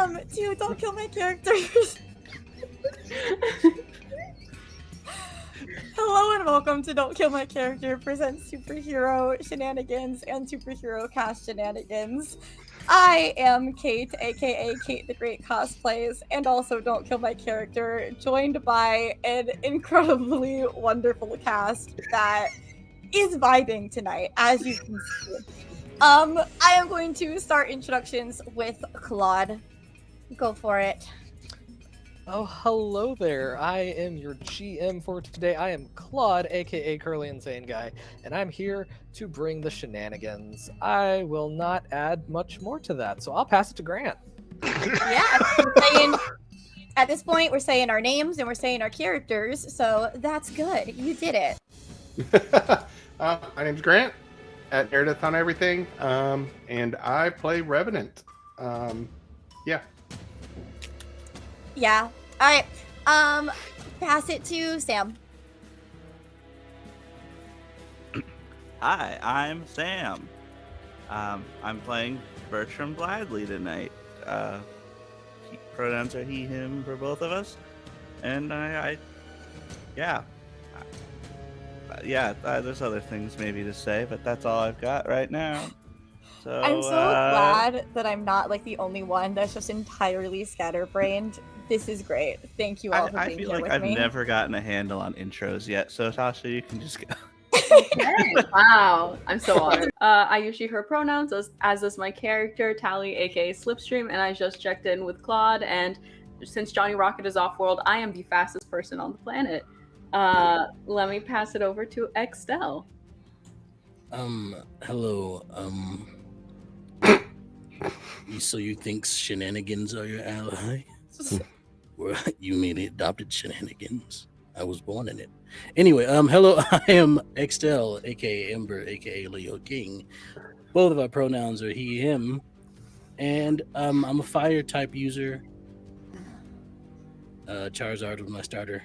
welcome to Don't Kill My Characters. Hello and welcome to Don't Kill My Character presents Superhero Shenanigans and Superhero Cast Shenanigans. I am Kate, aka Kate the Great Cosplays, and also Don't Kill My Character, joined by an incredibly wonderful cast that is vibing tonight, as you can see. I am going to start introductions with Claude. Go for it. Oh, hello there. I am your GM for today. I am Claude, aka Curly Insane Guy, and I'm here to bring the shenanigans. I will not add much more to that, so I'll pass it to Grant. Yeah, at this point, we're saying our names and we're saying our characters, so that's good. You did it. My name's Grant, at Meredith on everything, and I play Revenant. Yeah. All right. Pass it to Sam. Hi, I'm Sam. I'm playing Bertrum Blithley tonight. Pronouns are he, him for both of us. And there's other things maybe to say, but that's all I've got right now. So I'm so glad that I'm not like the only one that's just entirely scatterbrained. This is great. Thank you all for being I feel here like with I've me. never gotten a handle on intros yet, so Tasha, you can just go. Okay. Wow, I'm so honored. I usually her pronouns as does my character, Tally, aka Slipstream, and I just checked in with Claude, and since Johnny Rocket is off-world, I am the fastest person on the planet. Let me pass it over to Extell. Hello. So you think shenanigans are your ally? Well, you mean adopted shenanigans? I was born in it. Anyway, hello, I am Extell, aka Ember, aka Leo King. Both of our pronouns are he, him. And I'm a fire type user. Charizard was my starter.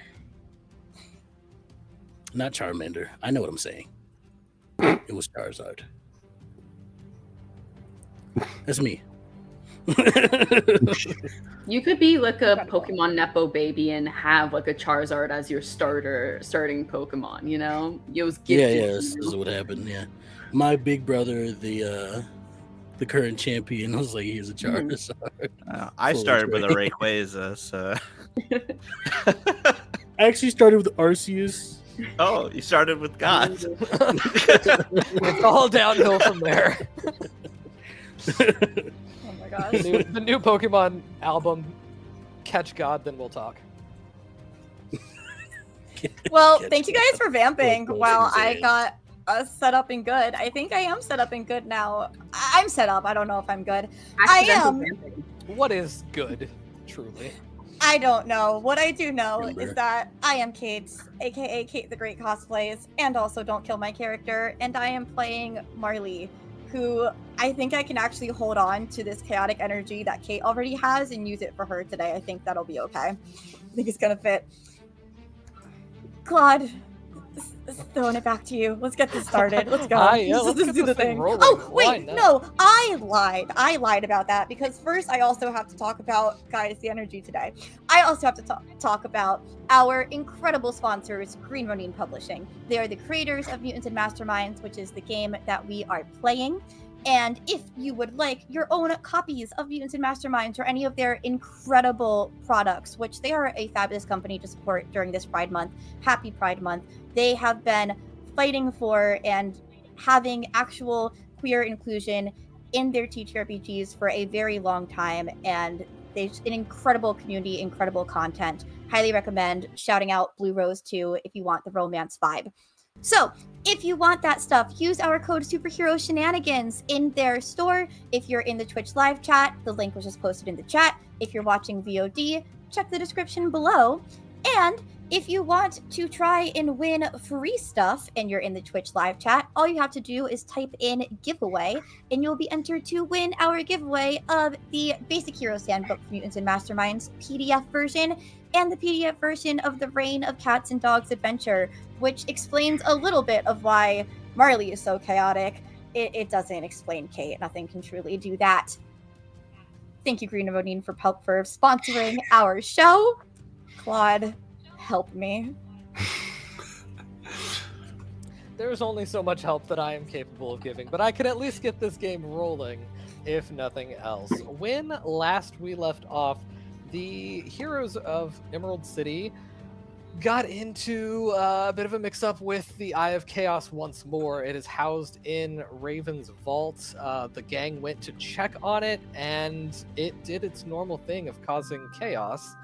Not Charmander. I know what I'm saying. It was Charizard. That's me. You could be like a Pokemon Nepo baby and have like a Charizard as your starting Pokemon, you know? It was gifted. Yeah, this is what happened, yeah. My big brother, the current champion, was like, here's a Charizard. I started with a Rayquaza, so... I actually started with Arceus. Oh, you started with God. It's all downhill from there. Oh my gosh. The new Pokemon album, Catch God, then we'll talk. Well, thank you guys for vamping while I got us set up and good. I think I am set up and good now. I'm set up. I don't know if I'm good. I am. What is good, truly? I don't know. What I do know Ember. is that I am Kate, aka Kate the Great Cosplays, and also Don't Kill My Character, and I am playing Marley, who I think I can actually hold on to this chaotic energy that Kate already has and use it for her today. I think that'll be okay. I think it's gonna fit. Claude, throwing it back to you. Let's get this started. Let's go. Let's Let's get do the this thing thing. rolling. Oh, Why wait, not? no, I lied. I lied about that because first I also have to talk about, guys, the energy today. I also have to talk about our incredible sponsors, Green Ronin Publishing. They are the creators of Mutants and Masterminds, which is the game that we are playing. And if you would like your own copies of Mutants and Masterminds or any of their incredible products, which they are a fabulous company to support during this Pride Month, happy Pride Month. They have been fighting for and having actual queer inclusion in their TTRPGs for a very long time. And they've an incredible community, incredible content. Highly recommend shouting out Blue Rose 2 if you want the romance vibe. So, if you want that stuff, use our code Superhero Shenanigans in their store. If you're in the Twitch live chat, the link was just posted in the chat. If you're watching VOD, check the description below. And if you want to try and win free stuff and you're in the Twitch live chat, all you have to do is type in giveaway and you'll be entered to win our giveaway of the Basic Heroes Handbook for Mutants and Masterminds PDF version and the PDF version of the Reign of Cats and Dogs Adventure, which explains a little bit of why Marley is so chaotic. It doesn't explain Kate. Nothing can truly do that. Thank you, Green Revenant, for sponsoring our show. Claude, help me. There's only so much help that I am capable of giving, but I can at least get this game rolling, if nothing else. When last we left off, the heroes of Emerald City got into a bit of a mix-up with the Eye of Chaos once more. It is housed in Raven's vault. The gang went to check on it, and it did its normal thing of causing chaos,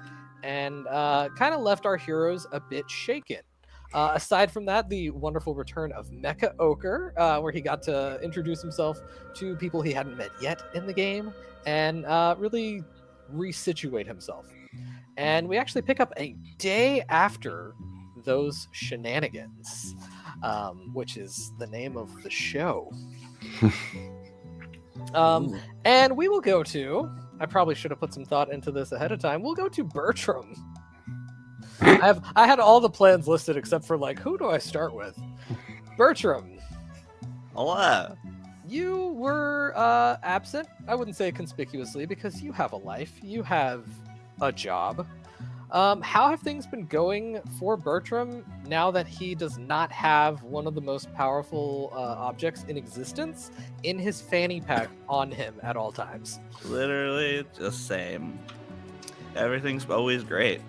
and kind of left our heroes a bit shaken. Aside from that, the wonderful return of Mecha Ochre, where he got to introduce himself to people he hadn't met yet in the game, and really resituate himself. And we actually pick up a day after those shenanigans, which is the name of the show. And we will go to, I probably should have put some thought into this ahead of time, we'll go to Bertrum. I had all the plans listed except for, like, who do I start with? Bertram. Hello. You were absent. I wouldn't say conspicuously, because you have a life. You have a job. How have things been going for Bertram now that he does not have one of the most powerful objects in existence in his fanny pack on him at all times? Literally just same. Everything's always great.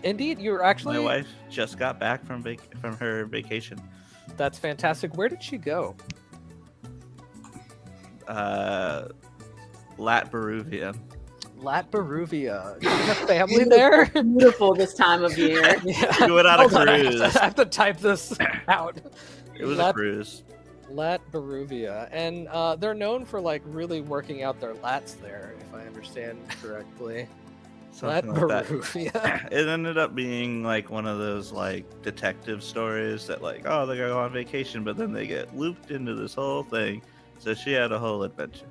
Indeed, you're actually... My wife just got back from her vacation. That's fantastic. Where did she go? Lat Baruvia. Lat Baruvia. Do you have family there? Beautiful this time of year. Yeah. We went on a Hold on, cruise. I have to type this out. It was a cruise. Lat Baruvia. And they're known for, like, really working out their lats there, if I understand correctly. Something Lat like Baruvia. that. It ended up being like one of those like detective stories that like, oh, they go on vacation, but then they get looped into this whole thing. So she had a whole adventure.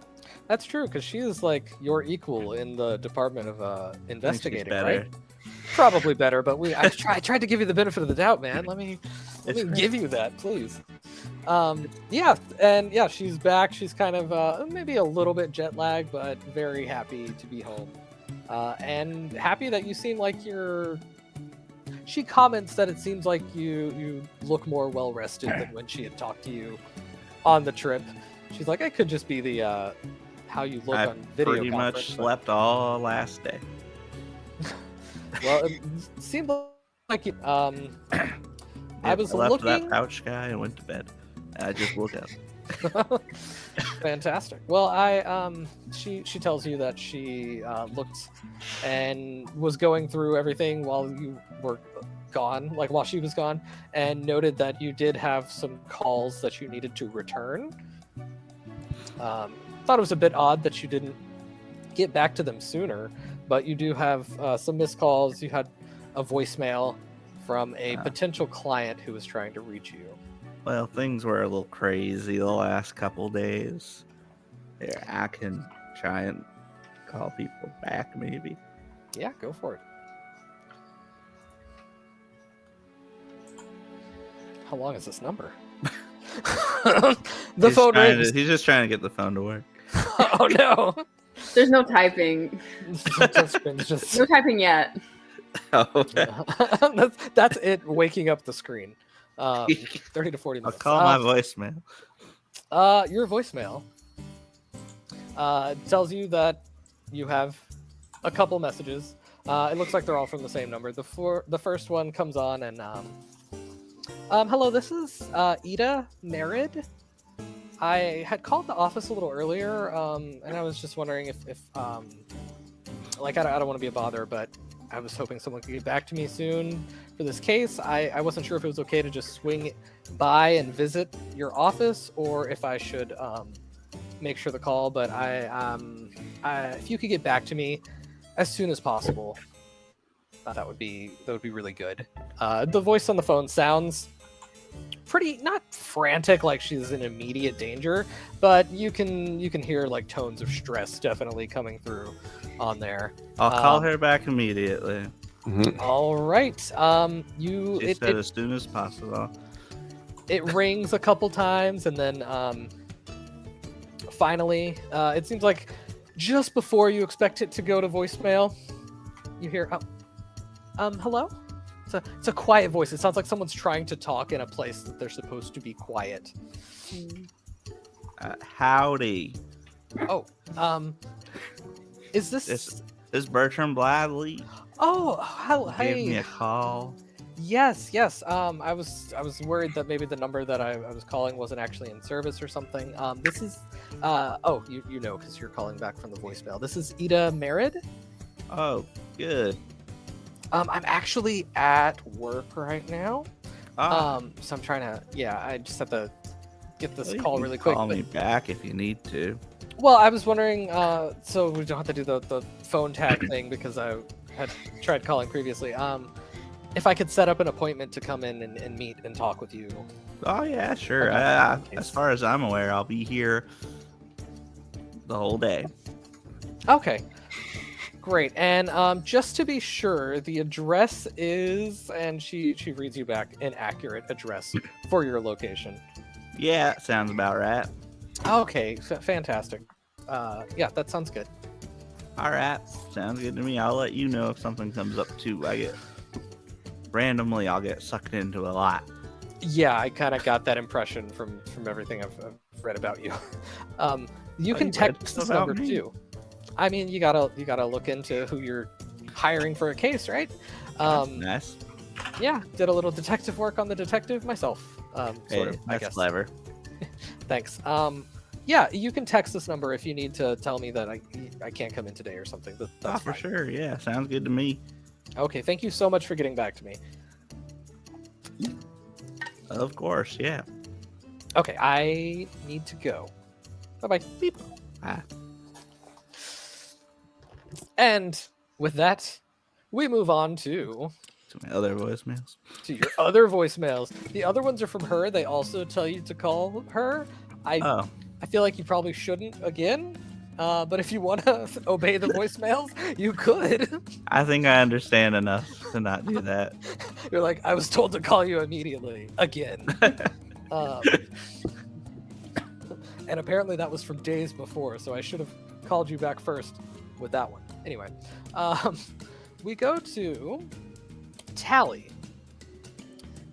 That's true, because she is like your equal in the department of investigating, better. right? Probably better, but I tried to give you the benefit of the doubt, man. Let me give you that, please. Yeah, she's back. She's kind of maybe a little bit jet lagged, but very happy to be home. And happy that you seem like you're... She comments that it seems like you look more well-rested than when she had talked to you on the trip. She's like, it could just be the how you look on video pretty much but... slept all last day. Well, it seemed like you, I was left looking... that pouch guy and went to bed. I just woke up. Fantastic. Well, she tells you that she looked and was going through everything while you were gone, like while she was gone, and noted that you did have some calls that you needed to return. Thought it was a bit odd that you didn't get back to them sooner, but you do have some missed calls. You had a voicemail from a potential client who was trying to reach you. Well, things were a little crazy the last couple days. Here, I can try and call people back, maybe. Yeah, go for it. How long is this number? The phone rings. He's just trying to get the phone to work. Oh no! There's no typing. Just... No typing yet. Oh, that's it. Waking up the screen. 30 to 40 minutes. I'll call my voicemail. Your voicemail tells you that you have a couple messages. It looks like they're all from the same number. The first one comes on and hello, this is Ida Merid. I had called the office a little earlier, and I was just wondering if like, I don't want to be a bother, but I was hoping someone could get back to me soon for this case. I wasn't sure if it was okay to just swing by and visit your office, or if I should make sure the call. But if you could get back to me as soon as possible, that would be really good. The voice on the phone sounds pretty, not frantic, like she's in immediate danger, but you can hear like tones of stress definitely coming through on there. I'll call her back immediately. All right. She said as soon as possible. It rings a couple times, and then finally, it seems like just before you expect it to go to voicemail, you hear, hello? It's a quiet voice. It sounds like someone's trying to talk in a place that they're supposed to be quiet. Howdy. Oh, is this... This is Bertrum Blithley. Oh, hey. Give me a call. Yes. I was worried that maybe the number that I was calling wasn't actually in service or something. This is, you know, because you're calling back from the voicemail. This is Ida Merritt. Oh, good. I'm actually at work right now. So I'm trying to, I just have to get this call really quick. Call me back if you need to. Well, I was wondering, so we don't have to do the phone tag thing because I had tried calling previously. If I could set up an appointment to come in and meet and talk with you. Oh yeah, sure. Okay. As far as I'm aware, I'll be here the whole day. Okay. Great. And just to be sure, the address is, and she reads you back an accurate address for your location. Yeah, sounds about right. Okay, fantastic. Yeah, that sounds good. All right, sounds good to me. I'll let you know if something comes up too. I'll get sucked into a lot. Yeah, I kind of got that impression from everything I've read about you. You can text this number too. I mean, you gotta look into who you're hiring for a case, right? Nice. Yeah, did a little detective work on the detective myself. Sort of, I guess. Clever. Thanks. Yeah, you can text this number if you need to tell me that I can't come in today or something. That's for fine. sure. Yeah, sounds good to me. Okay, thank you so much for getting back to me. Of course, yeah. Okay, I need to go. Bye-bye. Beep. Bye. And with that, we move on to my other voicemails. To your other voicemails. The other ones are from her. They also tell you to call her. I feel like you probably shouldn't again. But if you want to obey the voicemails, you could. I think I understand enough to not do that. You're like, I was told to call you immediately again. And apparently that was from days before, so I should have called you back first with that one. Anyway, we go to Tally.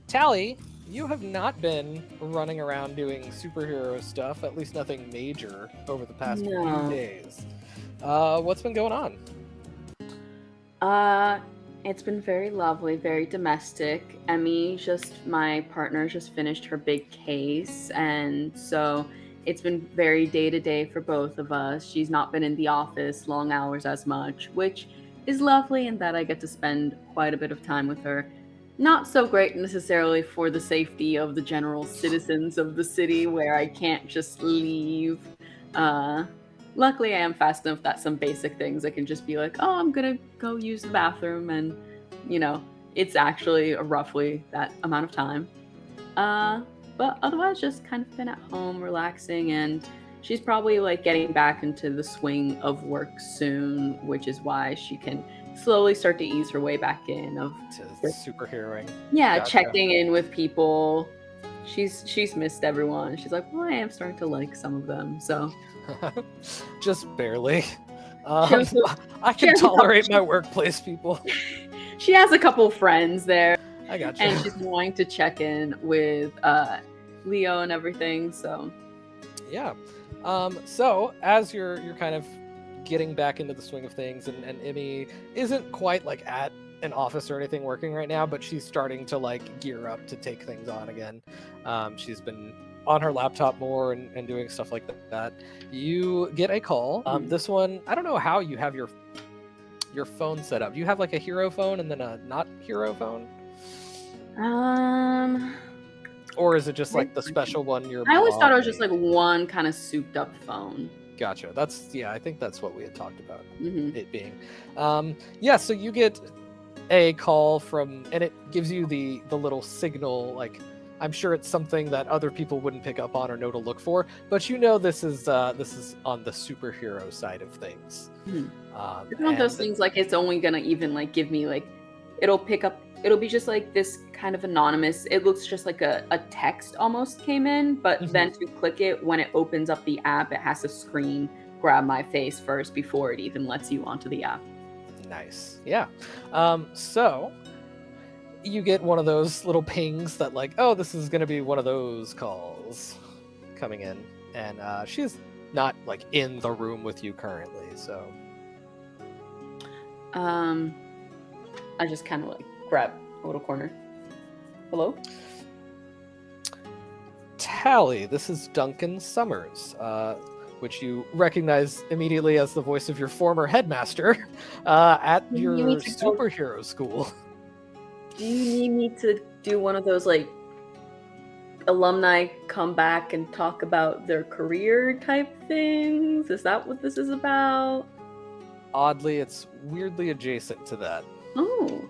Tally, you have not been running around doing superhero stuff, at least nothing major, over the past few days. What's been going on? It's been very lovely, very domestic. My partner, just finished her big case, and so it's been very day-to-day for both of us. She's not been in the office long hours as much, which is lovely in that I get to spend quite a bit of time with her. Not so great necessarily for the safety of the general citizens of the city, where I can't just leave. Luckily, I am fast enough that some basic things I can just be like, oh, I'm gonna go use the bathroom, and, it's actually roughly that amount of time. But otherwise, just kind of been at home, relaxing, and she's probably getting back into the swing of work soon, which is why she can slowly start to ease her way back in of superheroing. Yeah, gotcha. Checking in with people. She's missed everyone. She's like, well, I am starting to like some of them, so just barely. I can tolerate my workplace people. She has a couple friends there. I got you. And she's wanting to check in with Leo and everything. So yeah. So as you're kind of getting back into the swing of things, and Emmy isn't quite at an office or anything working right now, but she's starting to gear up to take things on again. She's been on her laptop more and doing stuff like that. You get a call. This one, I don't know how you have your phone set up. You have a hero phone and then a not hero phone? Or is it just the special one I always thought it was just one kind of souped up phone. Gotcha. I think that's what we had talked about it being. So you get a call from, and it gives you the little signal, I'm sure it's something that other people wouldn't pick up on or know to look for, but this is on the superhero side of things. It's one of those things it's only gonna even give me it'll pick up. It'll be just this kind of anonymous. It looks just like a text almost came in, but then to click it, when it opens up the app, it has a screen grab my face first before it even lets you onto the app. Nice. Yeah. So you get one of those little pings that like, oh, this is going to be one of those calls coming in. And she's not like in the room with you currently. So I just kind of like grab a little corner. Hello? Tally, this is Duncan Summers, which you recognize immediately as the voice of your former headmaster at your You need to go- superhero school. Do you need me to do one of those like alumni come back and talk about their career type things? Is that what this is about? Oddly, it's weirdly adjacent to that. Oh.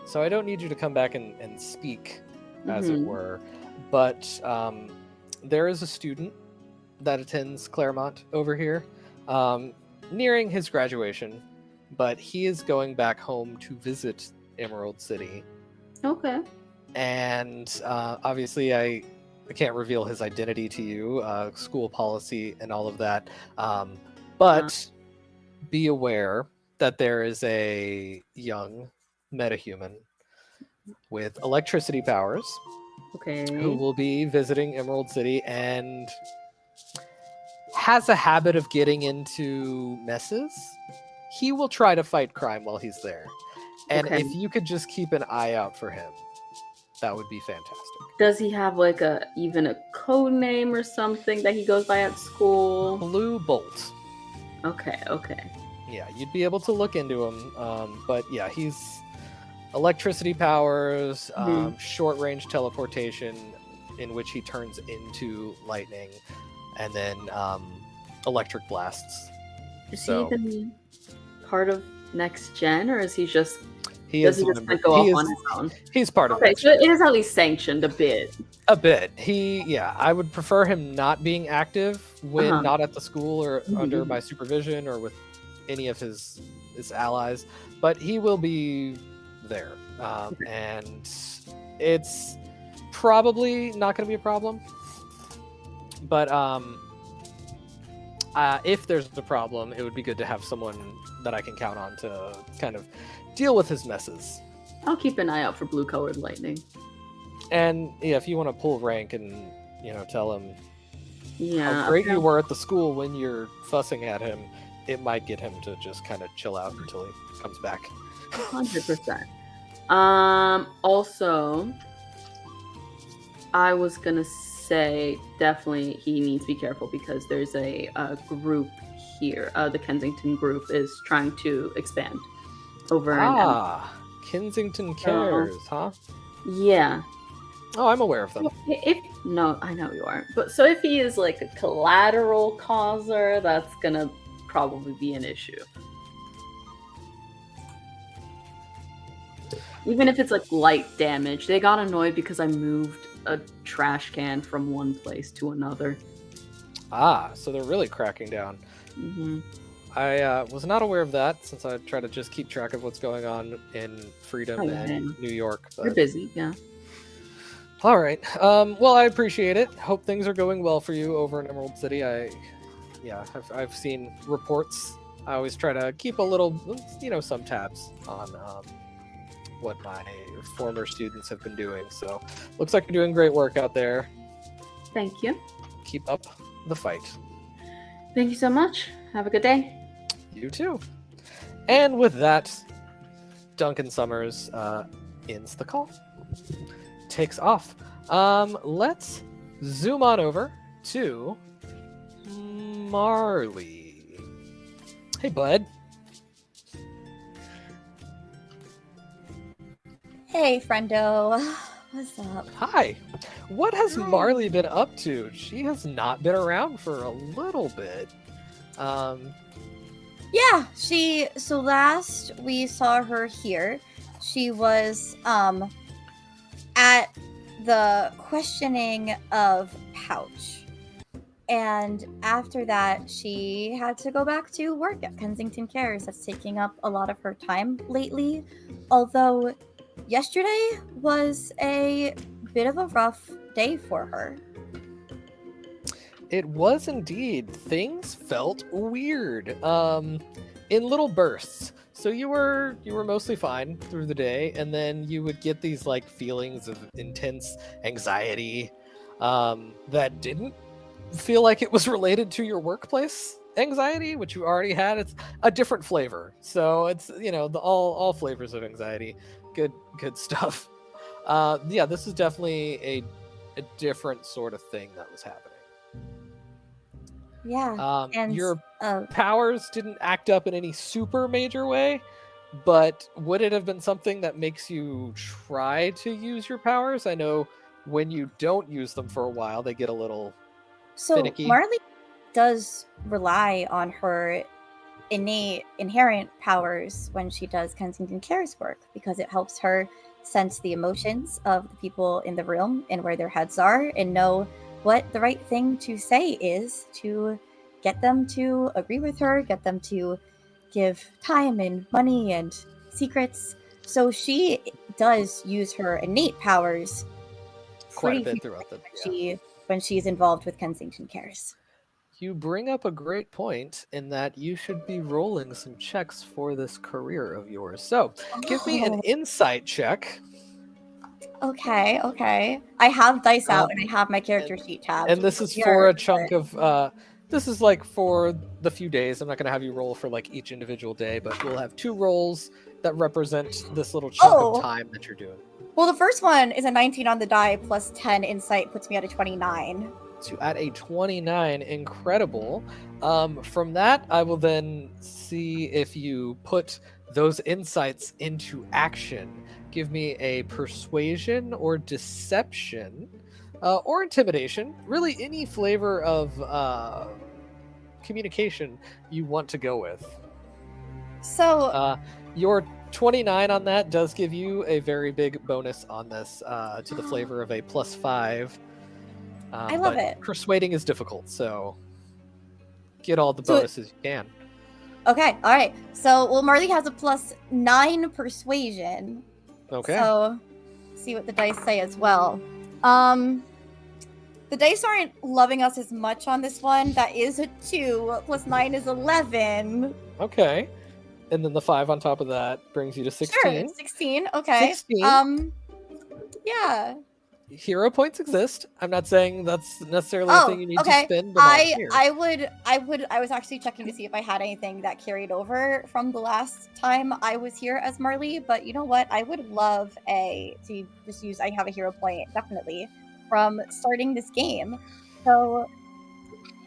So I don't need you to come back and speak, as it Mhm. were. But there is a student that attends Claremont over here, nearing his graduation, but he is going back home to visit Emerald City. Okay. And obviously I can't reveal his identity to you, school policy and all of that. But be aware that there is a young metahuman with electricity powers Okay. who will be visiting Emerald City and has a habit of getting into messes. He will try to fight crime while he's there. And Okay. if you could just keep an eye out for him, that would be fantastic. Does he have like even a code name or something that he goes by at school? Blue Bolt. Okay. Yeah, you'd be able to look into him. But yeah, he's electricity powers, short range teleportation, in which he turns into lightning, and then electric blasts. Is So- he even part of next gen, or is he just He does is he just member- go he off on is- his own? He's part of Okay, Next so Gen. it is at least sanctioned a bit. A bit. I would prefer him not being active when Uh-huh. not at the school or under Mhm. my supervision or with any of his allies, but he will be there. And it's probably not going to be a problem. But if there's a problem, it would be good to have someone that I can count on to kind of deal with his messes. I'll keep an eye out for blue-colored lightning. And yeah, if you want to pull rank and tell him Yeah. how great you were at the school when you're fussing at him, it might get him to just kind of chill out until he comes back. 100%. Also, I was gonna say definitely he needs to be careful because there's a group here. The Kensington group is trying to expand over in Kensington Cares, huh? Yeah. Oh, I'm aware of them. No, I know you aren't. But so if he is like a collateral causer, that's gonna probably be an issue. Even if it's like light damage, they got annoyed because I moved a trash can from one place to another. So they're really cracking down. Hmm. I was not aware of that since I try to just keep track of what's going on in Freedom Oh, and yeah. New York. You're But... busy, yeah. All right. Well, I appreciate it. Hope things are going well for you over in Emerald City. I've seen reports. I always try to keep a little, some tabs on what my former students have been doing. So, looks like you're doing great work out there. Thank you. Keep up the fight. Thank you so much. Have a good day. You too. And with that, Duncan Summers ends the call. Takes off. Let's zoom on over to Marley. Hey, bud. Hey, friendo. What's up? Hi. What has Hi. Marley been up to? She has not been around for a little bit. Yeah, so last we saw her here, she was at the questioning of Pouch. And after that, she had to go back to work at Kensington Cares. That's taking up a lot of her time lately. Although yesterday was a bit of a rough day for her. It was indeed. Things felt weird. In little bursts. So you were mostly fine through the day, and then you would get these like feelings of intense anxiety that didn't feel like it was related to your workplace anxiety, which you already had. It's a different flavor. So it's, you know, all flavors of anxiety. Good stuff. Yeah, this is definitely a different sort of thing that was happening. Yeah. And Your powers didn't act up in any super major way, but would it have been something that makes you try to use your powers? I know when you don't use them for a while, they get a little finicky. Marley does rely on her inherent powers when she does Kensington Care's work, because it helps her sense the emotions of the people in the room and where their heads are, and know what the right thing to say is to get them to agree with her, get them to give time and money and secrets. So she does use her innate powers Quite a bit throughout the when she's involved with Kensington Cares. You bring up a great point in that you should be rolling some checks for this career of yours. So give me an insight check. Okay. I have dice out and I have my character sheet tab. And this is for a chunk of this is like for the few days. I'm not going to have you roll for like each individual day, but we'll have 2 rolls that represent this little chunk of time that you're doing. Well, the first one is a 19 on the die plus 10 insight puts me at a 29. So at a 29, incredible. From that, I will then see if you put those insights into action. Give me a persuasion or deception or intimidation. Really, any flavor of communication you want to go with. So your 29 on that does give you a very big bonus on this to the flavor of a +5. I love it. Persuading is difficult, so get all the bonuses you can. Okay, all right. So, well, Marley has a +9 persuasion. Okay. So, see what the dice say as well. The dice aren't loving us as much on this one. That is a 2. +9 is 11. Okay. And then the 5 on top of that brings you to 16. Sure, 16. Okay. 16. Yeah. Hero points exist. I'm not saying that's necessarily a thing you need to spend. But I was actually checking to see if I had anything that carried over from the last time I was here as Marley, but you know what? I would love I have a hero point, definitely, from starting this game. So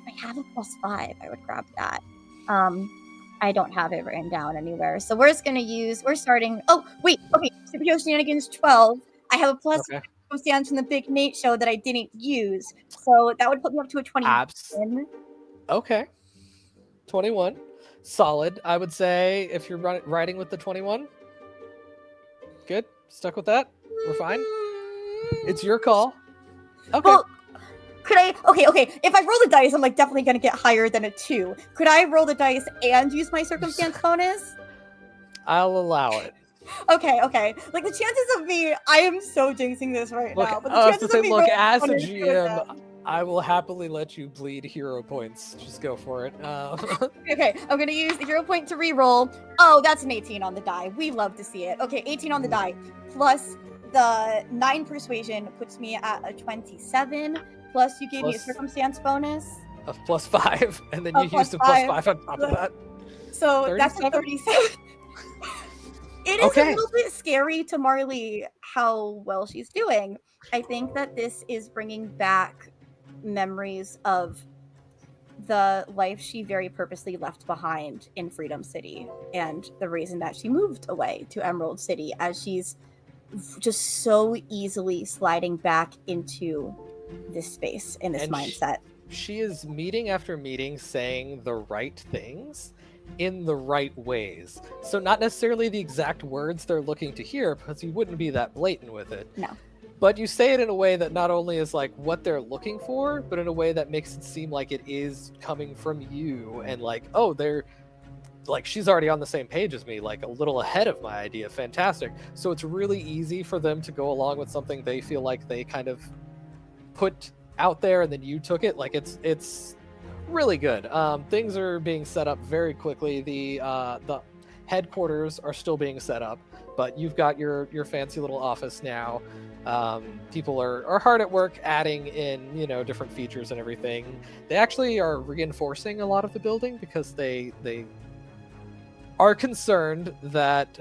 if I have a +5, I would grab that. I don't have it written down anywhere. So we're starting, Superhero Shenanigans 12. I have a plus circumstance from the Big Nate show that I didn't use. So that would put me up to a 21. Okay. 21. Solid. I would say if you're riding with the 21. Good. Stuck with that? We're fine. It's your call. Okay. Well, could I? Okay. If I roll the dice, I'm like definitely gonna get higher than a 2. Could I roll the dice and use my circumstance bonus? I'll allow it. Okay. Like the chances of me, I am so jinxing this now. But the chances of me as a GM, I will happily let you bleed hero points. Just go for it. Okay, I'm gonna use a hero point to reroll. Oh, that's an 18 on the die. We love to see it. Okay, 18 on the die plus the 9 persuasion puts me at a 27. Plus you gave me a circumstance bonus of +5, and then you used a +5 on top of that. So 37? That's a 37. It is a little bit scary to Marley how well she's doing. I think that this is bringing back memories of the life she very purposely left behind in Freedom City, and the reason that she moved away to Emerald City, as she's just so easily sliding back into this space in this mindset. She is meeting after meeting saying the right things in the right ways. So not necessarily the exact words they're looking to hear, because you wouldn't be that blatant with it. No. But you say it in a way that not only is like what they're looking for, but in a way that makes it seem like it is coming from you, and like, oh, they're like, she's already on the same page as me, like a little ahead of my idea. Fantastic. So it's really easy for them to go along with something they feel like they kind of put out there and then you took it. Like it's really good. Things are being set up very quickly. The headquarters are still being set up, but you've got your fancy little office now. People are hard at work adding in, you know, different features and everything. They actually are reinforcing a lot of the building because they are concerned that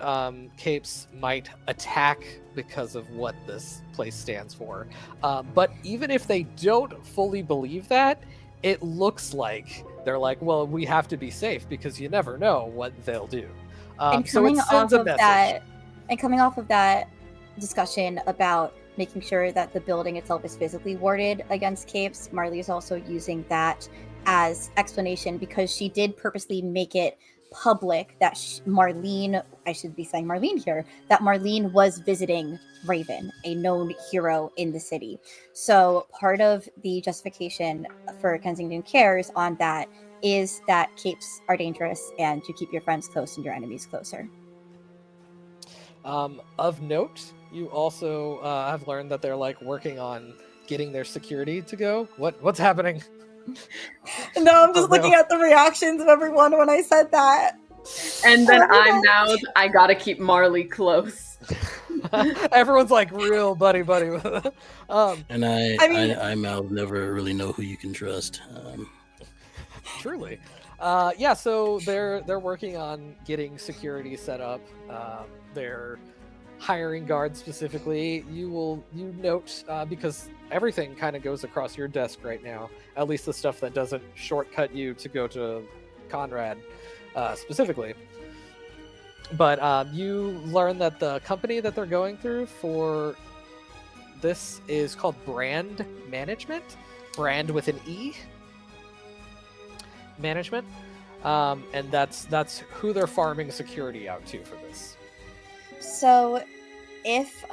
Capes might attack because of what this place stands for. But even if they don't fully believe that, it looks like they're like, well, we have to be safe because you never know what they'll do. And so it sends a message. Coming off of that discussion about making sure that the building itself is physically warded against capes, Marley is also using that as explanation because she did purposely make it public that Marlene, I should be saying Marlene here, that Marlene was visiting Raven, a known hero in the city. So part of the justification for Kensington Cares on that is that capes are dangerous and to keep your friends close and your enemies closer. Of note, you also have learned that they're like working on getting their security to go. What's happening? No, I'm just looking at the reactions of everyone when I said that. And then I gotta keep Marley close. Everyone's like real buddy. And I'll never really know who you can trust. Truly. Yeah, so they're working on getting security set up. They're hiring guards specifically. You note because everything kind of goes across your desk right now, at least the stuff that doesn't shortcut you to go to Conrad specifically. But you learn that the company that they're going through for this is called Brand Management. Brand with an E. Management. And that's who they're farming security out to for this. So if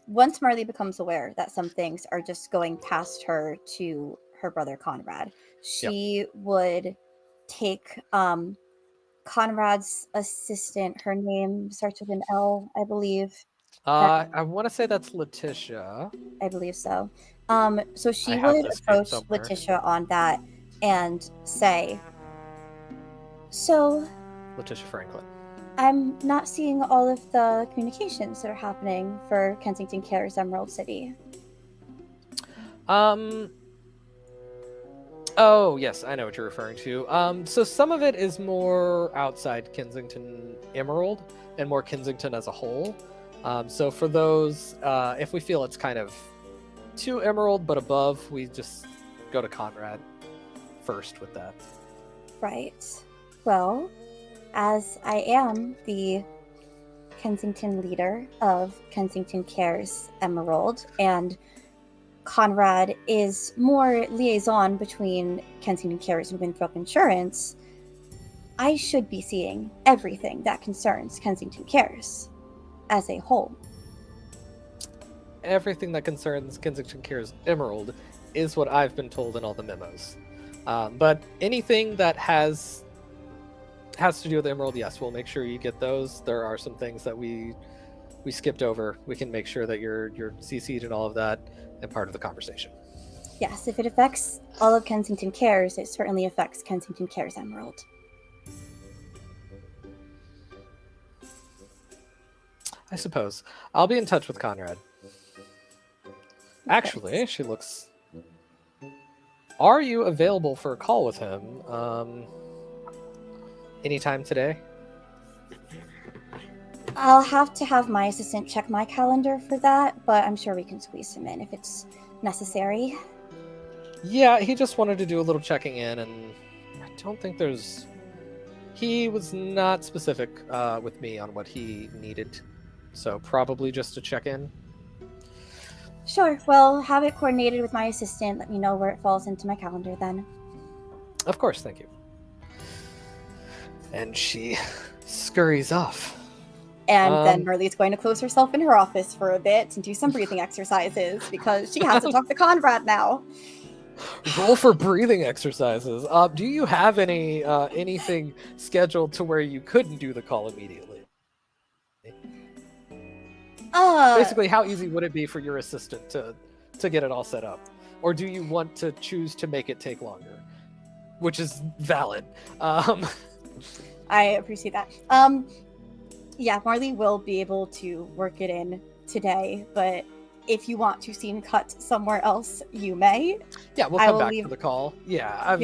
once Marley becomes aware that some things are just going past her to her brother Conrad, she would take Conrad's assistant, her name starts with an L, I believe. I want to say that's Letitia. I believe so. So she would approach Letitia on that and say, so Letitia Franklin, I'm not seeing all of the communications that are happening for Kensington Cares Emerald City. Oh, yes, I know what you're referring to. So some of it is more outside Kensington Emerald and more Kensington as a whole. So for those, if we feel it's kind of too Emerald but above, we just go to Conrad first with that. Right. Well, as I am the Kensington leader of Kensington Cares Emerald, and Conrad is more liaison between Kensington Cares and Winthrop Insurance, I should be seeing everything that concerns Kensington Cares as a whole. Everything that concerns Kensington Cares Emerald is what I've been told in all the memos. But anything that has to do with Emerald, yes, we'll make sure you get those. There are some things that we skipped over. We can make sure that you're CC'd and all of that and part of the conversation. Yes, if it affects all of Kensington Cares, it certainly affects Kensington Cares Emerald. I suppose. I'll be in touch with Conrad. Actually, she looks... Are you available for a call with him anytime today? I'll have to have my assistant check my calendar for that, but I'm sure we can squeeze him in if it's necessary. Yeah, he just wanted to do a little checking in, and I don't think there's... He was not specific with me on what he needed, so probably just to check in. Sure, well, have it coordinated with my assistant. Let me know where it falls into my calendar then. Of course, thank you. And she scurries off. And then Marley's going to close herself in her office for a bit and do some breathing exercises because she has to talk to Conrad now. Roll for breathing exercises. Do you have anything scheduled to where you couldn't do the call immediately? Basically, how easy would it be for your assistant to to get it all set up, or do you want to choose to make it take longer, which is valid. I appreciate that. Yeah, Marley will be able to work it in today, but if you want to scene cut somewhere else, you may. Yeah, we'll I come will back leave- to the call. Yeah, I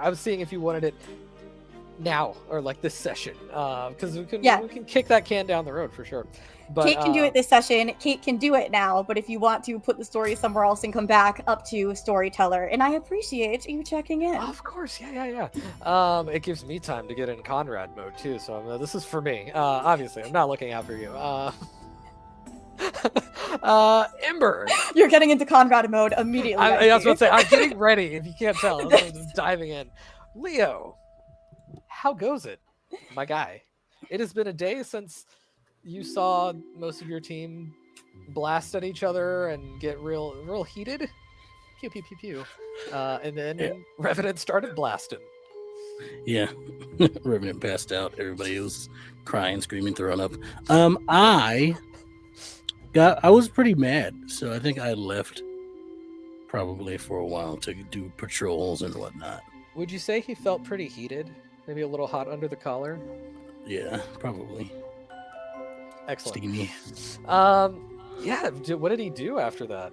was seeing if you wanted it now or like this session, because we can kick that can down the road for sure. But Kate can do it this session. Kate can do it now, but if you want to put the story somewhere else and come back, up to storyteller. And I appreciate you checking in. Of course, yeah. It gives me time to get in Conrad mode too, so this is for me. Obviously, I'm not looking out for you. Ember. You're getting into Conrad mode immediately. I was about to say, I'm getting ready. If you can't tell, I'm just diving in. Leo, how goes it, my guy? It has been a day since you saw most of your team blast at each other and get real heated. Pew pew pew pew. And then Revenant started blasting. Yeah, Revenant passed out. Everybody was crying, screaming, throwing up. I was pretty mad, so I think I left probably for a while to do patrols and whatnot. Would you say he felt pretty heated? Maybe a little hot under the collar? Yeah, probably. Excellent. Steamy. Yeah. What did he do after that?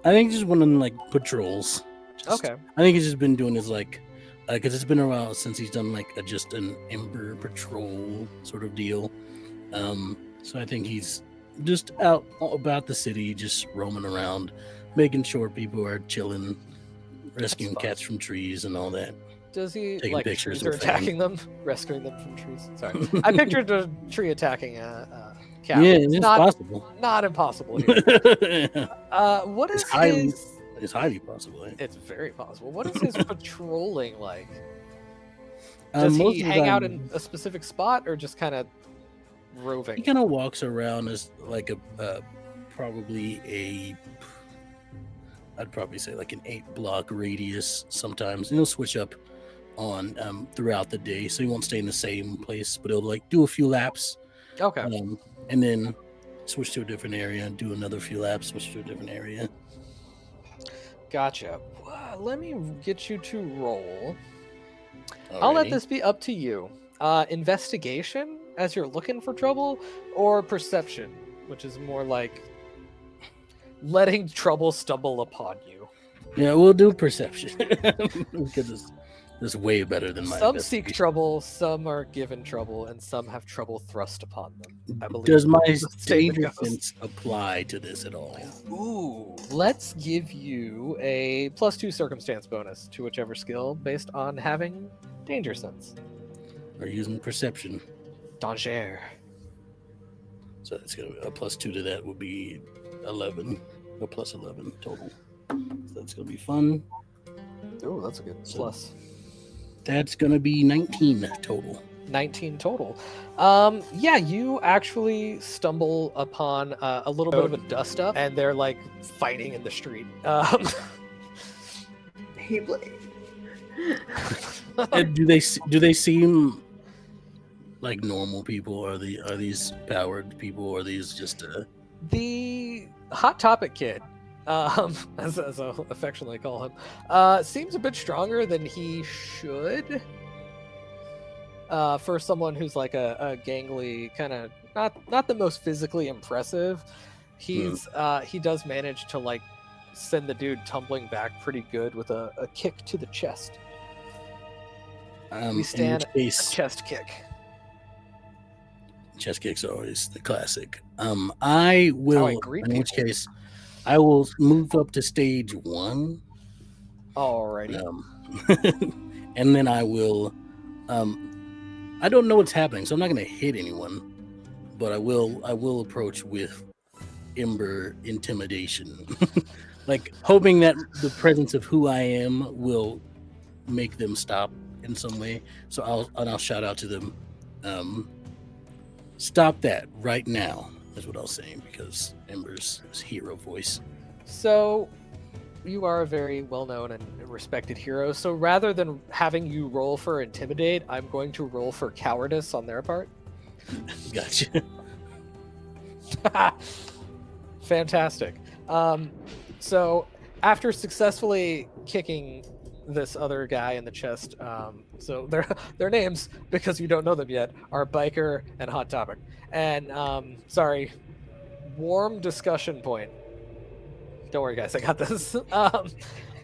I think just went on like patrols. Okay. I think he's just been doing his like, because it's been a while since he's done like just an Ember patrol sort of deal. So I think he's just out about the city, just roaming around, making sure people are chilling, rescuing cats from trees and all that. Does he Taking like pictures trees are of fame. attacking them, rescuing them from trees? Sorry, I pictured a tree attacking a cat. Yeah, it's possible. Not impossible here. What is It's highly possible. Eh? It's very possible. What is his patrolling like? Does Most he of the hang out time, in a specific spot or just kind of roving? He kind of walks around as like I'd probably say like an 8-block radius sometimes. And he'll switch up on throughout the day, so he won't stay in the same place, but he'll like do a few laps. Okay. And then switch to a different area and do another few laps, switch to a different area. Gotcha. Let me get you to roll. I'll let this be up to you. Investigation, as you're looking for trouble, or perception, which is more like letting trouble stumble upon you. Yeah, we'll do perception because it's way better than my. Some seek trouble, some are given trouble, and some have trouble thrust upon them. I believe. Does my the statement danger goes. sense apply to this at all? Ooh, let's give you a +2 circumstance bonus to whichever skill based on having danger sense. Or using perception? Danger. So that's gonna be a +2 to that would be 11, or +11 total. So that's gonna be fun. Oh, that's a good plus. That's gonna be 19 total. 19 total. Yeah, you actually stumble upon a little bit of a dust up, and they're like fighting in the street. Beyblade. And do they seem like normal people? Or are these powered people? Or are these just The Hot Topic kid, as I'll affectionately call him, seems a bit stronger than he should. For someone who's like a gangly, kind of not the most physically impressive, he does manage to like send the dude tumbling back pretty good with a kick to the chest. We stand in which a case, chest kick. chest kicks are always the classic. I will. I greet in which people. case, I will move up to stage 1. Alrighty. And then I will. I don't know what's happening, so I'm not going to hit anyone. But I will approach with Ember intimidation, like hoping that the presence of who I am will make them stop in some way. So I'll shout out to them. Stop that right now is what I was saying, because Ember's hero voice. So, you are a very well-known and respected hero. So rather than having you roll for intimidate, I'm going to roll for cowardice on their part. Gotcha. Fantastic. So after successfully kicking this other guy in the chest, so their names, because you don't know them yet, are Biker and Hot Topic. And sorry, warm discussion point. Don't worry, guys, I got this.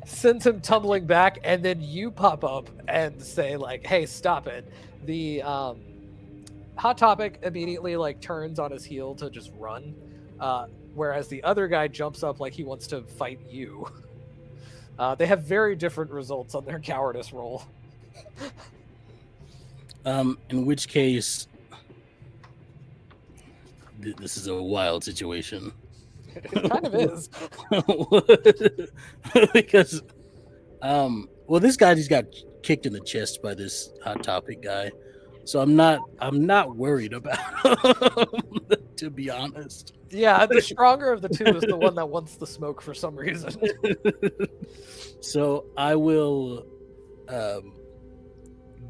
Sends him tumbling back, and then you pop up and say like, "Hey, stop it!" The Hot Topic immediately like turns on his heel to just run, whereas the other guy jumps up like he wants to fight you. They have very different results on their cowardice roll. In which case, this is a wild situation. It kind of is. Because, well, this guy just got kicked in the chest by this Hot Topic guy, so I'm not worried about him, to be honest. Yeah, the stronger of the two is the one that wants the smoke for some reason. So I will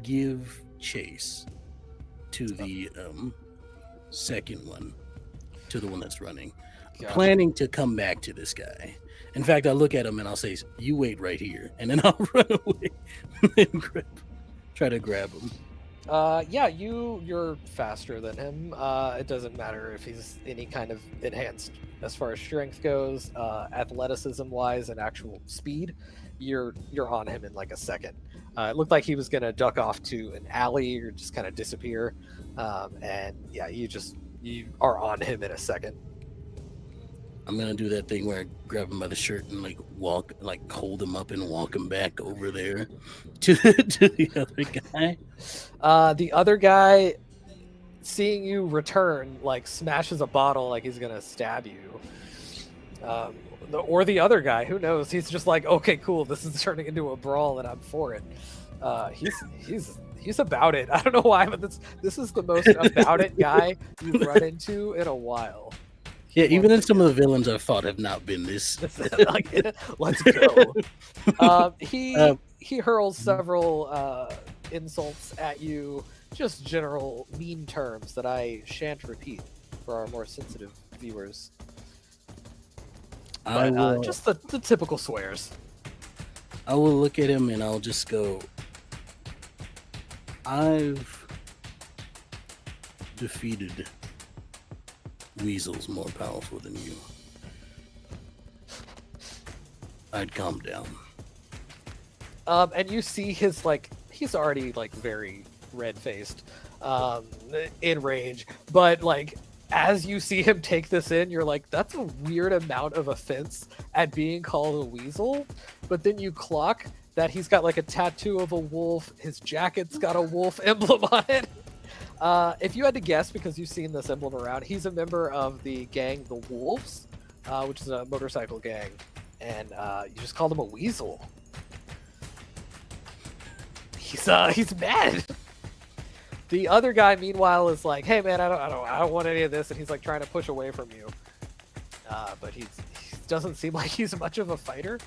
give chase to the second one, to the one that's running. Gotcha. Planning to come back to this guy. In fact, I look at him and I'll say, "You wait right here," and then I'll run away and try to grab him. Yeah, you're faster than him. It doesn't matter if he's any kind of enhanced as far as strength goes, athleticism wise, and actual speed. You're on him in like a second. It looked like he was gonna duck off to an alley or just kind of disappear, and yeah, you are on him in a second. I'm gonna do that thing where I grab him by the shirt and like walk, like hold him up and walk him back over there to the other guy. The other guy, seeing you return, like smashes a bottle like he's gonna stab you. Or the other guy, who knows? He's just like, okay, cool, this is turning into a brawl and I'm for it. He's about it. I don't know why, but this is the most about it guy you've run into in a while. Yeah, even in some of the villains I've fought have not been this. Like, let's go. He hurls several insults at you, just general mean terms that I shan't repeat for our more sensitive viewers. But just the typical swears. I will look at him and I'll just go, "I've defeated weasels more powerful than you. I'd calm down." And you see his he's already very red-faced, in rage, but as you see him take this in, you're like, that's a weird amount of offense at being called a weasel. But then you clock that he's got a tattoo of a wolf. His jacket's got a wolf emblem on it. If you had to guess, because you've seen this emblem around, he's a member of the gang, the Wolves, which is a motorcycle gang. And you just called him a weasel. He's mad. The other guy, meanwhile, is like, "Hey, man, I don't want any of this," and he's trying to push away from you. But he doesn't seem like he's much of a fighter.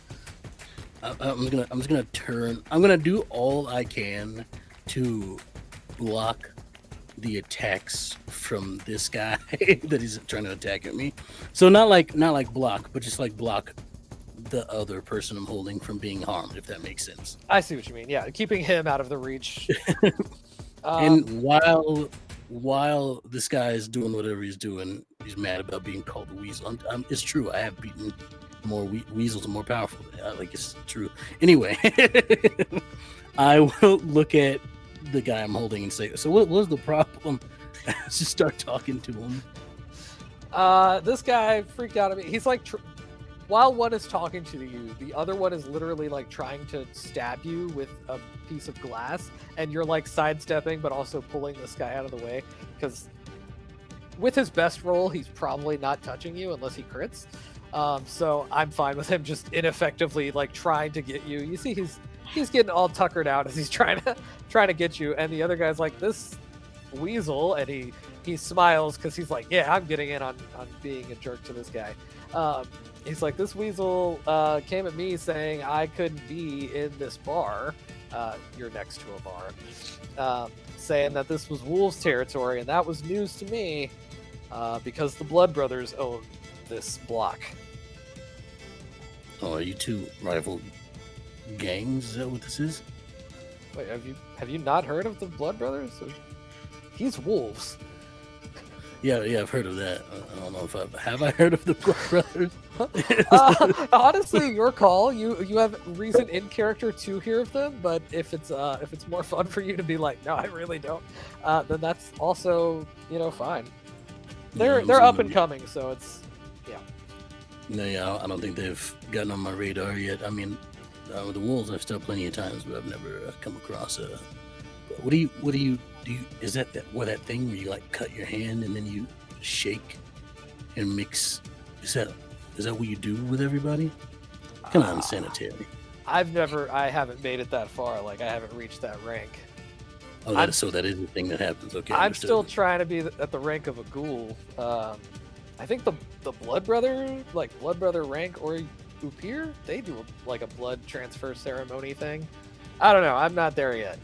I'm just gonna turn. I'm gonna do all I can to block the attacks from this guy that he's trying to attack at me. So not like block, but just block the other person I'm holding from being harmed, if that makes sense. I see what you mean. Yeah, keeping him out of the reach. And while this guy is doing whatever he's doing, he's mad about being called a weasel. It's true. I have beaten more weasels more powerful. It's true. Anyway, I will look at the guy I'm holding and say, "So what was the problem?" Just start talking to him. This guy freaked out at me. He's while one is talking to you, the other one is literally trying to stab you with a piece of glass, and you're sidestepping, but also pulling this guy out of the way, because with his best roll, he's probably not touching you unless he crits. So I'm fine with him just ineffectively trying to get you. You see, he's getting all tuckered out as he's trying to get you, and the other guy's like, "This weasel," and he smiles because he's like, "Yeah, I'm getting in on being a jerk to this guy." He's like, "This weasel came at me saying I couldn't be in this bar." You're next to a bar. Saying that this was Wolves territory, and that was news to me because the Blood Brothers own this block. Oh, are you two rival gangs? Is that what this is? Wait, have you not heard of the Blood Brothers? He's wolves. Yeah, I've heard of that. I don't know if I heard of the Blood Brothers. Honestly, your call. You have reason in character to hear of them, but if it's more fun for you to be like, no, I really don't, then that's also fine. They're up and coming, so it's No, yeah, I don't think they've gotten on my radar yet. I mean, the wolves I've stopped plenty of times, but I've never come across a. What do you do? Is that that thing where you like cut your hand and then you shake and mix? Is that what you do with everybody? Kind of unsanitary. I haven't made it that far. Like I haven't reached that rank. Oh, so that is the thing that happens. Okay, I'm understood. still trying to be at the rank of a ghoul. I think the Blood Brother rank or Upir, they do like a blood transfer ceremony thing. I don't know. I'm not there yet.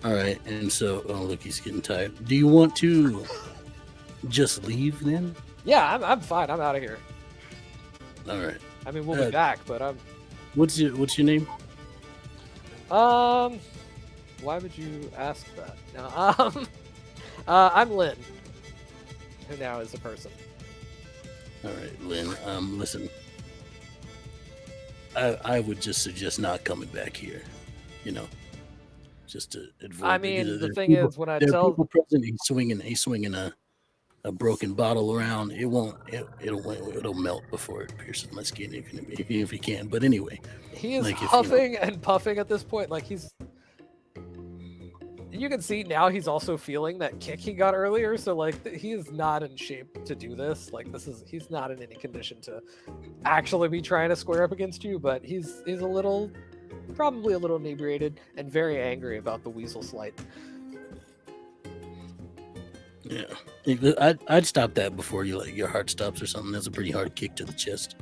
All right, and so look, he's getting tired. Do you want to just leave then? Yeah, I'm fine. I'm out of here. All right. I mean, we'll be back, but I'm. What's your name? Why would you ask that? No, I'm Lynn, who now is a person. All right, Lynn. Listen, I would just suggest not coming back here. Just to avoid. I mean, the thing is, when I tell people present, he's swinging a broken bottle around. It'll melt before it pierces my skin, if he can. But anyway, he is huffing and puffing at this point. Like you can see now he's also feeling that kick he got earlier. So like he is not in shape to do this. Like he's not in any condition to actually be trying to square up against you. But he's probably a little inebriated and very angry about the weasel slight. Yeah, I'd stop that before your heart stops or something. That's a pretty hard kick to the chest.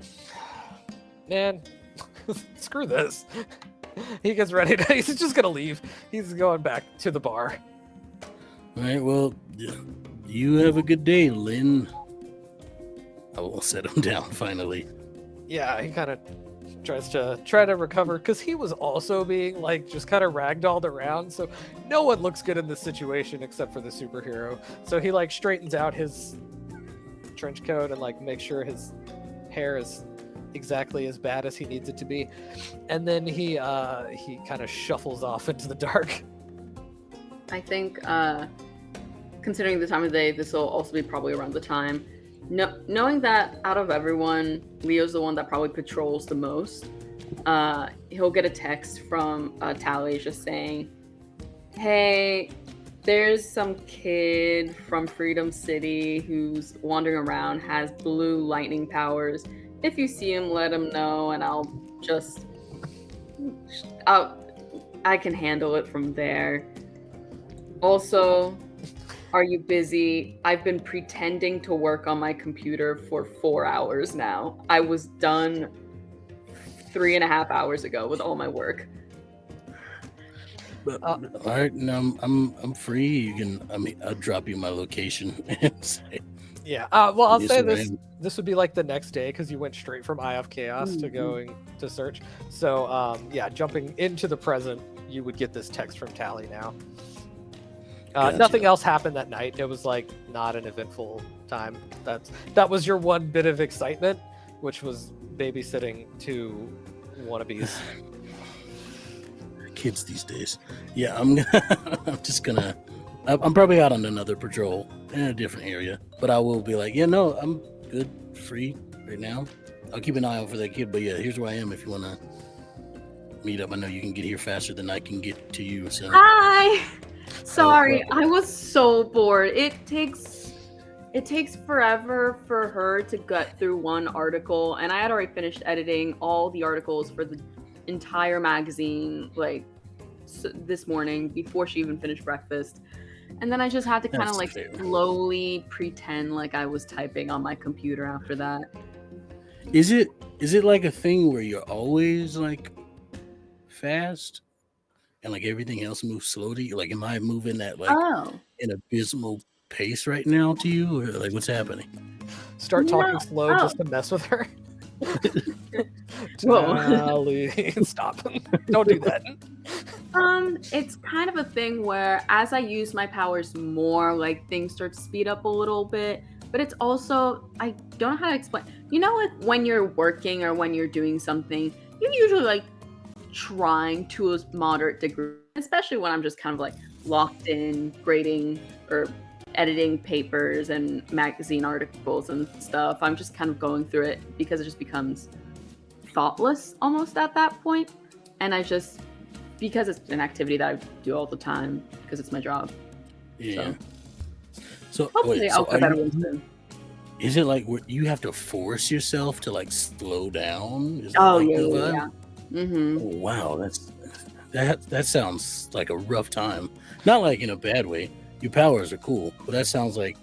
Man, screw this. He gets ready to. He's just gonna leave. He's going back to the bar. All right. Well, you have a good day, Lynn. I will set him down finally. Yeah, he kind of tries to recover because he was also being like just kind of ragdolled around. So no one looks good in this situation except for the superhero. So he like straightens out his trench coat and like makes sure his hair is exactly as bad as he needs it to be, and then he kind of shuffles off into the dark. I think, considering the time of day, this will also be probably around the time. Knowing that out of everyone, Leo's the one that probably patrols the most, he'll get a text from Tally just saying, "Hey, there's some kid from Freedom City who's wandering around, has blue lightning powers. If you see him, let him know, and I can handle it from there. Also, are you busy? I've been pretending to work on my computer for 4 hours now. I was done 3.5 hours ago with all my work." But, all right, no, I'm free. I'll drop you my location and say. Yeah. Well, I'll say this would be like the next day because you went straight from Eye of Chaos to going to search. So yeah, jumping into the present, you would get this text from Tally now. Gotcha. Nothing else happened that night. It was like not an eventful time. That was your one bit of excitement, which was babysitting 2 wannabes. Kids these days. Yeah, I'm probably out on another patrol in a different area, but I will be like, yeah, no, I'm good, free right now. I'll keep an eye out for that kid, but yeah, here's where I am if you want to meet up. I know you can get here faster than I can get to you. So. Hi! Sorry, I was so bored. It takes forever for her to get through one article, and I had already finished editing all the articles for the entire magazine this morning before she even finished breakfast. And then I just had to kind of slowly pretend like I was typing on my computer after that. Is it like a thing where you're always like fast and like everything else moves slowly? Like, am I moving at an abysmal pace right now to you, or like what's happening? Start talking slow just to mess with her. Whoa. Tally. Stop. Don't do that. It's kind of a thing where as I use my powers more, like things start to speed up a little bit. But it's also, I don't know how to explain. You know, like when you're working or when you're doing something, you're usually like trying to a moderate degree, especially when I'm just kind of like locked in grading or editing papers and magazine articles and stuff. I'm just kind of going through it because it just becomes thoughtless almost at that point. And I just, because it's an activity that I do all the time because it's my job. Yeah. So Hopefully wait, I'll so get better ones soon. is it like where you have to force yourself to like slow down? Is Oh, like yeah, the yeah, vibe? yeah. Mm-hmm. Oh, wow, that sounds like a rough time. Not like in a bad way. Your powers are cool, but that sounds like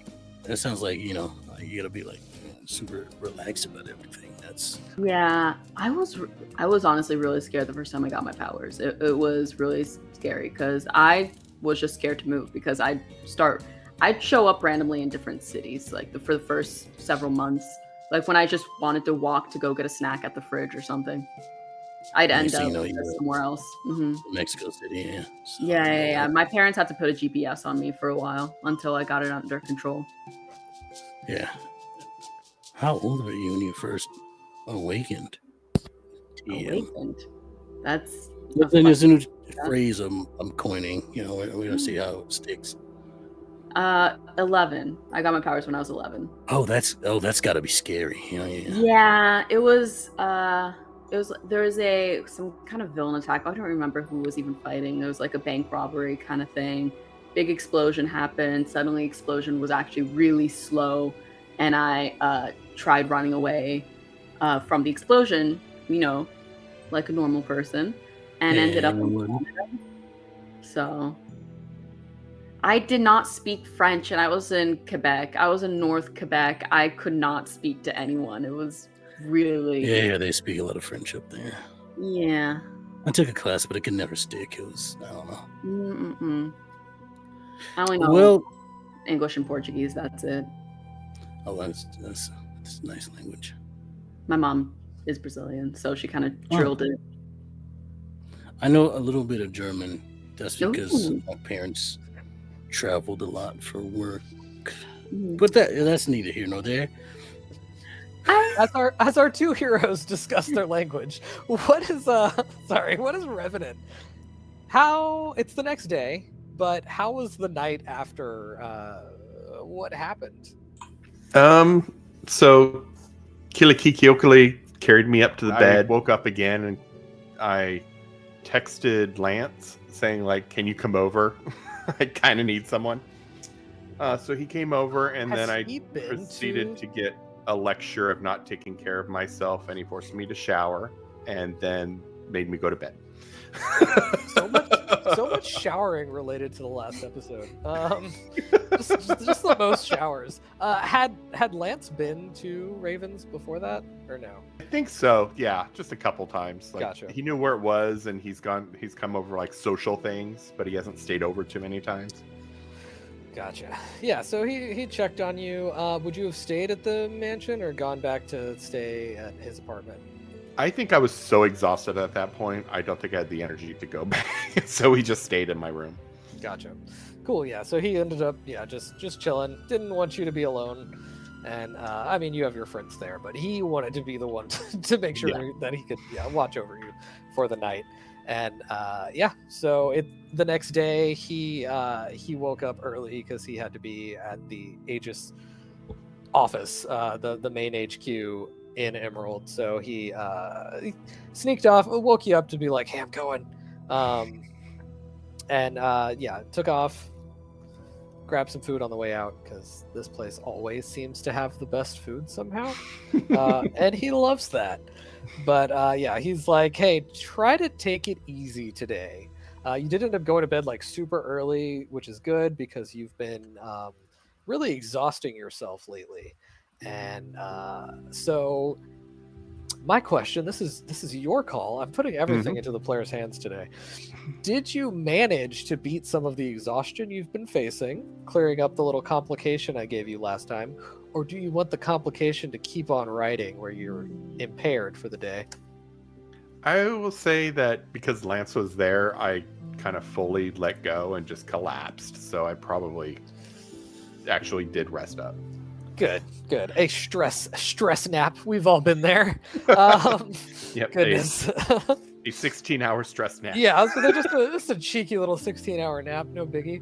you know you gotta be like super relaxed about everything. That's Yeah, I was honestly really scared the first time I got my powers. It was really scary because I was just scared to move because I'd show up randomly in different cities like for the first several months. Like when I just wanted to walk to go get a snack at the fridge or something, I'd next end thing up you know, you're somewhere else. Hmm. Mexico City. Yeah. So, Yeah. My parents had to put a GPS on me for a while until I got it under control. Yeah. How old were you when you first awakened? TM. Awakened. That's Then there's a new phrase I'm coining. You know, we're gonna see how it sticks. 11. I got my powers when I was 11. Oh, that's got to be scary. You know, Yeah, it was there was some kind of villain attack. I don't remember who was even fighting. It was like a bank robbery kind of thing. Big explosion happened. Suddenly explosion was actually really slow and I tried running away from the explosion, you know, like a normal person, and ended up in Canada. So I did not speak French, and I was in Quebec. I was in North Quebec. I could not speak to anyone. It was really... Yeah, they speak a lot of French up there. Yeah. I took a class, but it could never stick. It was, I don't know. Mm-mm. I only know Well, English and Portuguese. That's it. oh, that's a nice language. My mom is Brazilian, so she kind of drilled it. I know a little bit of German. That's because Ooh. my parents traveled a lot for work. Mm. But that's neither here nor there. As our two heroes discuss their language, what is Revenant? How it's the next day, but how was the night after what happened? So Kilikiki carried me up to the bed, woke up again, and I texted Lance saying, like, can you come over? I kind of need someone. So he came over, and then I proceeded to get a lecture of not taking care of myself, and he forced me to shower, and then made me go to bed. so much showering related to the last episode. Just the most showers. Had Lance been to Ravens before that, or no? I think so. Yeah, just a couple times. Like, Gotcha. He knew where it was, and he's come over like social things, but he hasn't stayed over too many times. Gotcha. Yeah, so he checked on you. Would you have stayed at the mansion or gone back to stay at his apartment? I think I was so exhausted at that point, I don't think I had the energy to go back. So we just stayed in my room. Gotcha. Cool, yeah. So he ended up, just chilling. Didn't want you to be alone. And, I mean, you have your friends there, but he wanted to be the one to make sure that he could watch over you for the night. And, so the next day, he woke up early because he had to be at the Aegis office, the main HQ in Emerald. So he sneaked off, woke you up to be like, hey, I'm going. Took off, grabbed some food on the way out because this place always seems to have the best food somehow. And he loves that. But he's like, hey, try to take it easy today. You did end up going to bed like super early, which is good because you've been really exhausting yourself lately. And so my question, this is your call. I'm putting everything into the player's hands today. Did you manage to beat some of the exhaustion you've been facing, clearing up the little complication I gave you last time, or do you want the complication to keep on writing where you're impaired for the day? I will say that because Lance was there, I kind of fully let go and just collapsed. So I probably actually did rest up. Good. A stress nap. We've all been there. Yep. Goodness. A 16-hour stress nap. Yeah, so just a cheeky little 16-hour nap, no biggie.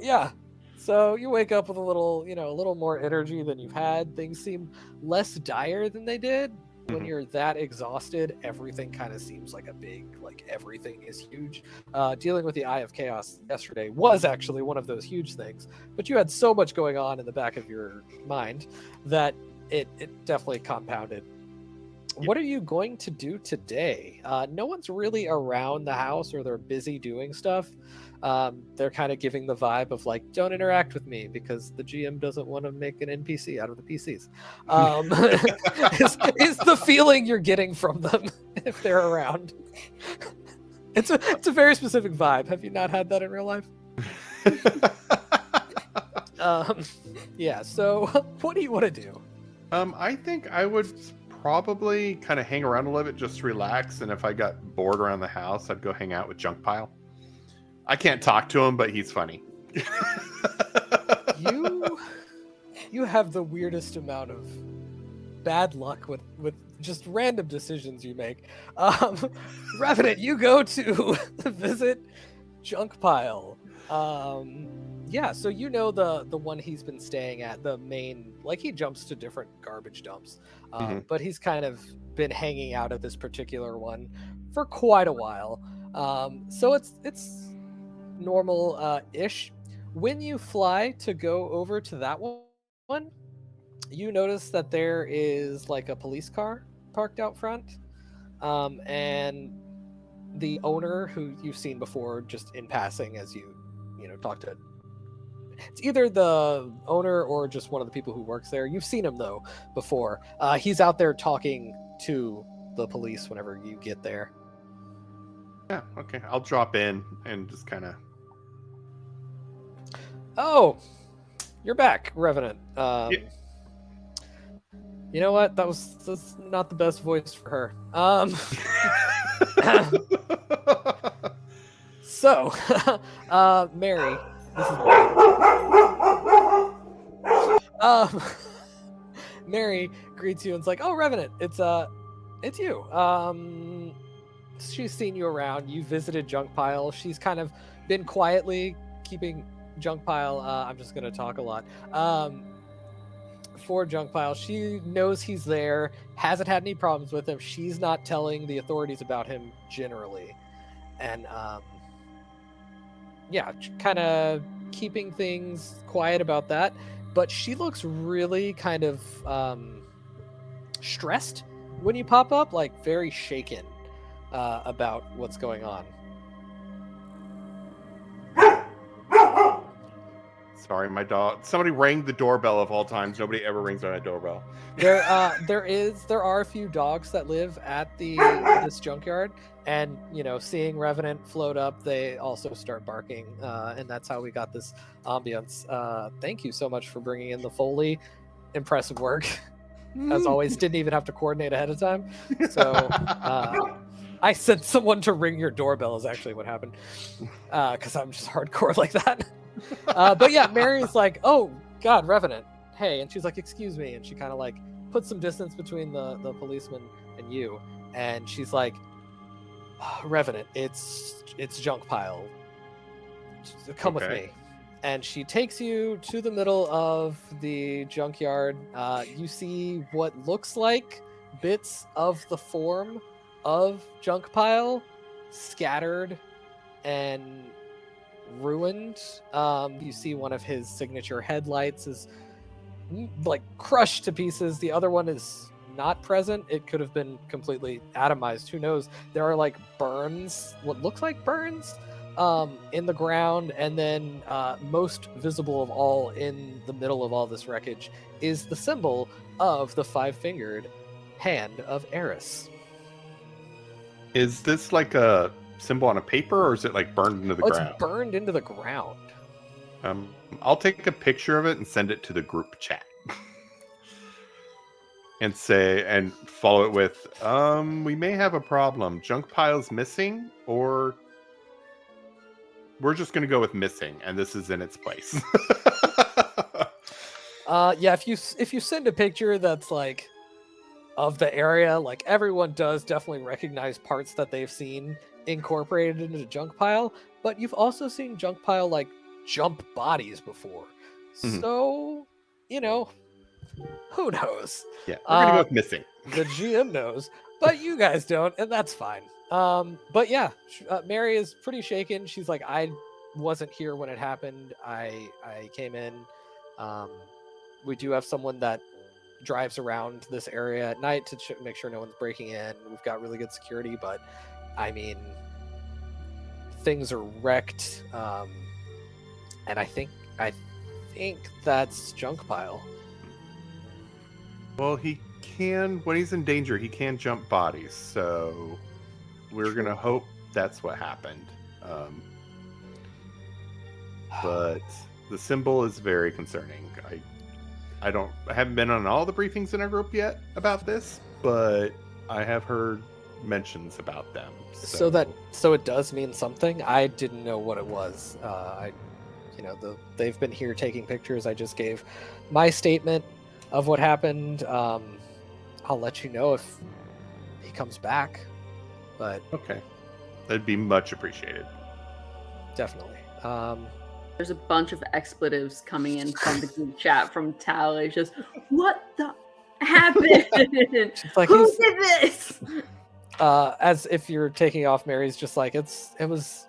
Yeah. So you wake up with a little more energy than you've had. Things seem less dire than they did. When you're that exhausted, everything kind of seems like everything is huge. Dealing with the Eye of Chaos yesterday was actually one of those huge things, but you had so much going on in the back of your mind that it definitely compounded. What are you going to do today? No one's really around the house, or they're busy doing stuff. They're kind of giving the vibe of like, don't interact with me because the GM doesn't want to make an NPC out of the PCs. Is the feeling you're getting from them if they're around. It's a very specific vibe. Have you not had that in real life? Yeah, so what do you want to do? I think I would probably kind of hang around a little bit, just relax, and if I got bored around the house, I'd go hang out with Junk Pile. I can't talk to him, but he's funny. You have the weirdest amount of bad luck with just random decisions you make. Revenant, you go to visit Junk Pile. Yeah, so you know the one he's been staying at, the main, like he jumps to different garbage dumps, but he's kind of been hanging out at this particular one for quite a while. So it's normal-ish. When you fly to go over to that one, you notice that there is like a police car parked out front, and the owner, who you've seen before just in passing as you talk to, it's either the owner or just one of the people who works there. You've seen him though before. He's out there talking to the police whenever you get there. Yeah, okay. I'll drop in and just kind of... Oh, you're back, Revenant. You know what? That's not the best voice for her. So, Mary, this is Mary greets you and's like, "Oh, Revenant, it's you." She's seen you around. You visited Junk Pile. She's kind of been quietly keeping Junk Pile. I'm just gonna talk a lot. For Junk Pile, she knows he's there. Hasn't had any problems with him. She's not telling the authorities about him generally, and yeah, kind of keeping things quiet about that. But she looks really kind of stressed when you pop up, like very shaken about what's going on. Sorry, my dog. Somebody rang the doorbell of all times. Nobody ever rings on a doorbell. There are a few dogs that live at this junkyard, and seeing Revenant float up, they also start barking, and that's how we got this ambience. Thank you so much for bringing in the Foley. Impressive work, as always. Didn't even have to coordinate ahead of time. So I sent someone to ring your doorbell is actually what happened, because I'm just hardcore like that. But yeah, Mary's like, "Oh God, Revenant, hey," and she's like, "Excuse me," and she kind of like puts some distance between the policeman and you, and she's like, "Revenant, it's Junk Pile. Come with me." And she takes you to the middle of the junkyard. You see what looks like bits of the form of Junk Pile scattered and ruined. You see one of his signature headlights is like crushed to pieces. The other one is not present. It could have been completely atomized. Who knows? There are like burns, what looks like burns, in the ground, and then most visible of all in the middle of all this wreckage is the symbol of the five-fingered hand of Eris. Is this like a symbol on a paper, or is it like burned into the ground? It's burned into the ground. I'll take a picture of it and send it to the group chat. And follow it with, we may have a problem. Junk pile's missing, or we're just going to go with missing, and this is in its place. Yeah, if you send a picture that's like of the area, like everyone does definitely recognize parts that they've seen incorporated into the junk pile, but you've also seen junk pile like jump bodies before. Mhm. So, who knows? Yeah, we're going to go with missing. The GM knows, but you guys don't, and that's fine. But yeah, Mary is pretty shaken. She's like, I wasn't here when it happened. I came in. We do have someone that drives around this area at night to make sure no one's breaking in. We've got really good security, but I mean, things are wrecked. And I think that's junk pile. Well, he can, when he's in danger, he can jump bodies. So we're going to hope that's what happened. But the symbol is very concerning. I haven't been on all the briefings in our group yet about this, but I have heard mentions about them. So it does mean something. I didn't know what it was. They've been here taking pictures. I just gave my statement of what happened. I'll let you know if he comes back, but okay, that'd be much appreciated. Definitely. There's a bunch of expletives coming in from the group chat from Tally. Just, what the happened? Like, who did this? As if you're taking off, Mary's just like, it was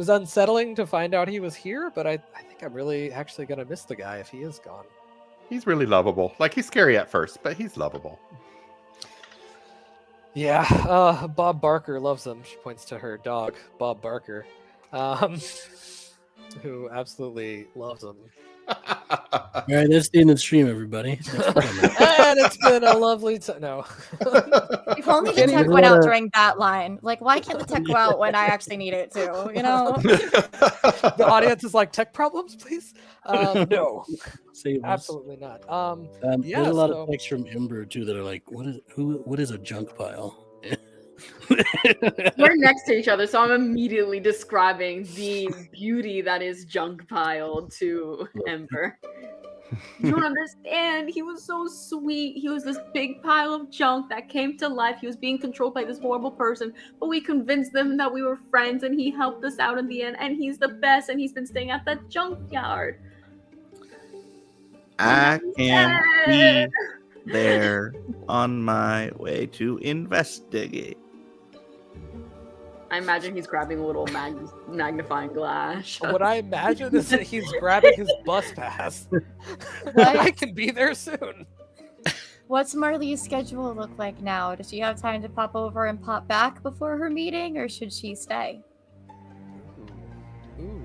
unsettling to find out he was here, but I think I'm really actually gonna miss the guy if he is gone. He's really lovable. Like, he's scary at first, but he's lovable. Yeah, Bob Barker loves him. She points to her dog, Bob Barker, who absolutely loves him. All right, that's the end of the stream, everybody. And it's been a lovely time. No. If only the tech went out during that line. Like, why can't the tech go out when I actually need it to? The audience is like, tech problems, please? No. Absolutely not. There's a lot of texts from Ember too that are like, what is a junk pile? We're next to each other, so I'm immediately describing the beauty that is junk pile to Ember. You don't understand. He was so sweet. He was this big pile of junk that came to life. He was being controlled by this horrible person, but we convinced them that we were friends, and he helped us out in the end, and he's the best, and he's been staying at that junkyard. I can be there on my way to investigate. I imagine he's grabbing a little magnifying glass. What I imagine is that he's grabbing his bus pass. I can be there soon. What's Marley's schedule look like now? Does she have time to pop over and pop back before her meeting, or should she stay? Ooh.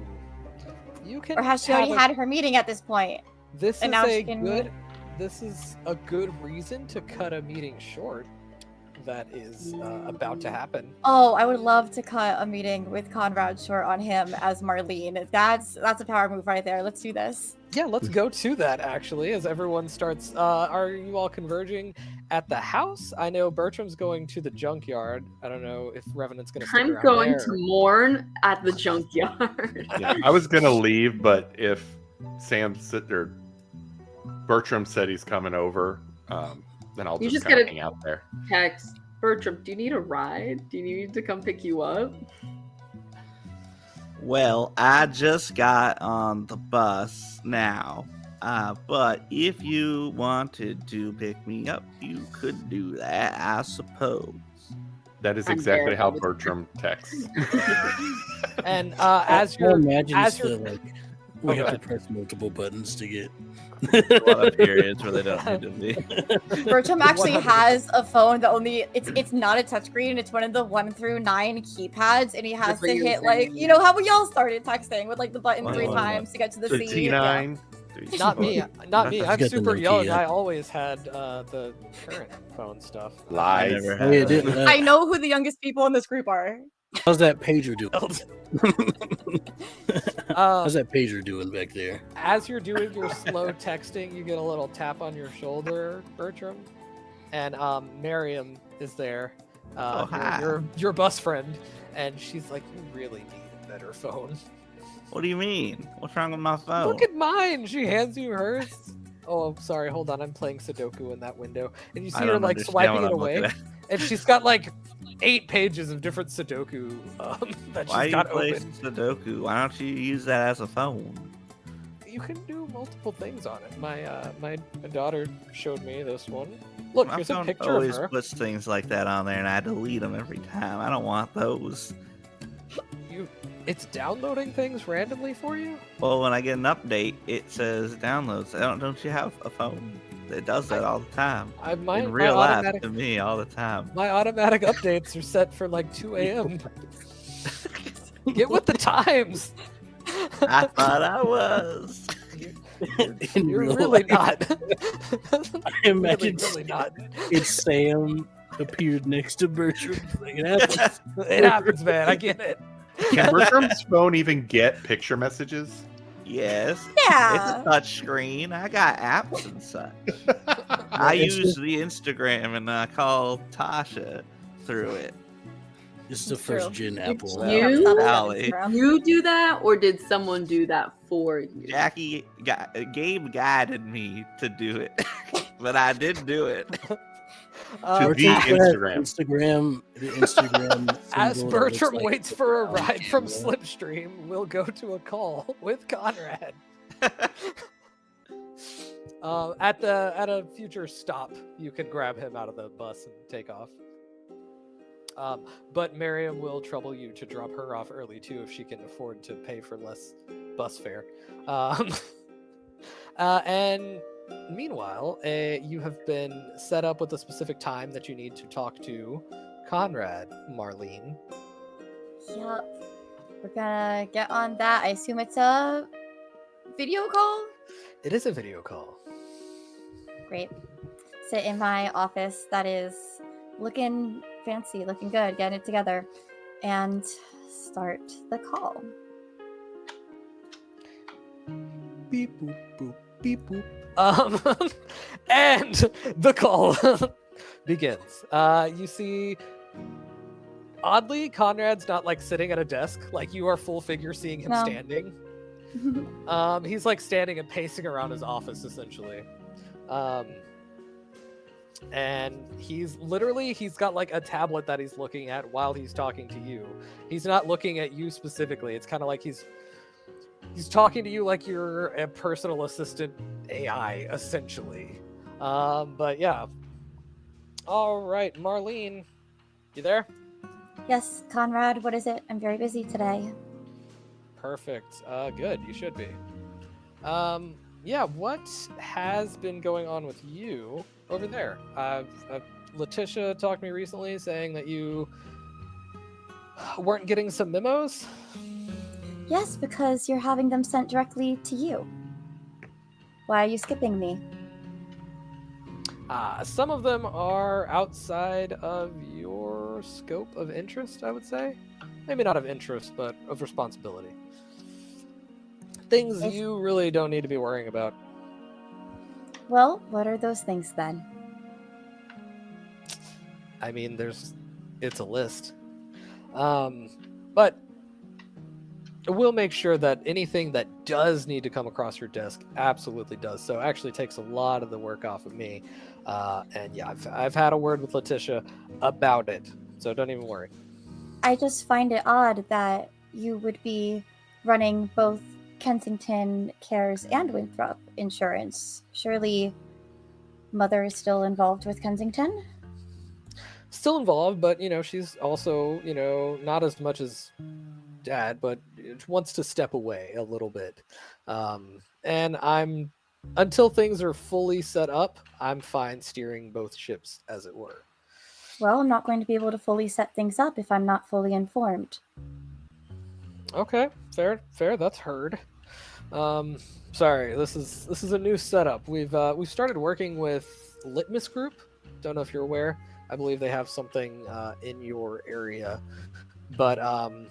You can. Or has she already had her meeting at this point? This and is now a she can... good. This is a good reason to cut a meeting short. That is about to happen. Oh, I would love to cut a meeting with Conrad short on him as Marlene. That's a power move right there. Let's do this. Yeah, let's go to that actually. As everyone starts, are you all converging at the house? I know Bertram's going to the junkyard. I don't know if Revenant's going to. I'm going to mourn at the junkyard. Yeah, I was gonna leave, but if Bertram said he's coming over, then I'll just kind of hang out there. Text Bertram, do you need a ride? Do you need to come pick you up? Well, I just got on the bus now. But if you wanted to pick me up, you could do that, I suppose. That is exactly how Bertram texts. And as you're we have to press multiple buttons to get a lot of periods where they don't need to be. Bertram actually has a phone that it's not a touchscreen. It's one of the 1 through 9 keypads, and he has to hit how we all started texting with like the button 3 times to get to the C. T9. Not me. Not me. You I'm got the super young. Nokia. I always had the current phone stuff. I Lies. never Oh, had yeah, that. didn't I know who the youngest people in this group are. How's that pager doing? How's Um, that pager doing back there? as you're doing your slow texting, you get a little tap on your shoulder, Bertram, and Miriam is there, hi. your bus friend, and she's like, "You really need a better phone." What do you mean? What's wrong with my phone? Look at mine. She hands you hers. Oh, sorry. Hold on. I'm playing Sudoku in that window, and you I see her don't like understand swiping what it I'm looking away, at. and she's got like 8 pages of different Sudoku that Why she's do you got play open. Sudoku? Why don't you use that as a phone? You can do multiple things on it. My daughter showed me this one. Look, My here's a phone picture of always her. puts things like that on there, and I delete them every time. I don't want those. It's downloading things randomly for you. Well, when I get an update, it says downloads. Don't you have a phone that does that all the time? My In real life, automatic to me, all the time. my automatic updates are set for like 2 a.m. Get with the times. I thought I was. In You're real really life, not. I imagine really not. it's Sam appeared next to Bertram. Like, it happens. It happens, man. I get it. Can Bertram's phone even get picture messages? Yes. Yeah. It's a touch screen. I got apps and such. I It's use just- the Instagram and I call Tasha through it. This is the It's first true. gen Apple. So, You? Valley. You do that, or did someone do that for you? Gabe guided me to do it, but I did do it. To Bertram's the got Instagram. The Instagram. As symbol that looks Bertram like waits for a the ride from camera. Slipstream, we'll go to a call with Conrad. At a future stop, you can grab him out of the bus and take off. But Miriam will trouble you to drop her off early too if she can afford to pay for less bus fare. And meanwhile, you have been set up with a specific time that you need to talk to Conrad, Marlene. Yup. We're gonna get on that. I assume it's a video call? It is a video call. Great. Sit in my office that is looking fancy, looking good, getting it together, and start the call. Beep boop boop beep boop. And the call begins. You see, oddly, Conrad's not like sitting at a desk. Like you are full figure seeing him No. standing. He's like standing and pacing around his office essentially. And he's got like a tablet that he's looking at while he's talking to you. He's not looking at you specifically. It's kind of like he's talking to you like you're a personal assistant AI essentially. But yeah. All right, Marlene, you there? Yes, Conrad, what is it? I'm very busy today. Perfect. Good. You should be. Yeah. What has been going on with you over there? Letitia talked to me recently saying that you weren't getting some memos. Yes, because you're having them sent directly to you. Why are you skipping me? Some of them are outside of your scope of interest, I would say. Maybe not of interest, but of responsibility. Things you really don't need to be worrying about. Well, what are those things then? I mean, it's a list. But we'll make sure that anything that does need to come across your desk absolutely does. So actually takes a lot of the work off of me. And yeah, I've had a word with Letitia about it. So don't even worry. I just find it odd that you would be running both Kensington Cares and Winthrop Insurance. Surely Mother is still involved with Kensington? Still involved, but she's also, not as much as Dad, but wants to step away a little bit. And until things are fully set up, I'm fine steering both ships, as it were. Well, I'm not going to be able to fully set things up if I'm not fully informed. Okay, fair, that's heard. Sorry, this is a new setup. We've started working with Litmus Group. Don't know if you're aware. I believe they have something in your area, but I'm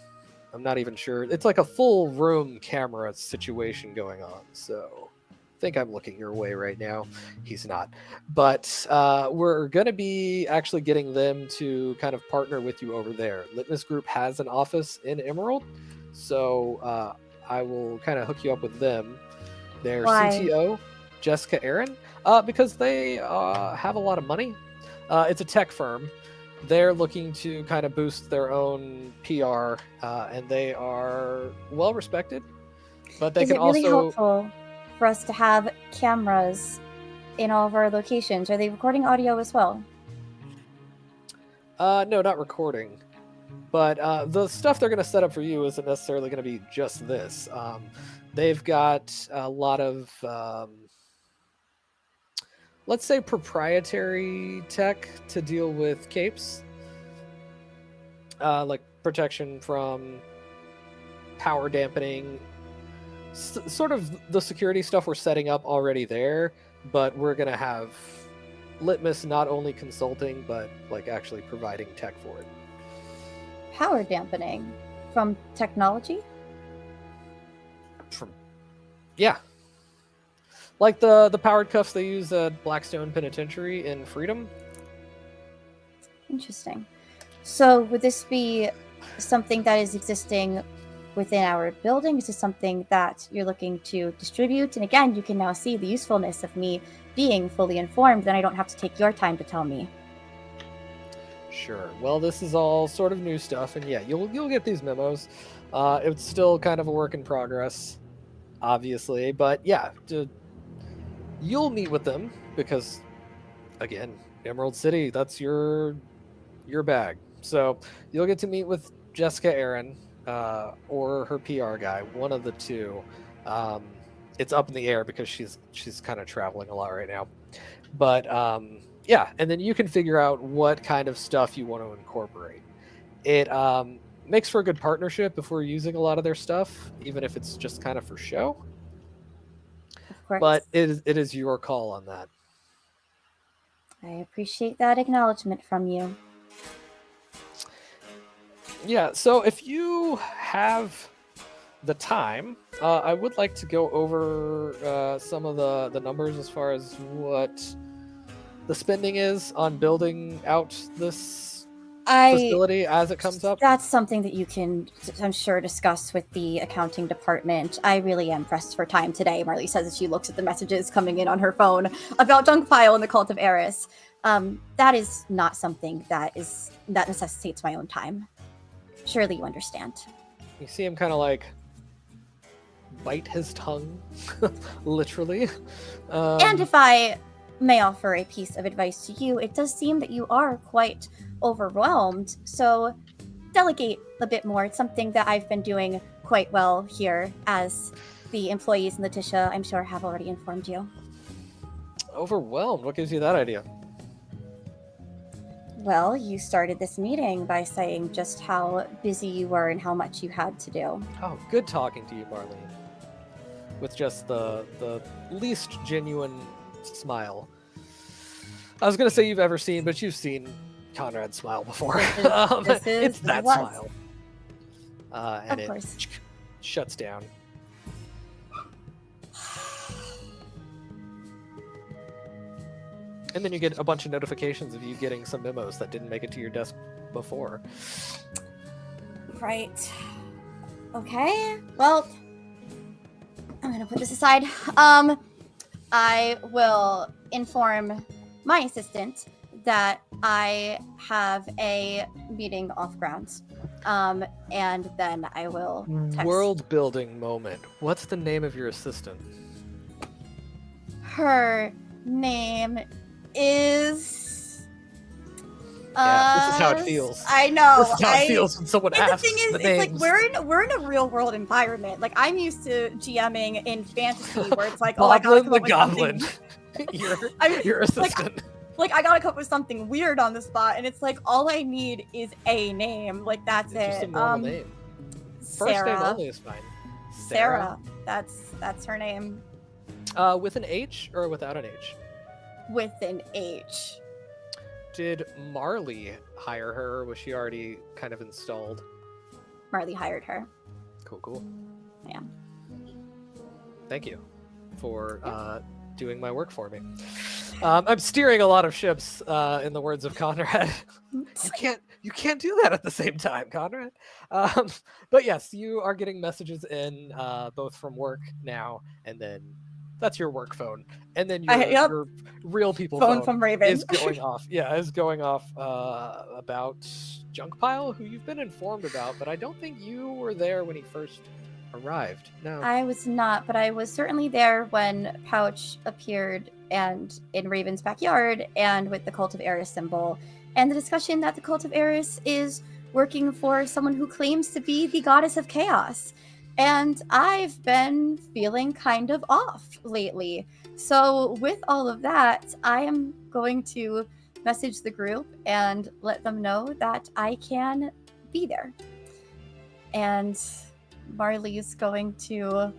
not even sure. It's like a full room camera situation going on. So I think I'm looking your way right now. He's not, but we're gonna be actually getting them to kind of partner with you over there. Litmus Group has an office in Emerald, so I will kind of hook you up with them. Their Why? CTO, Jessica Aaron, because they have a lot of money. It's a tech firm. They're looking to kind of boost their own PR, and they are well respected. But they Is can it really also helpful for us to have cameras in all of our locations? Are they recording audio as well? no, not recording. But the stuff they're going to set up for you isn't necessarily going to be just this. They've got a lot of, let's say, proprietary tech to deal with capes, like protection from power dampening, sort of the security stuff we're setting up already there, but we're going to have Litmus not only consulting, but like actually providing tech for it. Power dampening from technology? Yeah. Like the powered cuffs they use at Blackstone Penitentiary in Freedom. Interesting. So would this be something that is existing within our building? Is this something that you're looking to distribute? And again, you can now see the usefulness of me being fully informed, then I don't have to take your time to tell me. Sure. Well, this is all sort of new stuff, and yeah, you'll get these memos. It's still kind of a work in progress, obviously, but yeah, you'll meet with them because, again, Emerald City, that's your bag. So you'll get to meet with Jessica Aaron or her PR guy, one of the two. It's up in the air because she's kind of traveling a lot right now, but yeah, and then you can figure out what kind of stuff you want to incorporate. It makes for a good partnership if we're using a lot of their stuff, even if it's just kind of for show. Of course. But it is your call on that. I appreciate that acknowledgement from you. Yeah, so if you have the time, I would like to go over some of the numbers as far as what the spending is on building out this facility as it comes up. That's something that you can, I'm sure, discuss with the accounting department. I really am pressed for time today. Marley says as she looks at the messages coming in on her phone about Dunkpile and the Cult of Eris. That is not something that necessitates my own time. Surely you understand. You see him kind of like bite his tongue, literally. And if I may offer a piece of advice to you, it does seem that you are quite overwhelmed, so delegate a bit more. It's something that I've been doing quite well here, as the employees in Letitia, I'm sure, have already informed you. Overwhelmed? What gives you that idea? Well, you started this meeting by saying just how busy you were and how much you had to do. Oh, good talking to you, Marley. With just the least genuine smile I was gonna say you've ever seen, but you've seen Conrad smile before. It's that smile. And of course. It shuts down. And then you get a bunch of notifications of you getting some memos that didn't make it to your desk before. Right. Okay. Well, I'm gonna put this aside. I will inform my assistant that I have a meeting off grounds. And then I will text. World building moment. What's the name of your assistant? Her name is... Yeah, this is how it feels. I know. This is how it feels when someone asks the thing is, the it's names. like we're in a real world environment. Like I'm used to GMing in fantasy where it's like, oh, I gotta come the up with Goblin. something. your assistant. Like I gotta come up with something weird on the spot, and it's like all I need is a name. Like that's It's just it. a normal name. First Sarah. name only is fine. Sarah. That's her name. With an H or without an H? With an H. Did Marley hire her, or was she already kind of installed? Marley hired her. Cool. Yeah. Thank you for doing my work for me. I'm steering a lot of ships, in the words of Conrad. You can't do that at the same time, Conrad. But yes, you are getting messages in, both from work now, and then that's your work phone, and then your real people phone from Raven is going off. Yeah, is going off about Junk Pile, who you've been informed about, but I don't think you were there when he first arrived. No, I was not, but I was certainly there when Pouch appeared and in Raven's backyard and with the Cult of Eris symbol, and the discussion that the Cult of Eris is working for someone who claims to be the goddess of chaos. And I've been feeling kind of off lately. So with all of that, I am going to message the group and let them know that I can be there. And Marley's going to,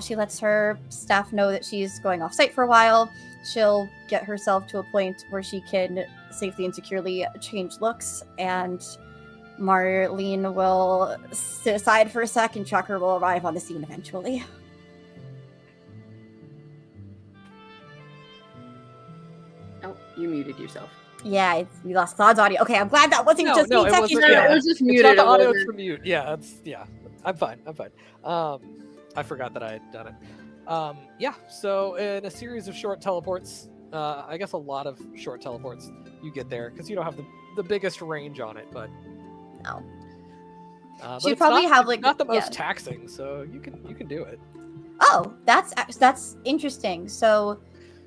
she lets her staff know that she's going off site for a while. She'll get herself to a point where she can safely and securely change looks, and Marlene will sit aside for a sec, and Chucker will arrive on the scene eventually. Oh, you muted yourself. Yeah, we lost Claude's audio. Okay, I'm glad that wasn't just me it teching wasn't. through. It was just muted. It's not the a audio little bit. from mute. Yeah, I'm fine. I forgot that I had done it. So in a series of short teleports, I guess a lot of short teleports, you get there because you don't have the biggest range on it, but No. but She'd it's probably not, have it's not the most yeah. taxing, so you can do it. Oh, that's interesting. So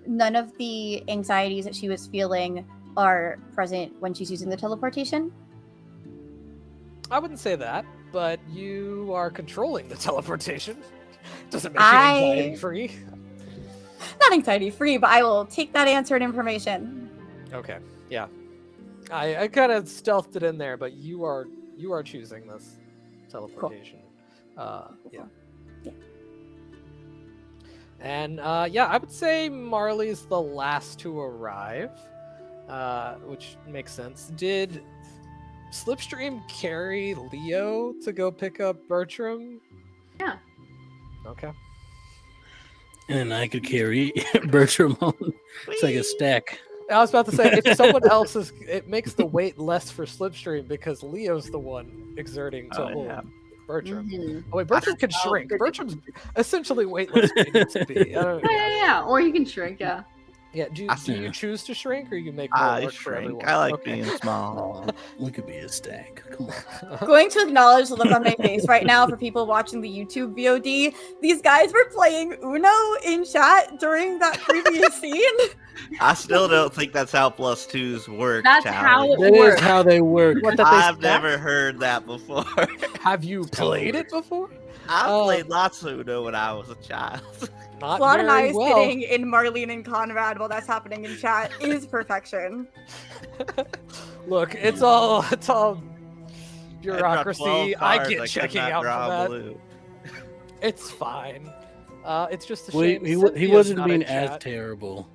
none of the anxieties that she was feeling are present when she's using the teleportation? I wouldn't say that, but you are controlling the teleportation. Doesn't make you anxiety free. Not anxiety free, but I will take that answer and information. Okay, yeah. I kind of stealthed it in there, but you are choosing this teleportation. Cool. Yeah. Yeah. And I would say Marley's the last to arrive, which makes sense. Did Slipstream carry Leo to go pick up Bertram? Yeah. Okay. And I could carry Bertram on. It's like a stack. I was about to say, if someone else is, it makes the weight less for Slipstream because Leo's the one exerting to hold Bertram. Mm-hmm. Oh wait, Bertram can shrink. Bertram's essentially weightless when he needs to be. Yeah. Or you can shrink, yeah. Yeah, do you choose to shrink, or you make more I work for everyone? shrink. I like being small. Oh, we could be a stack. Come on. Going to acknowledge the look on my face right now for people watching the YouTube VOD. These guys were playing Uno in chat during that previous scene. I still don't think that's how plus twos work. That's Callie. how it That is works. how they work. What, that they I've stack? never heard that before. Have you That's how it played it works. before? I played lots of Uno when I was a child. Not Claude and I very is well. sitting in Marlene and Conrad while that's happening in chat is perfection. Look, it's all I dropped bureaucracy. 12 I cards, get could checking not out draw for that. blue. It's fine. It's just a Well, shame. he Cynthia's wasn't not being in as chat. terrible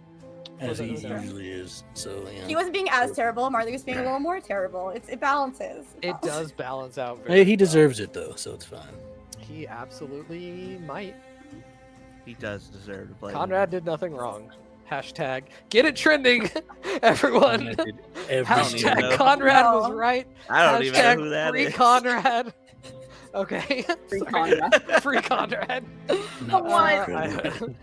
as he usually is. So yeah. He wasn't being as terrible. Marley was being a little more terrible. It balances. It does balance out. Very Hey, he well. deserves it though, so it's fine. He absolutely might. He does deserve to play. Conrad did nothing wrong. Hashtag get it trending, everyone. Conrad did everything. Hashtag know. Conrad No. was right. I don't even know who Hashtag that free is. Conrad. Okay. Free Sorry. Conrad. Free Conrad. Not What? Conrad.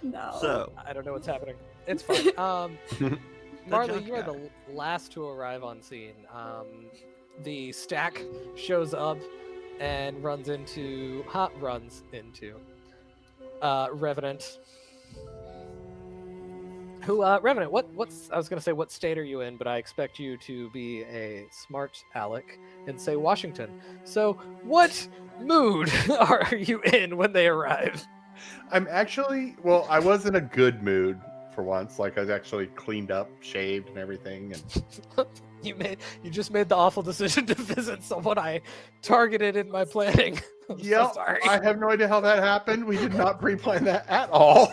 No. So, I don't know what's happening. It's fine. Marley, junk you are guy. the last to arrive on scene. The stack shows up and runs into Revenant. Who Revenant, what's I was gonna say what state are you in, but I expect you to be a smart aleck and say Washington. So what mood are you in when they arrive? I'm actually, I was in a good mood for once. Like I was actually cleaned up, shaved, and everything. And You just made the awful decision to visit someone I targeted in my planning. I'm so sorry. I have no idea how that happened. We did not pre-plan that at all.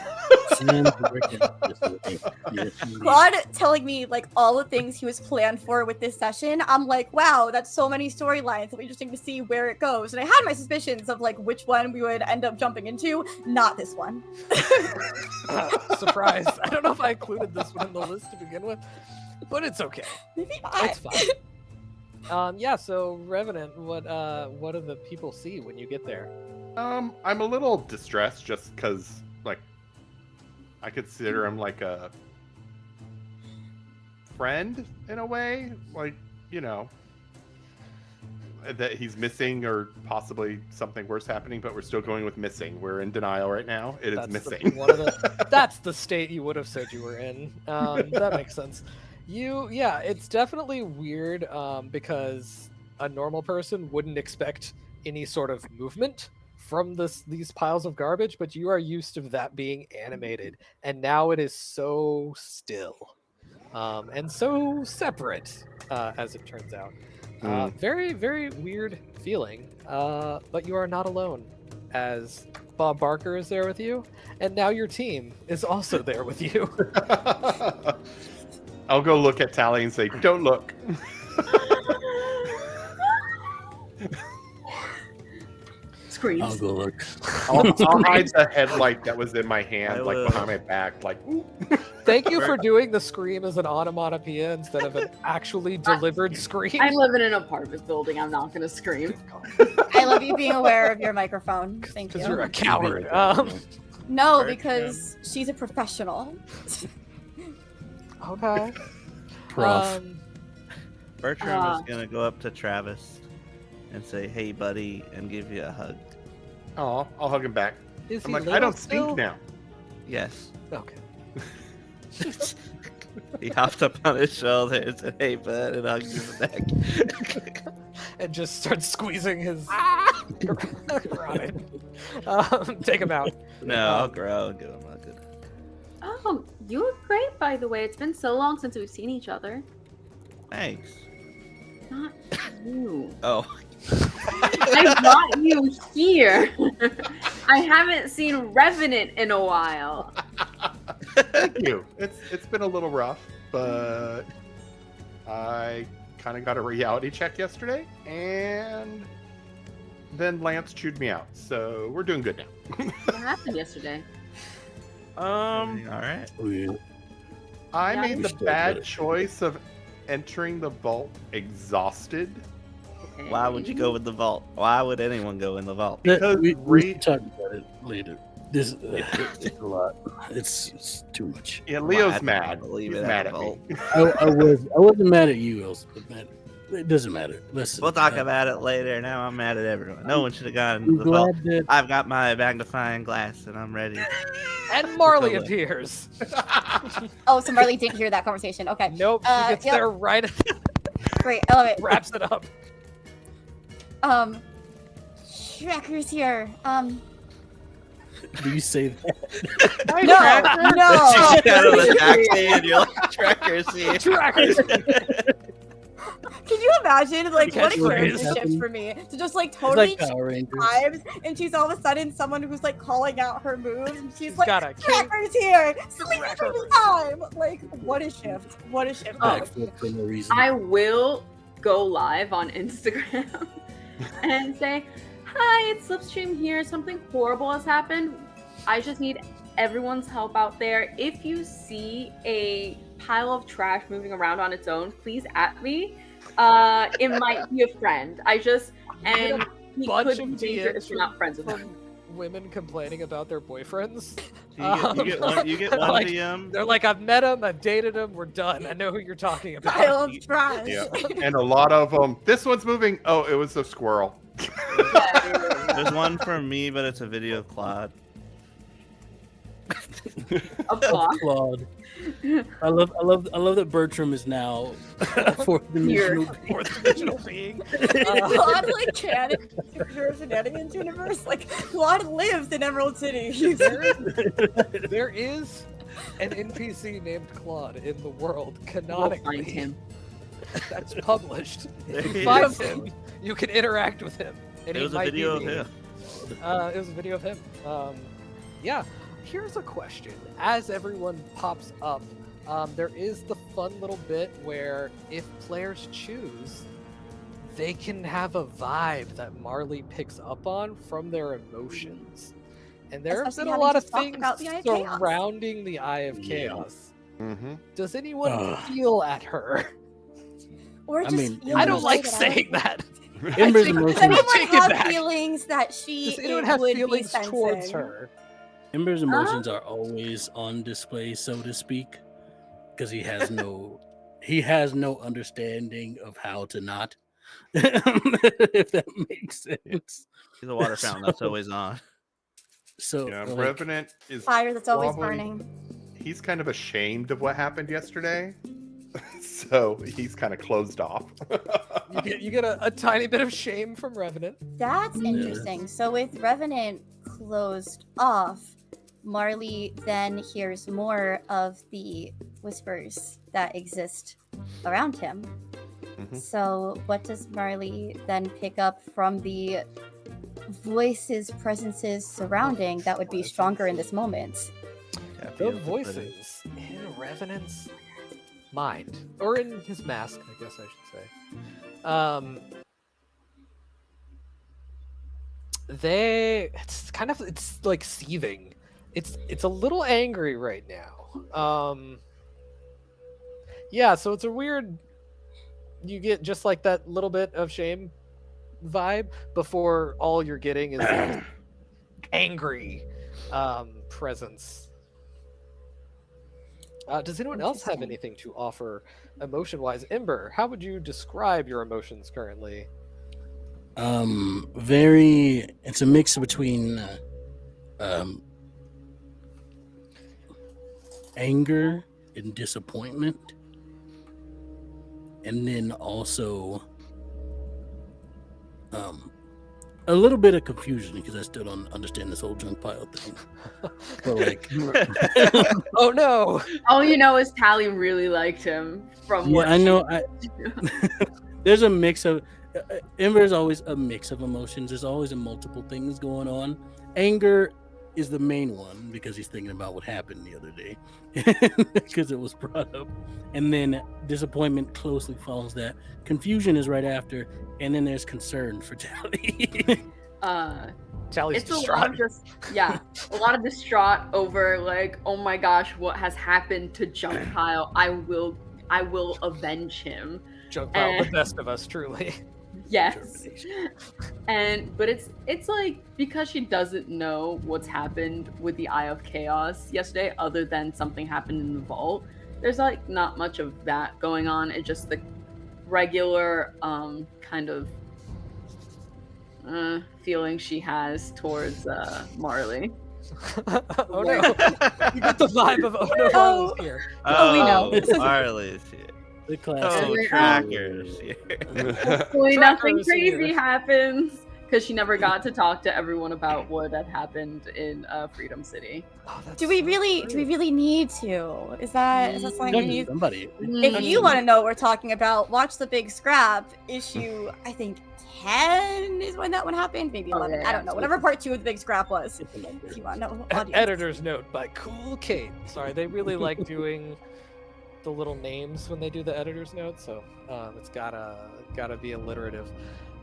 Claude telling me like all the things he was planned for with this session. I'm like, wow, that's so many storylines. It'll be interesting to see where it goes. And I had my suspicions of like which one we would end up jumping into. Not this one. Surprise! I don't know if I included this one in the list to begin with, but it's okay. Maybe not. It's fine. Yeah. So Revenant, what do the people see when you get there? I'm a little distressed just because, like, I consider him like a friend in a way, like, you know, that he's missing or possibly something worse happening, but we're still going with missing. We're in denial right now. It is missing. That's the state you would have said you were in. That makes sense. Yeah, it's definitely weird because a normal person wouldn't expect any sort of movement from these piles of garbage, but you are used to that being animated, and now it is so still and so separate, as it turns out. Very, very weird feeling, but you are not alone, as Bob Barker is there with you, and now your team is also there with you. I'll go look at Tally and say, "Don't look." Screams. I'll go look. I'll hide the headlight that was in my hand, like behind my back, like. Ooh. Thank you for doing the scream as an onomatopoeia instead of an actually delivered scream. I live in an apartment building. I'm not gonna scream. I love you being aware of your microphone. Thank you. Because you're a coward. No, because she's a professional. Okay. Prof. Bertram is gonna go up to Travis and say, "Hey, buddy," and give you a hug. Oh, I'll hug him back. Is I'm he like, I little don't still? stink now. Yes. Okay. He hopped up on his shoulder and said, "Hey, bud," and hugged his neck. And just starts squeezing his carotid. Take him out. No, I'll grow and give him a good. Oh, you look great, by the way. It's been so long since we've seen each other. Thanks. Not you. Oh. I brought you here. I haven't seen Revenant in a while. Thank you. It's been a little rough, but I kind of got a reality check yesterday, and then Lance chewed me out. So we're doing good now. What happened yesterday? All right. I Yeah. made We the still bad did it. choice of entering the vault exhausted. Okay. Why would you go with the vault? Why would anyone go in the vault? Because we talk about it later. This it's a lot. It's too much. Yeah, I Leo's don't mad. believe He's it mad at at all. me. I wasn't mad at you, Elsa, but it doesn't matter. Listen, We'll talk about it later. Now I'm mad at everyone. No one should have gone into I'm the vault. glad that I've got my magnifying glass and I'm ready. And Marley Totally. appears. Oh, so Marley didn't hear that conversation. Okay. Nope, she gets yep. there right, Great. I love it. wraps it up. Shrekker's here. do you say that? No. She's out of the taxi and you're like, "Tracker's here." Trackers. Can you imagine, like, what a Catchphrase. character shift for me to just, like, totally It's like Power Rangers. vibes, and she's all of a sudden someone who's, like, calling out her moves, and she's like, got a cape. Tracker's here! Sleep Tracker. every time! Like, what a shift. What a shift. Oh. Backflip for no reason. I will go live on Instagram and say, "Hi, it's Slipstream here. Something horrible has happened. I just need everyone's help out there. If you see a pile of trash moving around on its own, please at me. It might be a friend. And he bunch could of be dangerous DMs if you're not friends with him." from women complaining about their boyfriends. You get one Like, DM. They're like, I've met him, I've dated him, we're done. I know who you're talking Pile about. of trash. Yeah, and a lot of them. This one's moving. Oh, it was a squirrel. There's one from me, but it's a video of Claude. Applause. Claude. I love that Bertram is now fourth dimensional. Fourth dimensional being. Claude, like, canon of Shenanigans universe. Like, Claude lives in Emerald City. There is an NPC named Claude in the world, We'll canonically. find him. That's published. If There you you find go. him, you can interact with him. And It he was a might video be of me. him. It was a video of him. Yeah. Here's a question. As everyone pops up, there is the fun little bit where if players choose, they can have a vibe that Marley picks up on from their emotions. And there have Especially been a having lot of just talked things about the Eye of Chaos. surrounding the Eye of Yeah. Chaos. Mm-hmm. Does anyone Ugh. feel at her? Or I just mean, feel I the don't way like that saying that. Ember's think- Does emotions. anyone Take it have back. feelings that she Does anyone have would feelings be towards sensing? her? Ember's emotions are always on display, so to speak, because he has no understanding of how to not. If that makes sense. He's a water fountain that's So- always on. So Yeah, like, Revenant is Fire that's always probably- burning. He's kind of ashamed of what happened yesterday, so he's kind of closed off. You get a tiny bit of shame from Revenant. That's interesting. So with Revenant closed off, Marley then hears more of the whispers that exist around him. Mhm. So what does Marley then pick up from the voices, presences surrounding that would be stronger in this moment? The voices in Revenant's mind, or in his mask, I guess I should say. It's like seething. It's a little angry right now. Yeah, so it's a weird. You get just like that little bit of shame vibe before all you're getting is this angry presence. Does anyone else have Interesting. anything to offer emotion-wise? Ember, how would you describe your emotions currently? it's a mix between anger and disappointment, and then also a little bit of confusion because I still don't understand this whole junk pile thing. But like, Oh no! All you know is Tally really liked him from yeah, what I she- know. There's a mix of Ember is always a mix of emotions. There's always a multiple things going on. Anger is the main one because he's thinking about what happened the other day because it was brought up, and then disappointment closely follows that. Confusion is right after, and then there's concern for Tally. Tally's It's a lot of distraught. a lot of distraught over like, oh my gosh, what has happened to Junk Pile? I will avenge him. Junk pile, the best of us, truly. Yes. But it's like because she doesn't know what's happened with the Eye of Chaos yesterday, other than something happened in the vault. There's like not much of that going on. It's just the regular kind of feeling she has towards Marley. Oh no! You got the vibe of oh no, Marley's here. Oh, we know. Marley's here. The classic. Oh, Yeah. trackers here. Hopefully nothing Trackers here. crazy happens because she never got to talk to everyone about what had happened in Freedom City. Oh, that's Do we so really true. need to? Is that something we need? Somebody. If you want to know what we're talking about, watch The Big Scrap. Issue, I think 10 is when that one happened. Maybe Oh, 11. yeah, I don't know. Whatever part 2 of The Big Scrap was. If you want to know. audience. Editor's note by Cool Kate. Sorry, they really like doing the little names when they do the editor's note, so it's gotta be alliterative.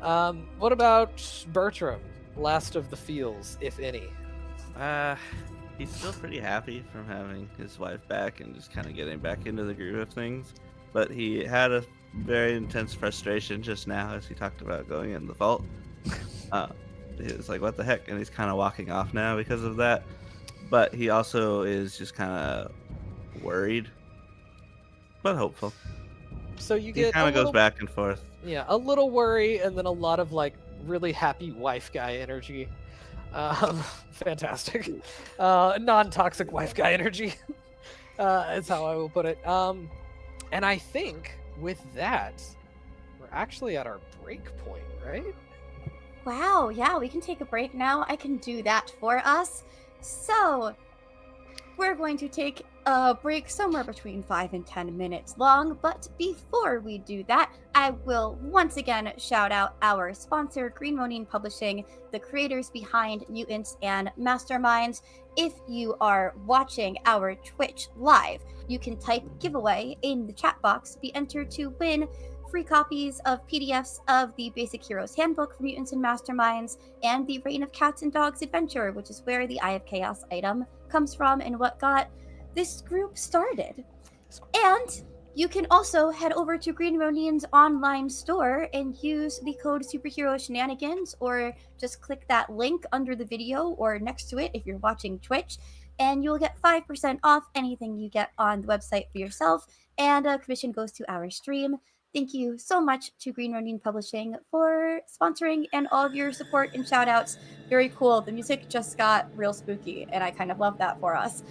What about Bertram? Last of the feels, if any. He's still pretty happy from having his wife back and just kind of getting back into the groove of things. But he had a very intense frustration just now as he talked about going in the vault. He was like, what the heck? And he's kind of walking off now because of that. But he also is just kind of worried, but hopeful. So you He get kind a of goes little- back and forth. Yeah, a little worry, and then a lot of like really happy wife guy energy. Fantastic. Non-toxic wife guy energy. Is how I will put it. And I think with that, we're actually at our break point, right? Wow, yeah, we can take a break now. I can do that for us. So, we're going to take a break somewhere between 5 and 10 minutes long. But before we do that, I will once again shout out our sponsor, Green Ronin Publishing, the creators behind Mutants and Masterminds. If you are watching our Twitch live, you can type giveaway in the chat box to be entered to win free copies of PDFs of the Basic Heroes Handbook for Mutants and Masterminds and the Reign of Cats and Dogs Adventure, which is where the Eye of Chaos item comes from and what got this group started. And you can also head over to Green Ronin's online store and use the code Superhero Shenanigans, or just click that link under the video or next to it if you're watching Twitch, and you'll get 5% off anything you get on the website for yourself, and a commission goes to our stream. Thank you so much to Green Ronin Publishing for sponsoring and all of your support and shout outs. Very cool. The music just got real spooky, and I kind of love that for us.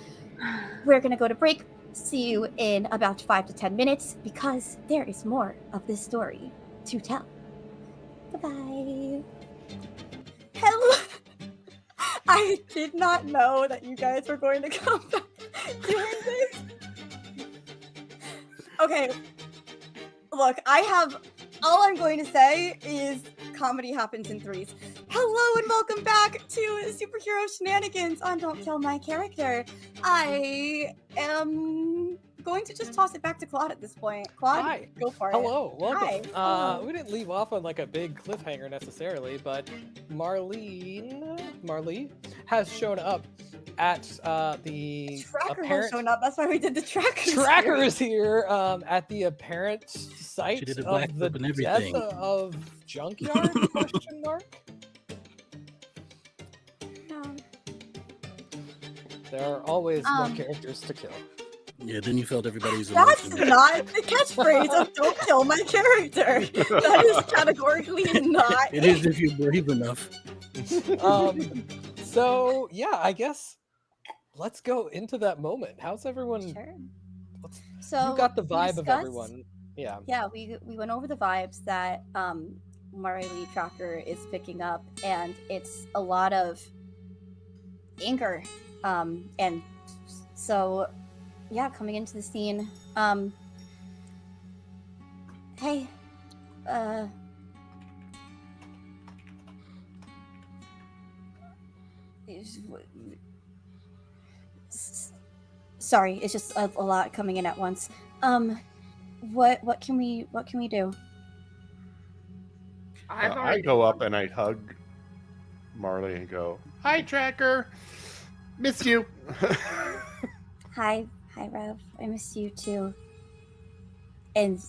We're going to go to break. See you in about 5 to 10 minutes because there is more of this story to tell. Bye-bye. Hello. I did not know that you guys were going to come back doing this. Okay. Look, all I'm going to say is comedy happens in threes. Hello and welcome back to Superhero Shenanigans on Don't Kill My Character. I am going to just toss it back to Claude at this point. Claude, Hi. go for it. Hello, welcome. Hi. Hello. We didn't leave off on like a big cliffhanger necessarily, but Marley has shown up at the Tracker apparent has shown up. That's why we did the tracker. Tracker is here at the apparent site did a of the backflip and death everything. of Junkyard? Question mark. No. There are always more Um, characters to kill. Yeah, then you felt everybody's That's emotion. not the catchphrase of Don't Kill My Character. That is categorically not. It is if you're brave enough. So yeah, I guess let's go into that moment. How's everyone? Sure. Let's, So you got the we vibe of discussed- everyone. Yeah. Yeah, we went over the vibes that Marley Tracker is picking up, and it's a lot of anger. And so yeah, coming into the scene. Hey, sorry, it's just a lot coming in at once. What can we do? I go up and I hug Marley and go, "Hi, Tracker. Miss you." Hi, Rev. I miss you too. And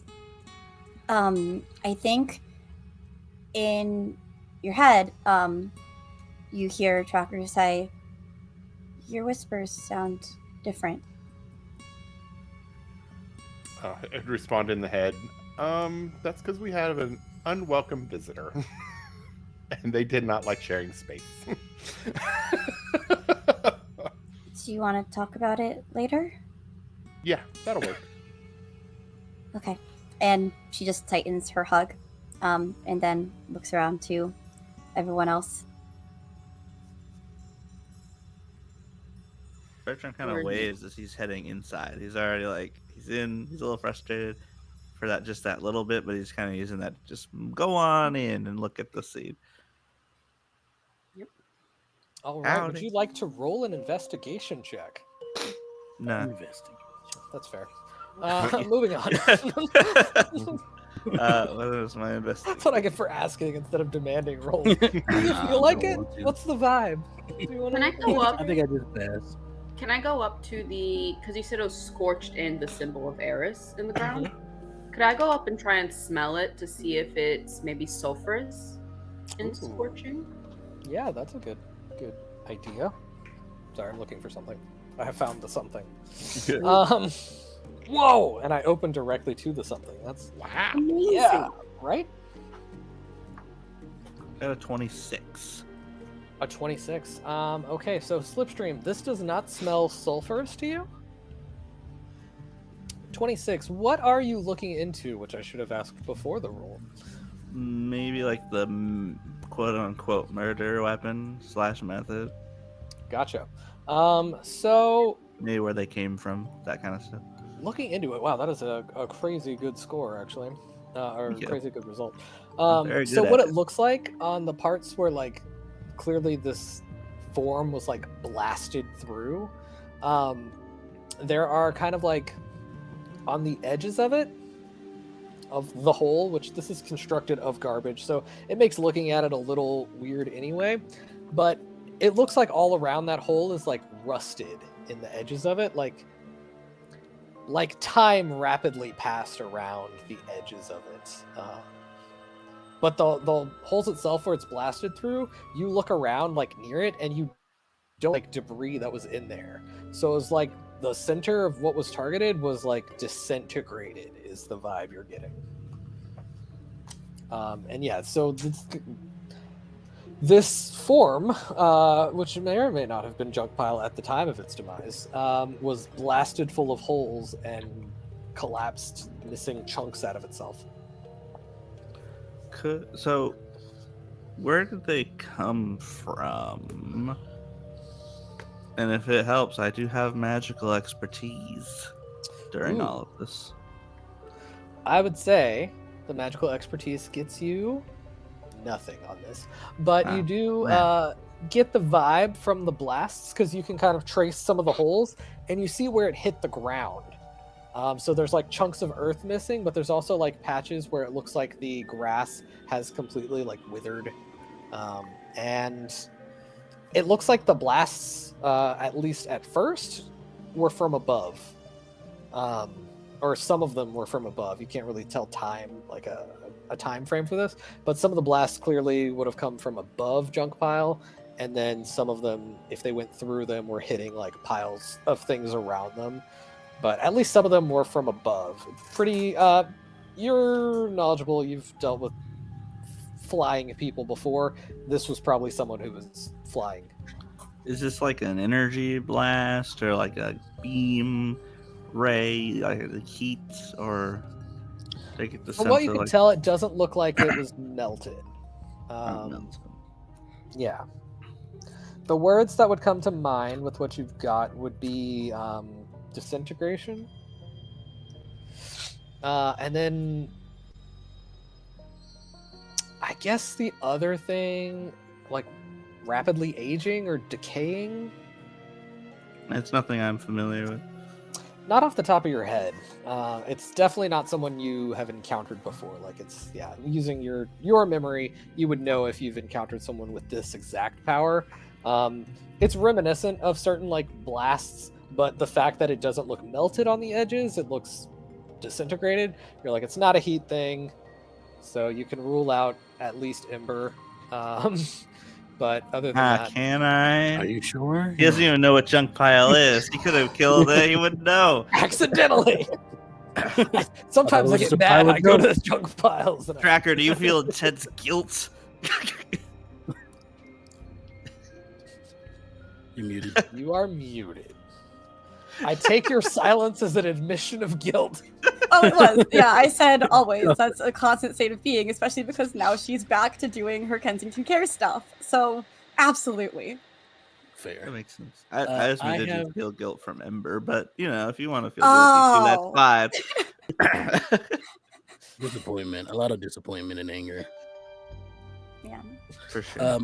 I think in your head, you hear Tracker say, "Your whispers sound different." I'd respond in the head, that's because we have an unwelcome visitor. And they did not like sharing space. Do you want to talk about it later? Yeah, that'll work. Okay. And she just tightens her hug, and then looks around to everyone else. Bertram kind of waves as he's heading inside. He's already he's a little frustrated for that little bit, but he's kind of using that just go on in and look at the scene. All right. Howdy. Would you like to roll an investigation check? No. Investigation. That's fair. Moving on. What is my investigation? That's what I get for asking instead of demanding rolls. Do you feel like it? What's the vibe? Do you wanna- Can I go up? I think I just passed. Can I go up to because you said it was scorched in the symbol of Eris in the ground? Could I go up and try and smell it to see if it's maybe sulfurous in Ooh. scorching? Yeah, that's a good idea. Sorry, I'm looking for something. I have found the something. Whoa! And I open directly to the something. That's Wow. Amazing. yeah, right? Got a 26. A 26. Okay, so Slipstream, this does not smell sulfurous to you? 26. What are you looking into, which I should have asked before the roll? Maybe the quote-unquote murder weapon / method. Gotcha. So maybe where they came from, that kind of stuff. Looking into it, wow, that is a crazy good score, actually. Or Thank you. crazy good result. Very So good what at it it. looks like on the parts where, like, clearly this form was, like, blasted through, there are kind of, like, on the edges of it, of the hole, which this is constructed of garbage, so it makes looking at it a little weird anyway, but it looks like all around that hole is, like, rusted in the edges of it, like time rapidly passed around the edges of it. But the holes itself where it's blasted through, you look around, like, near it, and you don't, like, debris that was in there. So it was like the center of what was targeted was, like, disintegrated is the vibe you're getting. And yeah, so this form, which may or may not have been junk pile at the time of its demise, was blasted full of holes and collapsed, missing chunks out of itself. So, where did they come from? And if it helps, I do have magical expertise during Ooh. all of this. I would say the magical expertise gets you nothing on this, but you do get the vibe from the blasts because you can kind of trace some of the holes and you see where it hit the ground. So there's, like, chunks of earth missing, but there's also, like, patches where it looks like the grass has completely, like, withered, and it looks like the blasts, at least at first, were from above, or some of them were from above. You can't really tell time, like a time frame for this, but some of the blasts clearly would have come from above junk pile, and then some of them, if they went through them, were hitting, like, piles of things around them. But at least some of them were from above. Pretty, you're knowledgeable. You've dealt with flying people before. This was probably someone who was flying. Is this like an energy blast or like a beam ray, like the heat, or take it the From what you sense can of, tell, it doesn't look like it was melted. melted? Yeah. The words that would come to mind with what you've got would be disintegration. And then I guess the other thing, like, rapidly aging or decaying. It's nothing I'm familiar with. Not off the top of your head. It's definitely not someone you have encountered before. Like, it's, yeah, using your memory, you would know if you've encountered someone with this exact power. It's reminiscent of certain, like, blasts, but the fact that it doesn't look melted on the edges, it looks disintegrated. You're like, it's not a heat thing, so you can rule out at least Ember. But other than that, Can I? Are you sure? He doesn't even know what junk pile is. He could have killed it. He wouldn't know. accidentally. Sometimes I was get just a mad. pile of I go to junk. the junk piles. And Tracker, do you feel intense guilt? You're muted. You are muted. I take your silence as an admission of guilt. Oh, it was. Yeah, I said always. That's a constant state of being, especially because now she's back to doing her Kensington Care stuff. So, absolutely. Fair. That makes sense. I just I did have- feel guilt from Ember, but you know, if you want to feel guilty too, that's fine. Disappointment. A lot of disappointment and anger. Yeah. For sure.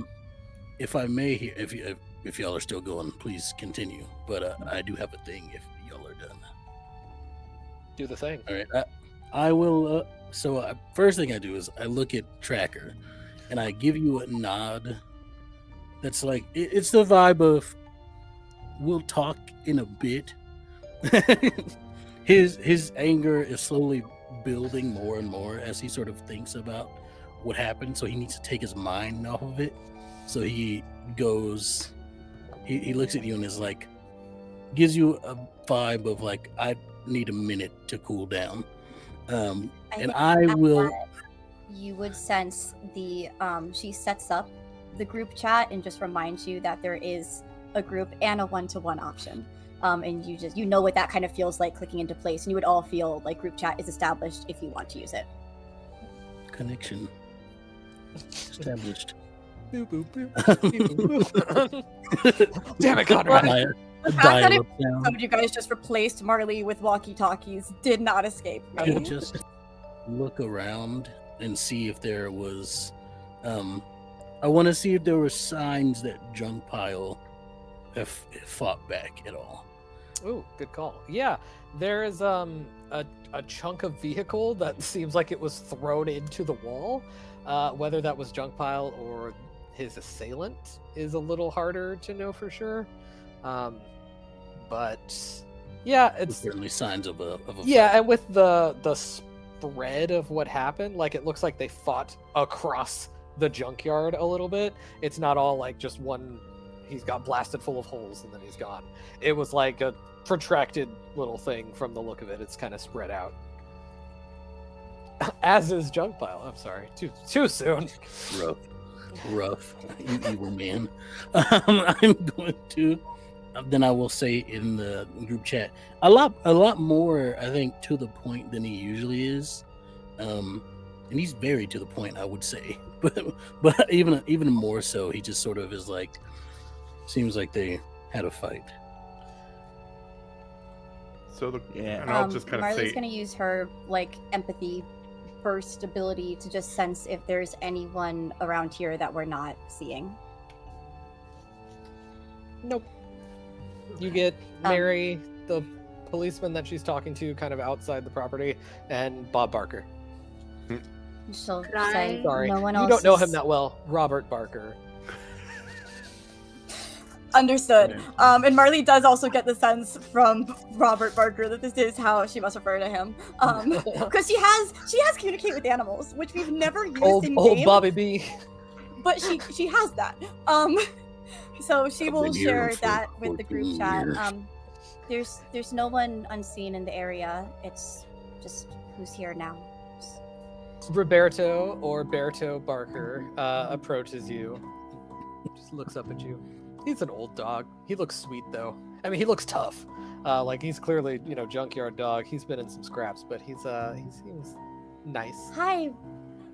If I may, here, if y'all are still going, please continue. But I do have a thing. If y'all are done, Do the thing. all right. I will. So first thing I do is I look at Tracker, and I give you a nod. That's like it's the vibe of we'll talk in a bit. His anger is slowly building more and more as he sort of thinks about what happened. So he needs to take his mind off of it. So he goes. He looks at you and is like, gives you a vibe of like, I need a minute to cool down. And I will. You would sense the she sets up the group chat and just reminds you that there is a group and a one-to-one option. And you know what that kind of feels like clicking into place, and you would all feel like group chat is established if you want to use it. Connection established. Boop, boop, boop. Boop, boop. Damn it, Conrad. The fact that dial-up sound. you guys just replaced Marley with walkie-talkies did not escape I me. would just look around and see if there was. I want to see if there were signs that Junk Pile if fought back at all. Ooh, good call. Yeah, there is a chunk of vehicle that seems like it was thrown into the wall. Whether that was Junk Pile or his assailant is a little harder to know for sure. But yeah, it's Certainly signs of a yeah, fight. and with the spread of what happened, like it looks like they fought across the junkyard a little bit. It's not all like just one. He's got blasted full of holes and then he's gone. It was like a protracted little thing from the look of it. It's kind of spread out. As is Junk Pile. I'm sorry. Too soon. Rough, you evil man. I'm going to. Then I will say in the group chat a lot more. I think to the point than he usually is, and he's very to the point. I would say, but even more so, he just sort of is like. Seems like they had a fight. So Yeah. and I'll just kind of Marley's say, gonna use her like empathy burst ability to just sense if there's anyone around here that we're not seeing. Nope. You get Mary, the policeman that she's talking to, kind of outside the property, and Bob Barker. She'll Could I- say Sorry, no one you else. don't know him is- that well. Robert Barker. Understood. And Marley does also get the sense from Robert Barker that this is how she must refer to him. Because she has communicate with animals, which we've never used in Old game. Bobby B. But she has that. So she I've will been here share for that with the 14 group chat. years. There's no one unseen in the area. It's just who's here now. Roberto or Berto Barker approaches you. Just looks up at you. He's an old dog. He looks sweet though. I mean, he looks tough. Like he's clearly, junkyard dog. He's been in some scraps, but he seems nice. Hi.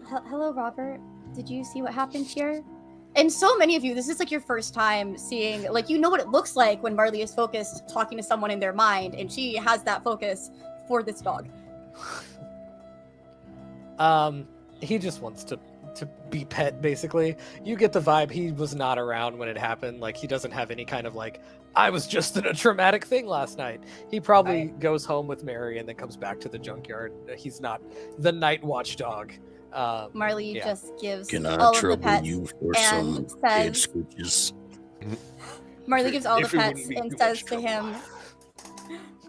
Hello, Robert. Did you see what happened here? And so many of you, this is like your first time seeing, like, you know what it looks like when Marley is focused talking to someone in their mind, and she has that focus for this dog. He just wants to be pet, basically. You get the vibe he was not around when it happened. Like, he doesn't have any kind of, like, I was just in a traumatic thing last night. He probably goes home with Mary and then comes back to the junkyard. He's not the night watchdog. Marley yeah. just gives Can I all of the trouble pets you for and some head says, scooches? Marley gives all the If it wouldn't pets be and too says much to him,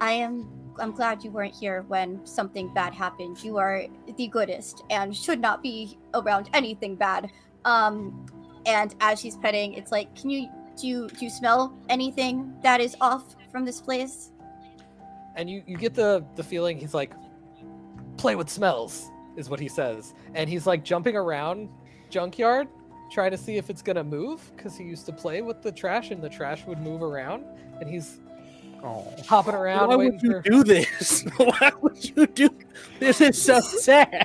I'm glad you weren't here when something bad happened. You are the goodest and should not be around anything bad. And as she's petting, it's like, do you smell anything that is off from this place? And you get the feeling he's like, play with smells, is what he says. And he's like jumping around junkyard, trying to see if it's gonna move, because he used to play with the trash and the trash would move around. And he's hopping around. Why waiting would you for... do this? Why would you do this? Is so sad.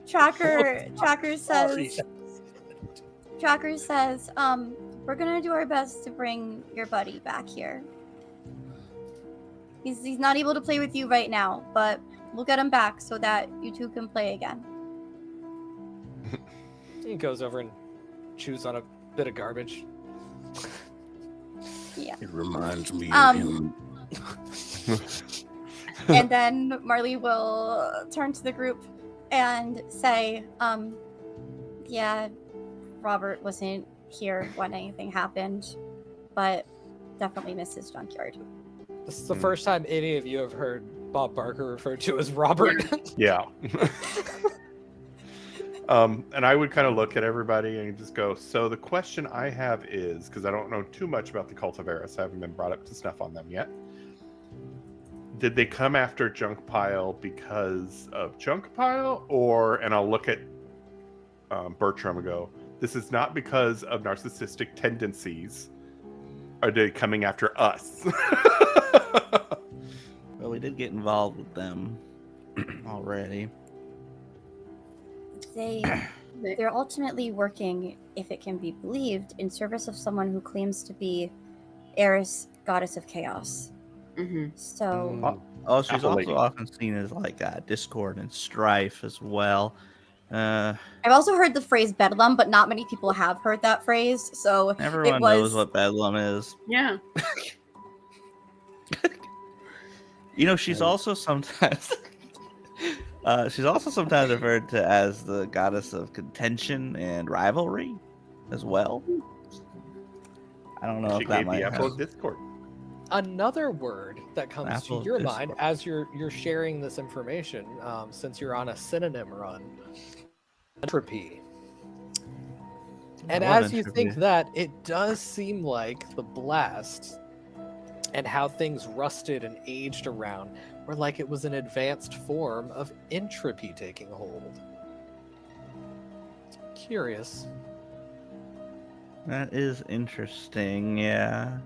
Tracker says, we're gonna do our best to bring your buddy back here. He's not able to play with you right now, but we'll get him back so that you two can play again. He goes over and chews on a bit of garbage. Yeah. It reminds me of him. And then Marley will turn to the group and say, yeah, Robert wasn't here when anything happened, but definitely missed his junkyard. This is the first time any of you have heard Bob Barker referred to as Robert. Yeah. And I would kind of look at everybody and just go, so the question I have is, because I don't know too much about the Cult of Eris, I haven't been brought up to snuff on them yet. Did they come after Junk Pile because of Junk Pile? And I'll look at Bertrum and go, this is not because of narcissistic tendencies. Are they coming after us? Well, we did get involved with them already. They they're ultimately working, if it can be believed, in service of someone who claims to be Eris, goddess of chaos. Mm-hmm. So, Oh, she's Apple also lady. often seen as like discord and strife as well. I've also heard the phrase bedlam, but not many people have heard that phrase. So Everyone it was knows what bedlam is. Yeah. She's also sometimes referred to as the goddess of contention and rivalry as well. I don't know She if that gave might the apple have of discord. Another word that comes Apple to of your discord. mind as you're sharing this information, since you're on a synonym run, entropy. And I love as you Entropy. think that, it does seem like the blast and how things rusted and aged around were like it was an advanced form of entropy taking hold. Curious. That is interesting, yeah.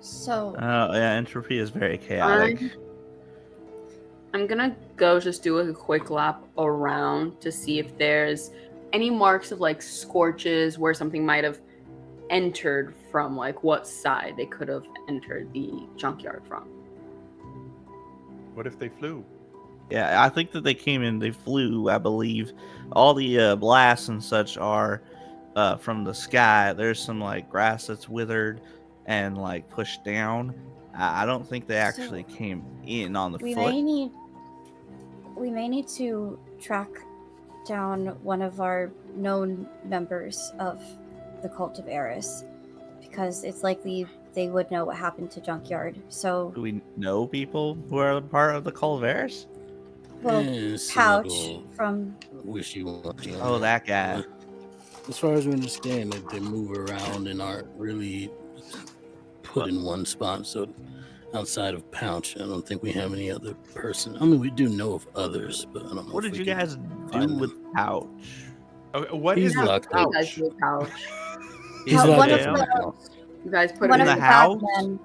so Yeah, entropy is very chaotic. I'm gonna go just do a quick lap around to see if there's any marks of like scorches where something might have entered from, like what side they could have entered the junkyard from. What if they flew? Yeah, I think that they flew, I believe. All the blasts and such are from the sky. There's some like grass that's withered and like pushed down. I don't think they actually came in on the we foot. may need to track down one of our known members of the cult of Eris, because it's likely they would know what happened to Junkyard. So, Do we know people who are part of the Culveris? well, It's a Pouch little from wishy-washy. Oh, that guy. As far as we understand, that they move around and aren't really put in one spot. So outside of Pouch, I don't think we have any other person. I mean, we do know of others, but I don't know. What if did we you can guys do find with them. Pouch? Okay, what He's is the locked You up. guys pouch? do pouch. He's One locked of up in the the- house. You guys put one him of in in the the house? Bagmen.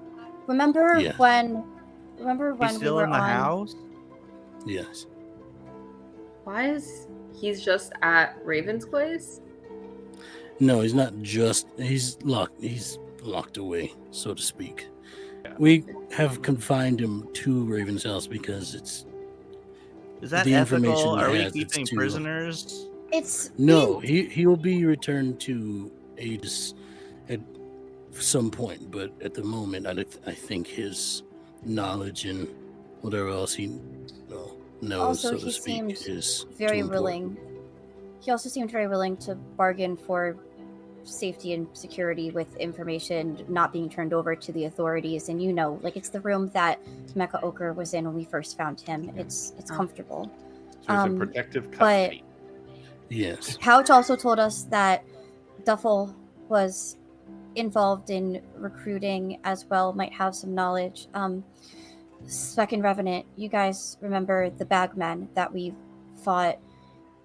Remember Yeah. when He's we still were in the on house? Yes. Why is he's just at Raven's place? No, he's not just. He's locked. He's locked away, so to speak. Yeah. We have confined him to Raven's house because it's Is that the information ethical? he Are we has, it's keeping too- prisoners? it's no. in- He will be returned to Aegis at some point, but at the moment, I think his knowledge and whatever else he knows, Also, so he to speak, seemed is very too important. willing. He also seemed very willing to bargain for safety and security with information not being turned over to the authorities. And like it's the room that Mecha Ochre was in when we first found him. It's comfortable. So he's in protective but- custody. Yes. Pouch also told us that Duffel was involved in recruiting as well, might have some knowledge. Speck and Revenant, you guys remember the bagmen that we fought?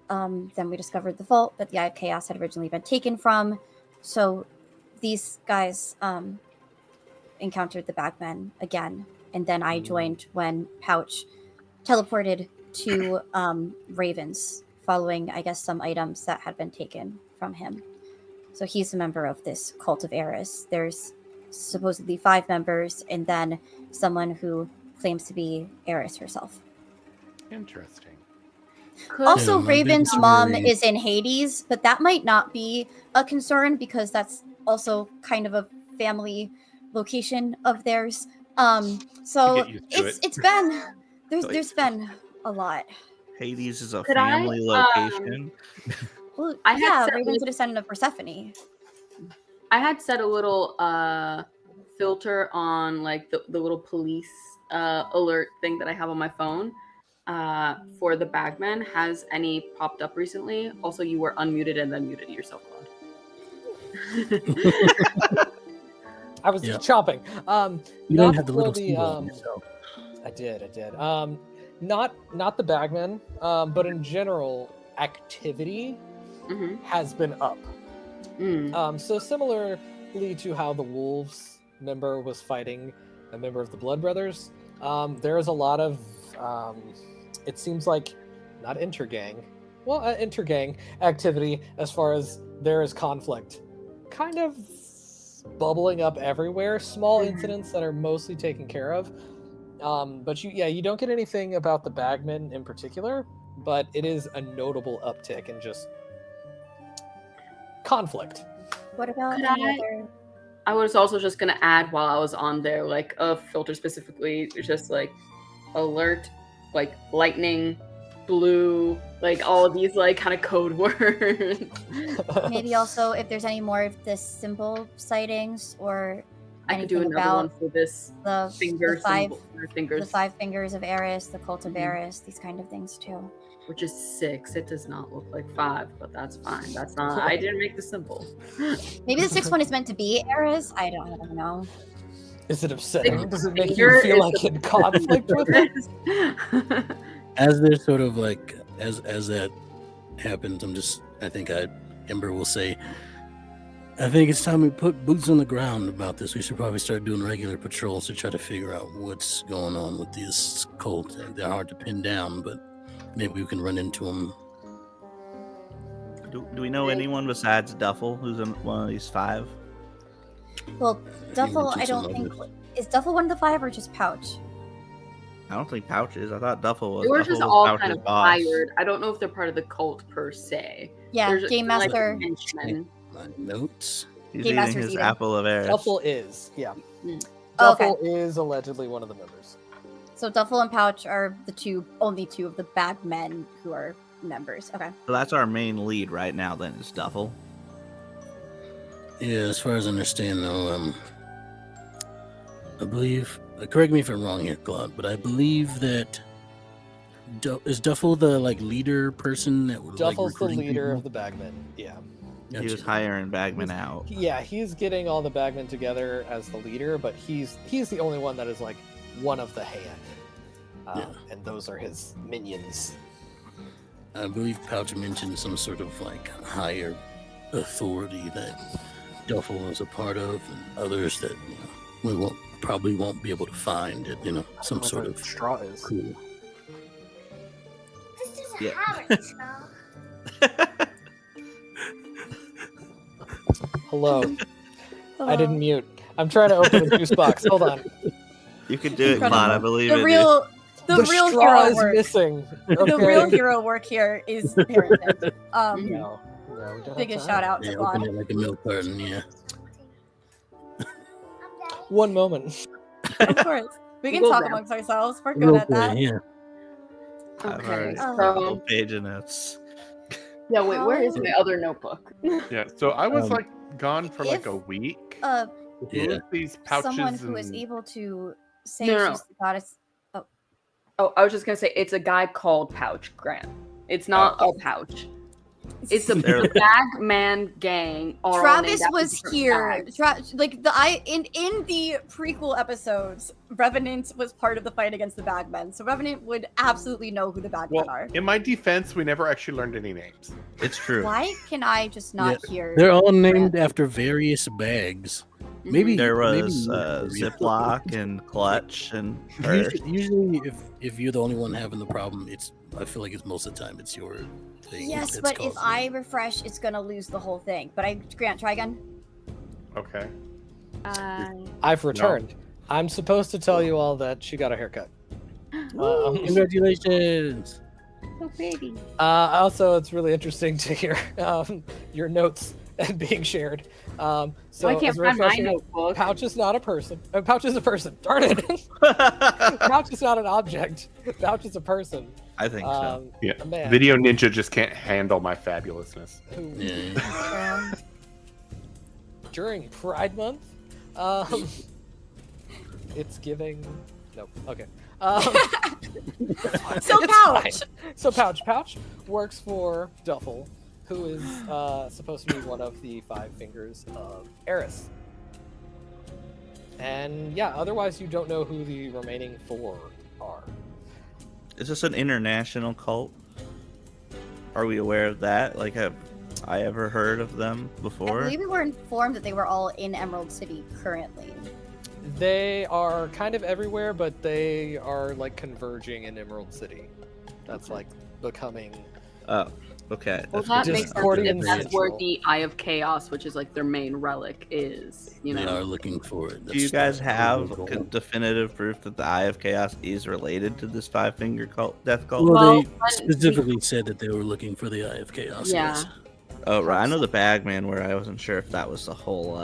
Then we discovered the vault that the Eye of Chaos had originally been taken from. So these guys encountered the bagmen again. And then I joined when Pouch teleported to Ravens, following, I guess, some items that had been taken from him. So he's a member of this cult of Eris. There's supposedly 5 members, and then someone who claims to be Eris herself. Interesting. Also, my Raven's biggest mom worry- is in Hades, but that might not be a concern because that's also kind of a family location of theirs. So get used to it's been there's been a lot. Hades is a Could I, family location. Well, I had yeah, said Raven's we- a descendant of Persephone. I had set a little filter on like the little police alert thing that I have on my phone for the bagman. Has any popped up recently? Also, you were unmuted and then muted yourself, Claude. I was Yeah. chopping. You not don't have the for little symbol on um, yourself. I did. Not the bagman, but in general, activity Mhm. has been up. Mm. So similarly to how the Wolves member was fighting a member of the Blood Brothers, there is a lot of. It seems like not intergang. Well, intergang activity as far as there is conflict, kind of bubbling up everywhere. Small incidents that are mostly taken care of. But you don't get anything about the bagmen in particular, but it is a notable uptick in just conflict. What about Could any I- other? I was also just gonna add while I was on there, like a filter specifically, just like alert, like lightning, blue, like all of these like kind of code words. Maybe also if there's any more of the symbol sightings or I could do anything another one about for this the finger five symbol, or fingers, the 5 fingers of Eris, the cult of Mhm. Eris, these kind of things too. which is 6. It does not look like 5, but that's fine. That's not. I didn't make the symbol. Maybe the 6th one is meant to be Eris. I don't know. Is it upsetting? Six Does it make finger you feel is like the- in conflict with it? As there's sort of like as that happens, Ember will say, I think it's time we put boots on the ground about this. We should probably start doing regular patrols to try to figure out what's going on with this cult. They're hard to pin down, but maybe we can run into them. Do we know anyone besides Duffel who's in one of these 5? Well, Duffel, mentioned I some don't think others. is Duffel one of the 5 or just Pouch? I don't think Pouches. I thought Duffel was. They were Duffel just was all Pouch's kind of boss. hired. I don't know if they're part of the cult per se. Yeah, They're just Game like Master. henchmen. My notes. He's Game eating Master's his eating. apple of Eris. Duffel is, yeah. Mm. Oh, okay. Duffel is allegedly one of the members. So Duffel and Pouch are the only two of the bag men who are members. Okay. So that's our main lead right now. Then is Duffel. Yeah, as far as I understand, though, I believe. Correct me if I'm wrong here, Claude, but I believe that is Duffel the leader person that would Duffel's the recruiting leader people? of the bagmen. Yeah. He was Gotcha. hiring bagmen out. Yeah, he's getting all the bagmen together as the leader, but he's the only one that is like one of the hand. Yeah. And those are his minions. I believe Pouch mentioned some sort of higher authority that Duffel is a part of, and others that we probably won't be able to find at some What sort the of straw is. cool. This doesn't Yeah. have it, so. Hello. I didn't mute. I'm trying to open a juice box. Hold on. You can do it, Incredible. Claude. I believe The in real The real straw hero is work. missing. The Okay. real hero work here is Harrington. No, we don't have Biggest time. shout out to Yeah, open Claude. it like a milk carton. Yeah. One moment. Of course. We can Google talk them. amongst ourselves. We're good Real at that. quick, yeah. it. I've Okay, already Oh. got a so whole page of notes. yeah, wait, where is my other notebook? Yeah. So I was Um, gone for if, a week. Uh, Who Yeah. is these pouches? someone who is and- able to say No. she's the goddess. Oh, I was just gonna say it's a guy called Pouch Grant. It's not a pouch. It's a They're- bag man gang. Are all Travis named after was different here. bags. In the prequel episodes, Revenant was part of the fight against the Bagmen, so Revenant would absolutely know who the Bagmen Well, are. in my defense, we never actually learned any names. It's true. Why can I just not hear? They're all named after various bags. Mhm. Maybe There maybe was Ziploc and Clutch and Earth. Usually, if you're the only one having the problem, I feel like it's most of the time it's your thing. Yes, that's but if causing I it. refresh, it's gonna lose the whole thing. But Grant, try again. Okay. I've returned. I'm supposed to tell you all that she got a haircut. Congratulations. So pretty. Also, it's really interesting to hear your notes and being shared. So I can't as a find my refresher, notebook. Pouch is not a person. Pouch is a person. Darn it! Pouch is not an object. Pouch is a person. I think so. Yeah. A man Video Ninja just can't handle my fabulousness. who, Yeah. during Pride Month, it's giving. Nope. Okay. So It's Pouch. fine. So Pouch works for Duffel, who is supposed to be one of the 5 fingers of Eris. And yeah, otherwise you don't know who the remaining 4 are. Is this an international cult? Are we aware of that? Like, have I ever heard of them I before? believe we were informed that they were all in Emerald City currently. They are kind of everywhere, but they are like converging in Emerald City. That's like becoming. Oh, okay. Well, That's that good. makes sense Discordian if that's where Central. the Eye of Chaos, which is like their main relic, is. You They know. are looking for it. Do you That's guys have the goal. definitive proof that the Eye of Chaos is related to this five-finger cult, death cult? Well, Well, they specifically said that they were looking for the Eye of Chaos. Yeah. Yes. Oh, right. I know the Bagman, where I wasn't sure if that was the whole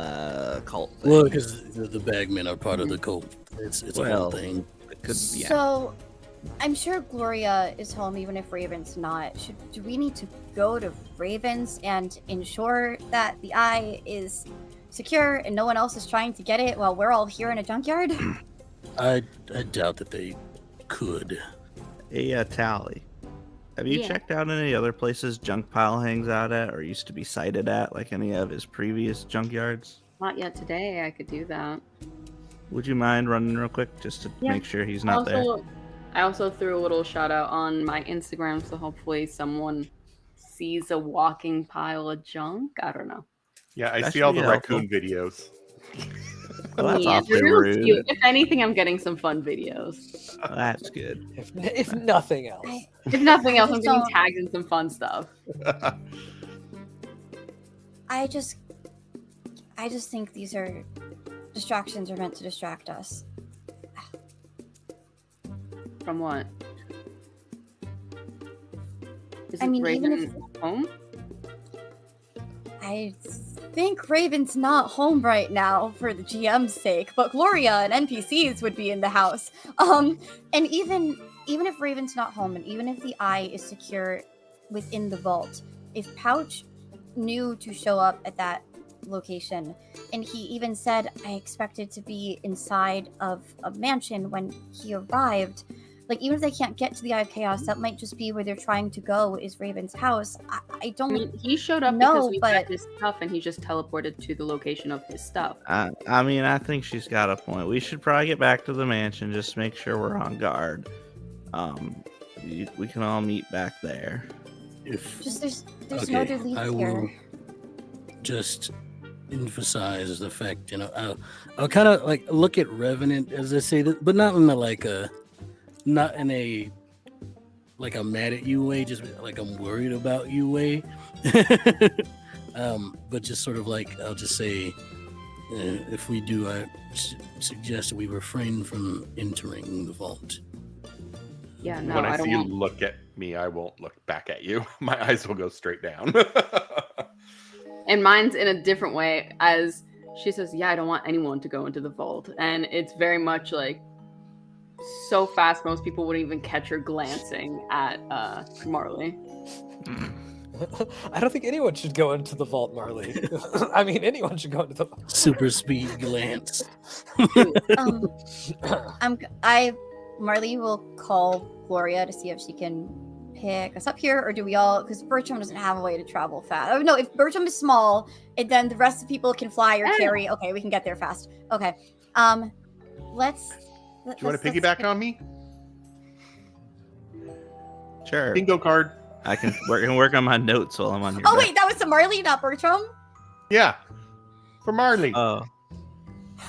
cult thing. Well, because the Bagmen are part of the cult. It's a whole thing. It could, yeah. So, I'm sure Gloria is home even if Raven's not. Do we need to go to Raven's and ensure that the eye is secure and no one else is trying to get it while we're all here in a junkyard? I doubt that they could. Hey, Tally. Have you Yeah. checked out any other places Junk Pile hangs out at or used to be sighted at, like any of his previous junkyards? Not yet today. I could do that. Would you mind running real quick just to Yeah. make sure he's not there? I also threw a little shout out on my Instagram, so hopefully someone sees a walking pile of junk. I don't know. Yeah, I That see should all be the helpful. raccoon videos. Well, that's Yeah, awfully they're real rude. cute. If anything, I'm getting some fun videos. Well, that's good. If nothing else. If nothing else, I'm just getting don't- tagged in some fun stuff. I just think these are distractions are meant to distract us. From what? Is I it mean, even Raven home? I think Raven's not home right now for the GM's sake, but Gloria and NPCs would be in the house. And even if Raven's not home, and even if the eye is secure within the vault, if Pouch knew to show up at that location, and he even said, I expected to be inside of a mansion when he arrived. Like, even if they can't get to the Eye of Chaos, that might just be where they're trying to go, is Raven's house. I I don't mean, he showed up No, because we but- got his stuff, and he just teleported to the location of his stuff. I mean, I think she's got a point. We should probably get back to the mansion, just make sure we're on guard. We can all meet back there. If just there's no other leads I here. will just emphasize the fact, I'll kind of like look at Revenant as I say that, but not in a not in a like I'm mad at you way, just like I'm worried about you way. But just sort of like I'll just say, if we do, I suggest we refrain from entering the vault. Yeah, no, when I I don't see you want. look at me, I won't look back at you. My eyes will go straight down. And mine's in a different way, as she says, yeah, I don't want anyone to go into the vault. And it's very much like so fast, most people wouldn't even catch her glancing at Marley. I don't think anyone should go into the vault, Marley. I mean, anyone should go into the vault. Super speed glance. Marley will call Gloria to see if she can pick us up here, or do we all, because Bertrum doesn't have a way to travel fast. Oh no, if Bertrum is small, and then the rest of the people can fly or carry, okay, we can get there fast. Okay. Let's Do you want to piggyback on me? Sure. Bingo card. I can work on my notes while I'm on your Oh back. wait, that was to Marley, not Bertrum? Yeah. For Marley. Oh.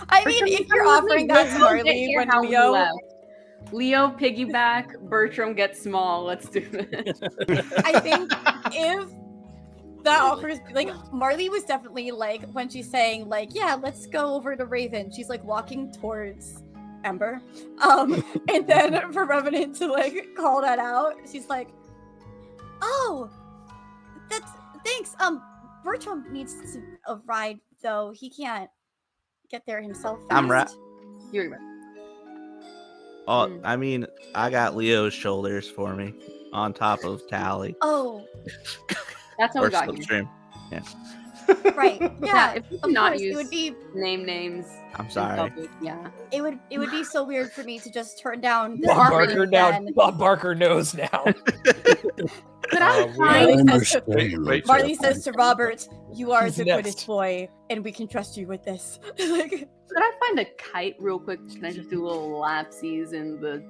I mean, if you're offering that to Marley when Leo... Leo piggyback, Bertram gets small. Let's do this. I think if that offers, like, Marley was definitely like, when she's saying like, yeah, let's go over to Raven, she's like walking towards Ember. And then for Revenant to like call that out, she's like, oh, that's, thanks. Bertram needs a ride though. He can't get there himself fast. I'm right. You're right. Oh, I mean, I got Leo's shoulders for me on top of Tally. Oh, That's how Or we got here. Slipstream. right. Yeah, if we of cannot course. use It would be name names. I'm in sorry. public, yeah. it would be so weird for me to just turn down the Bob offering Barker now. again. Bob Barker knows now. Could I we- find Wait, Marley says to Robert, "You are Who's the next? goodest boy, and we can trust you with this." Like, Could I find a kite real quick? Can I just do little lapsies in the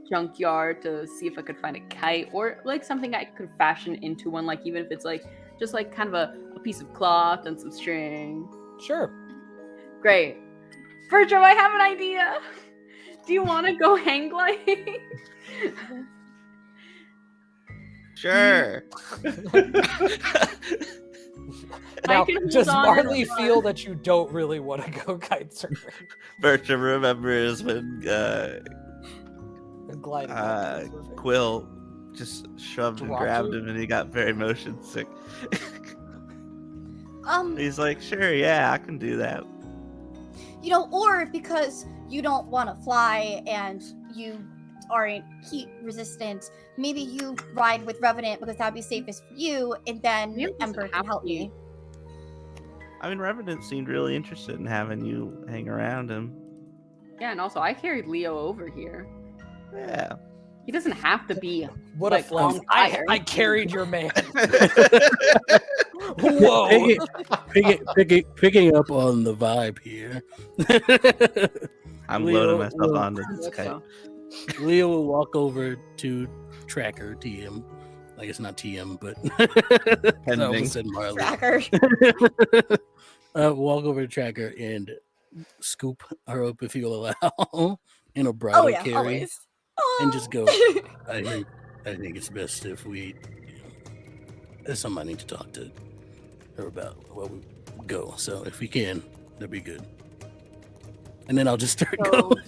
junkyard to see if I could find a kite or like something I could fashion into one, like even if it's like just like kind of a piece of cloth and some string. Sure. Great. Bertram, I have an idea. Do you want to go hang gliding? Sure. Now, can hold does on Marley and feel run. that you don't really want to go kite surfing? Bertram remembers when And gliding kite surfing? Quill just shoved and Dropped grabbed you? him, and he got very motion sick. You He's like, sure, yeah, I can do that. know, or because you don't want to fly and you aren't heat resistant, maybe you ride with Revenant because that'd be safest for you, and then Maybe it doesn't Ember can have help to be. me. I mean, Revenant seemed really interested in having you hang around him. Yeah, and also I carried Leo over here. Yeah. He doesn't have to be. What like, a flex. on I fire. carried your man. Whoa. Picking up on the vibe here. I'm Leo loading myself will- onto this Let's kite. go. Leo will walk over to Tracker TM. I guess not TM, but I Pending. almost said Marley. Tracker. Walk over to Tracker and scoop her up if you'll allow in a bridal Oh yeah, carry, always. and just go. I think it's best if we. There's something I need to talk to her about while we go. So if we can, that'd be good. And then I'll just start So, going.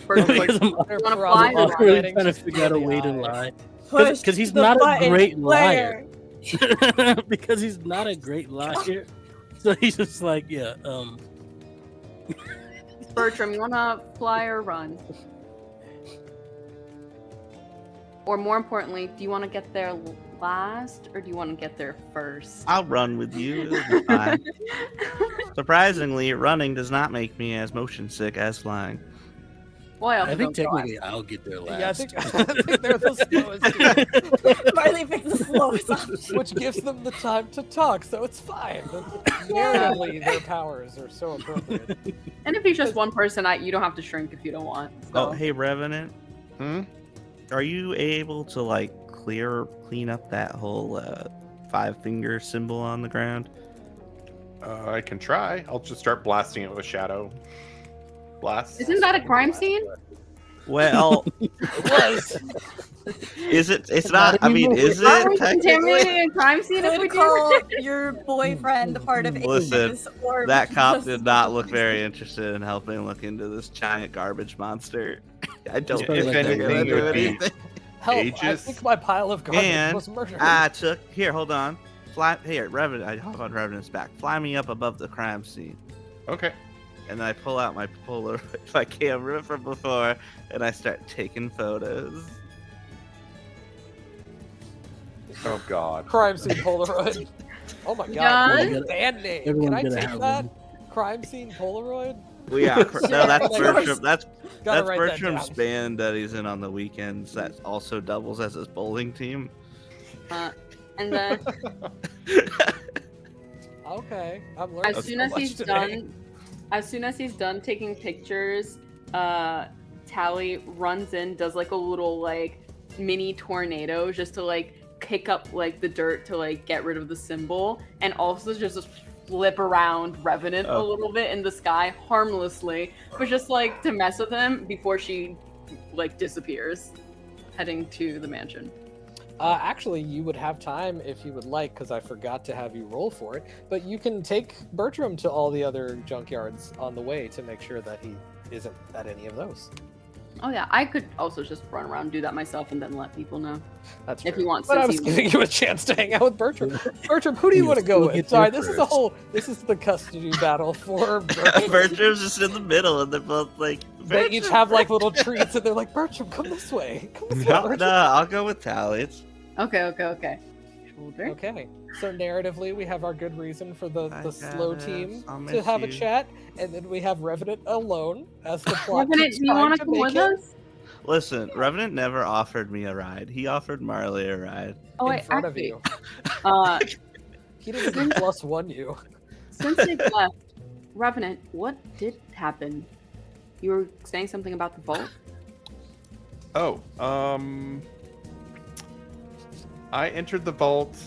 Bertram, Because I'm They're wanna probably fly or really riding trying to just figure out a through the way to eye. lie. Push Because he's the not a button, great liar. player. Because he's not a great liar. So he's just like, yeah, Bertram, you wanna fly or run? Or more importantly, do you want to get there last or do you want to get there first? I'll run with you. It'll be fine. Surprisingly, running does not make me as motion sick as flying. Well, I think technically I'll get there last. Yeah, I think they're the slowest here, Marley picked the slowest option. which gives them the time to talk, so it's fine. Narratively, their powers are so appropriate. And if he's just one person, you don't have to shrink if you don't want. Oh, So. hey, Revenant. Are you able to like clean up that whole 5-finger symbol on the ground? I can try. I'll just start blasting it with shadow blast. Isn't that a crime scene? Well, It was. is it? It's not. I mean, is Aren't we it technically? contaminating a crime scene if we Could do call that? your boyfriend a part of Listen, Aces, or That cop just- did not look very interested in helping look into this giant garbage monster. I don't If think they're anything, gonna it do would be anything. Help, I Aegis. think my pile of garbage And was murdered. I took here. Hold on. Fly here, Revenant. I hop on Revenant's back. Fly me up above the crime scene, Okay. and then I pull out my my camera from before, and I start taking photos. Oh God. Crime scene Polaroid. Oh my god. Done? What a band name. Can Everyone's I gonna take have that? one. Crime scene Polaroid? Well, yeah, no, that's Sure. Bertram. That's Gotta write that Bertram's down. band that he's in on the weekends. That also doubles as his bowling team. And then Okay, I'm learning. as soon so as much he's today. done taking pictures, Tally runs in, does like a little like mini tornado just to like kick up like the dirt to like get rid of the symbol, and also just flip around Revenant a little bit in the sky harmlessly, but just like to mess with him before she like disappears, heading to the mansion. Actually, you would have time if you would like, because I forgot to have you roll for it. But you can take Bertram to all the other junkyards on the way to make sure that he isn't at any of those. Oh yeah, I could also just run around and do that myself and then let people know. That's If true. he wants But to I was see giving you a chance to hang out with Bertram. Bertram, who do you You want to go still with? get Sorry, there this is first. this is the custody battle for Bertram. Bertram's just in the middle, and they're both like. They each have like little treats, and they're like, Bertram, come this way. Come this way, No, Bertram. I'll go with Tally. It's Okay. Shoulder. Okay, so narratively, we have our good reason for the I slow got it. team I'll to miss have a you. chat, and then we have Revenant alone as the plot. Revenant, keeps do you trying want to come make with it us? Listen, Revenant never offered me a ride. He offered Marley a ride. Oh, in wait, front actually, of you. He didn't even +1 you. since they left, Revenant, what did happen? You were saying something about the vault? Oh, I entered the vault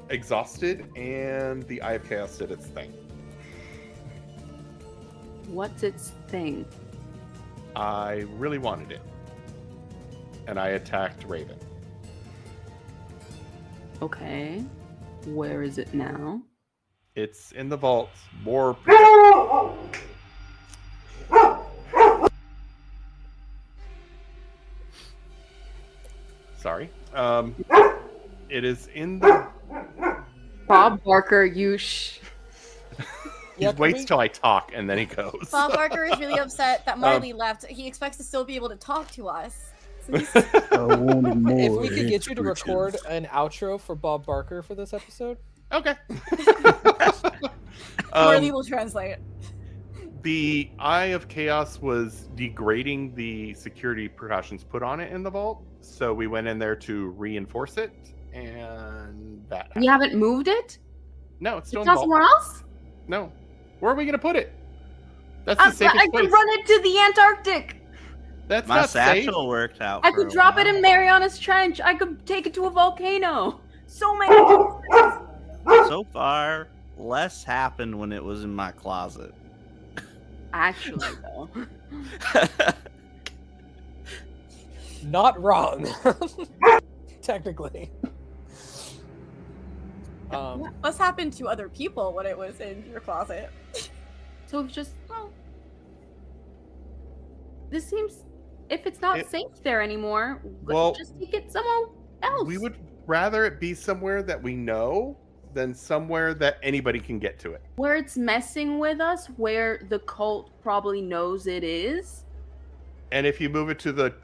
exhausted, and the Eye of Chaos did its thing. What's its thing? I really wanted it, and I attacked Raven. Okay. Where is it now? It's in the vault. More. Sorry. It is in the. Bob Barker, you He waits till I talk and then he goes. Bob Barker is really upset that Marley left. He expects to still be able to talk to us. If we could get you to record an outro for Bob Barker for this episode. Okay. Marley will translate. The Eye of Chaos was degrading the security precautions put on it in the vault, so we went in there to reinforce it, and that happened. You haven't moved it? No, it's still It's in the not vault. somewhere else? No. Where are we going to put it? That's the safest I place. could run it to the Antarctic. That's My not safe. satchel worked out. I for could a drop it while. in Mariana's Trench. I could take it to a volcano. So many things. So far, less happened when it was in my closet. Actually, though. Not wrong. Technically. What must happen to other people when it was in your closet? So it's just, well, this seems, if it's not safe there anymore, Well, just take it somewhere else. We would rather it be somewhere that we know than somewhere that anybody can get to it. Where it's messing with us, where the cult probably knows it is. And if you move it to the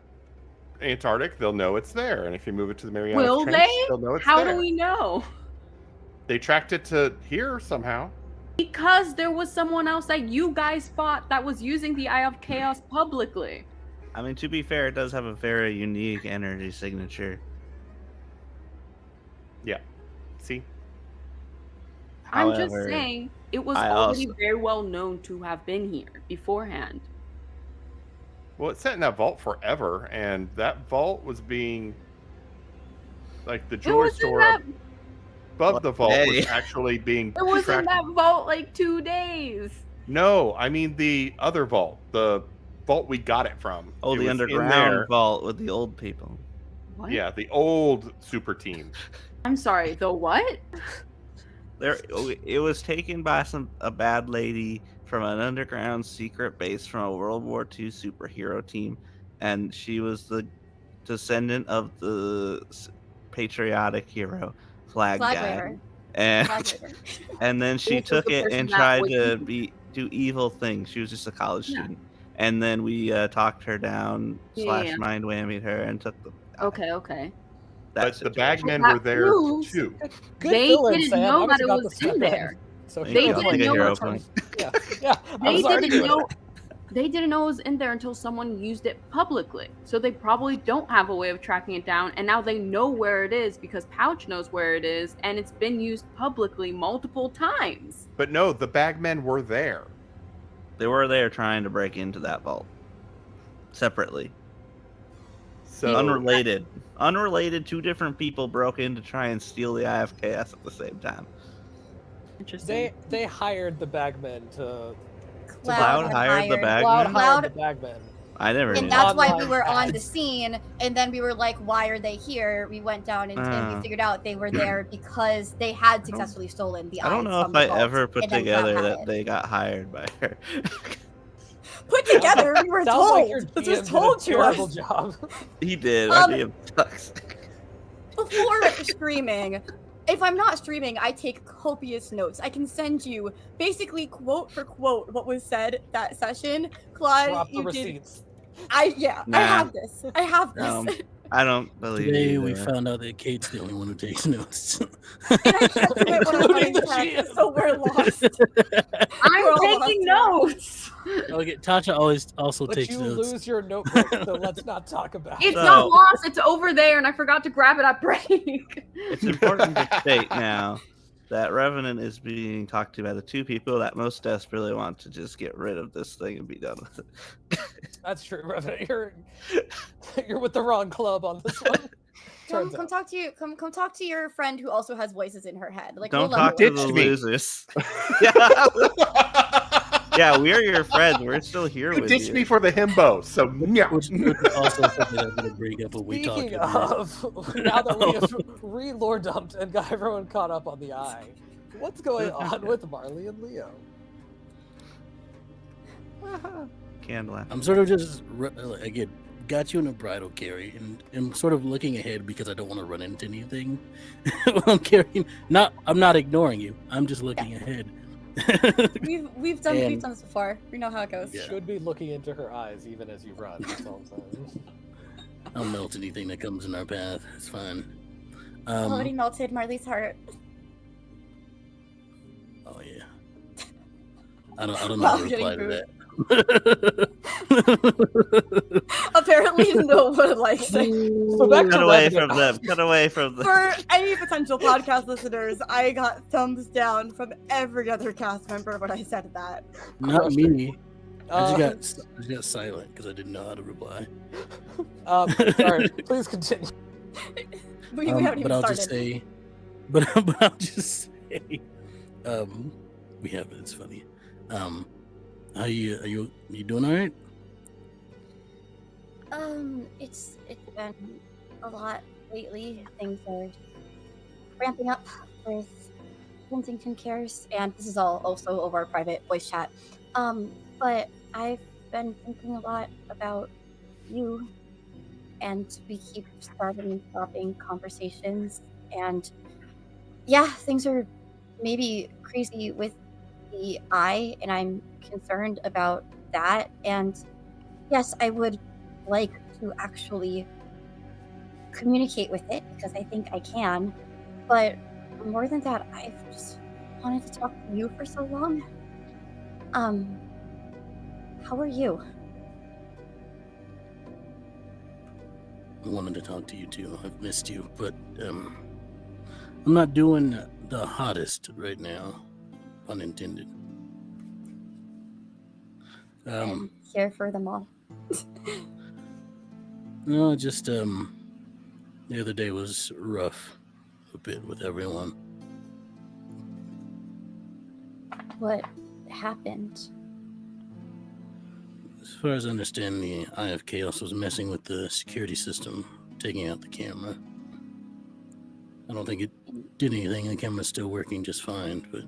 Antarctic, they'll know it's there. And if you move it to the Marianas Will Trench, they? they'll know it's How there. do we know? They tracked it to here somehow. Because there was someone else that you guys fought that was using the Eye of Chaos publicly. I mean, to be fair, it does have a very unique energy signature. Yeah. See? I'm just However, saying, it was I already also- very well known to have been here beforehand. Well, it sat in that vault forever, and that vault was being like the It jewelry was in store that, above the vault Hey. was actually being it was in tracked. that vault like 2 days. No, I mean the other vault, the vault we got it from. Oh, It the was in underground there. vault with the old people. What? Yeah, the old super team. I'm sorry, the what? It was taken by a bad lady from an underground secret base from a World War II superhero team, and she was the descendant of the patriotic hero flag Flag guy. bearer. And Flag bearer. and then she Which was took the it person and that tried was- to do evil things. She was just a college Yeah. student, and then we talked her down Yeah. mind whammied her and took the. Okay. But That the situation. bagmen That were there proves- too. Good They fill-in, didn't Sam. know I that it about was to step in there. So They here we didn't go. know like a hero it- point. Yeah. I They was already didn't doing know. They didn't know it was in there until someone used it publicly. So they probably don't have a way of tracking it down, and now they know where it is because Pouch knows where it is, and it's been used publicly multiple times. But no, the bagmen were there. They were there trying to break into that vault separately. So Unrelated, two different people broke in to try and steal the Eye of Chaos at the same time. Interesting. They hired the bagmen to. Cloud had hired the bag- Cloud Bagmen? hired the bagmen. I never knew. And that's why we Online were on the ads. scene, and then we were like, why are they here? We went down and we figured out they were there because they had successfully stolen the I don't eyes know from if the I vault, ever put and then Cloud together had that it. they got hired by her. Put together, we were Sounds like your told. GM This was did told a to terrible us. job. He did. Um, Our DM sucks. Before streaming, if I'm not streaming, I take copious notes. I can send you basically quote for quote what was said that session. Claude, Drop the you did. receipts. I Nah. have this. I have this. I don't believe Today you. we there. found out that Kate's the only one who takes notes. And I can't do it when I'm running the text, GM. so we're lost. I'm We're all taking lost. notes. Okay, Tasha always also But takes you notes. lose your notebook, so let's not talk about It's it. not lost. It's over there, and I forgot to grab it at break. It's important to state now that Revenant is being talked to by the two people that most desperately want to just get rid of this thing and be done with it. That's true, Revenant. You're with the wrong club on this one. Come Turns out. talk to you. Come talk to your friend who also has voices in her head. Like Don't we'll talk level to with the you. me. losers. Yeah. Yeah, we're your friends. We're still here You with ditched you. me for the himbo, so yeah. Which is also something I'm going to bring up when we talk Speaking about of, now that we have re-lore dumped and got everyone caught up on the eye, what's going on with Marley and Leo? Candle. I'm sort of just, again, got you in a bridal carry, and I'm sort of looking ahead because I don't want to run into anything when I'm carrying. I'm not ignoring you. I'm just looking ahead. We've done this before. We know how it goes. You should be looking into her eyes even as you run. That's all I'm saying. I'll melt anything that comes in our path. It's fine. Already melted Marley's heart. Oh yeah. I don't know Wow, how to reply to that. Apparently, no one likes it. So back Cut to away Revenant. from them. Cut away from them. For any potential podcast listeners, I got thumbs down from every other cast member when I said that. Not me. I Uh, just got silent because I didn't know how to reply. Sorry, please continue. We haven't But even I'll started. just say, but I'll just say, we have it. It's funny. How you doing all right? It's been a lot lately. Things are ramping up with Kensington Cares, and this is all also over our private voice chat. But I've been thinking a lot about you, and we keep starting and stopping conversations, and yeah, things are maybe crazy with the eye, and I'm concerned about that. And yes, I would like to actually communicate with it because I think I can. But more than that, I've just wanted to talk to you for so long. How are you? I wanted to talk to you too. I've missed you, but I'm not doing the hottest right now, pun intended. I'm here for them all. No, just the other day was rough a bit with everyone. What happened? As far as I understand, the Eye of Chaos was messing with the security system, taking out the camera. I don't think it did anything. The camera's still working just fine, but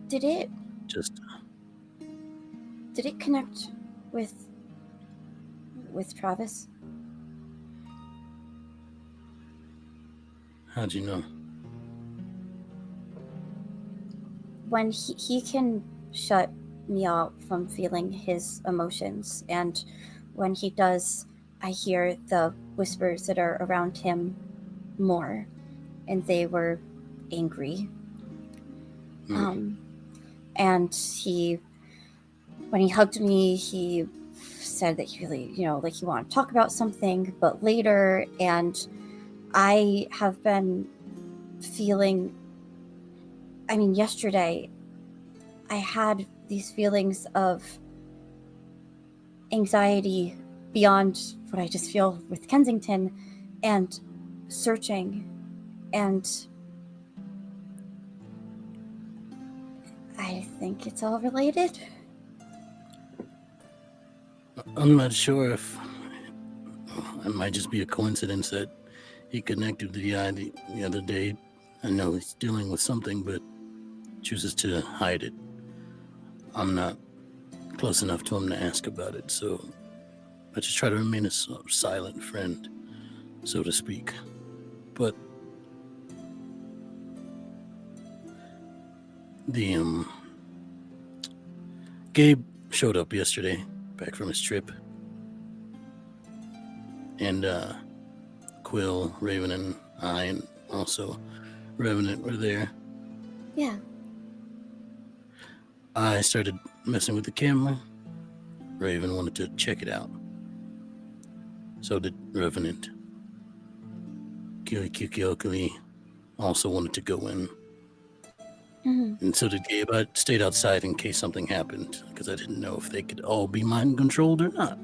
Did it just connect with Travis? how'd you know? When he can shut me out from feeling his emotions, and when he does, I hear the whispers that are around him more, and they were angry. And when he hugged me, he said that he really, like he wanted to talk about something, but later, and I have been feeling, yesterday, I had these feelings of anxiety beyond what I just feel with Kensington, and searching, and I think it's all related. I'm not sure if it might just be a coincidence that he connected to the eye the other day. I know he's dealing with something, but chooses to hide it. I'm not close enough to him to ask about it, so I just try to remain a silent friend, so to speak. But the Gabe showed up yesterday, back from his trip, and Quill, Raven, and I, and also Revenant were there. Yeah. I started messing with the camera. Raven wanted to check it out. So did Revenant. Kili also wanted to go in. Mm-hmm. And so did Gabe. I stayed outside in case something happened, because I didn't know if they could all be mind controlled or not.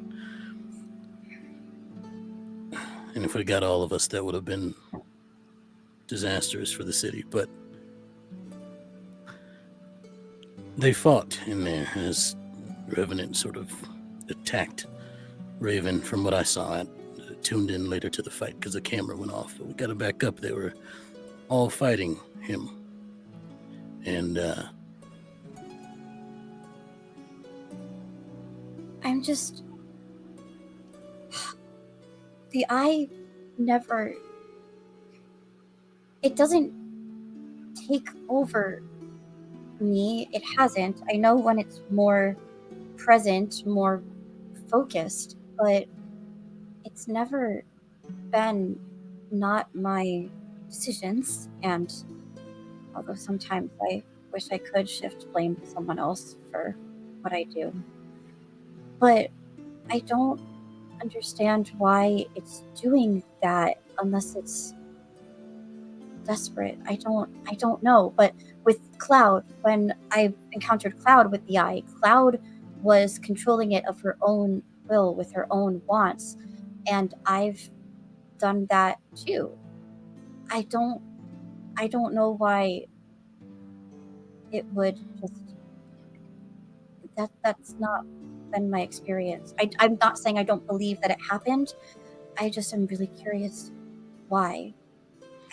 And if it got all of us, that would have been disastrous for the city. But They fought in there as Revenant sort of attacked Raven. From what I saw, I tuned in later to the fight because the camera went off. But we got to back up. They were all fighting him. And I'm just... The eye never... It doesn't take over me. It hasn't. I know when it's more present, more focused, but it's never been not my decisions. And although sometimes I wish I could shift blame to someone else for what I do, but I don't understand why it's doing that unless it's desperate. I don't know. But with Cloud, when I encountered Cloud with the eye, Cloud was controlling it of her own will with her own wants, and I've done that too. I don't know why it would just that's not been my experience. I'm not saying I don't believe that it happened. I just am really curious why.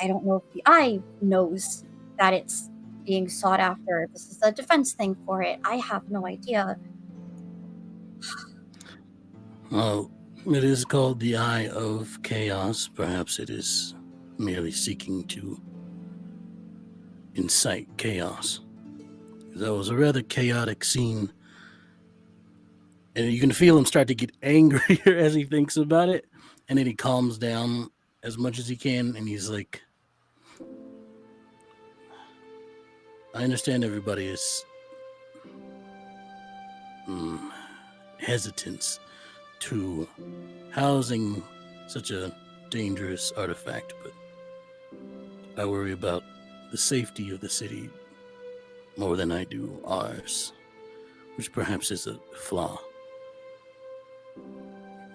I don't know if the eye knows that it's being sought after. This is a defense thing for it. I have no idea. well, it is called the Eye of Chaos. Perhaps it is merely seeking to incite chaos. That was a rather chaotic scene. And you can feel him start to get angrier as he thinks about it. And then he calms down as much as he can. And he's like, I understand everybody is hesitant to housing such a dangerous artifact, but I worry about the safety of the city more than I do ours, which perhaps is a flaw.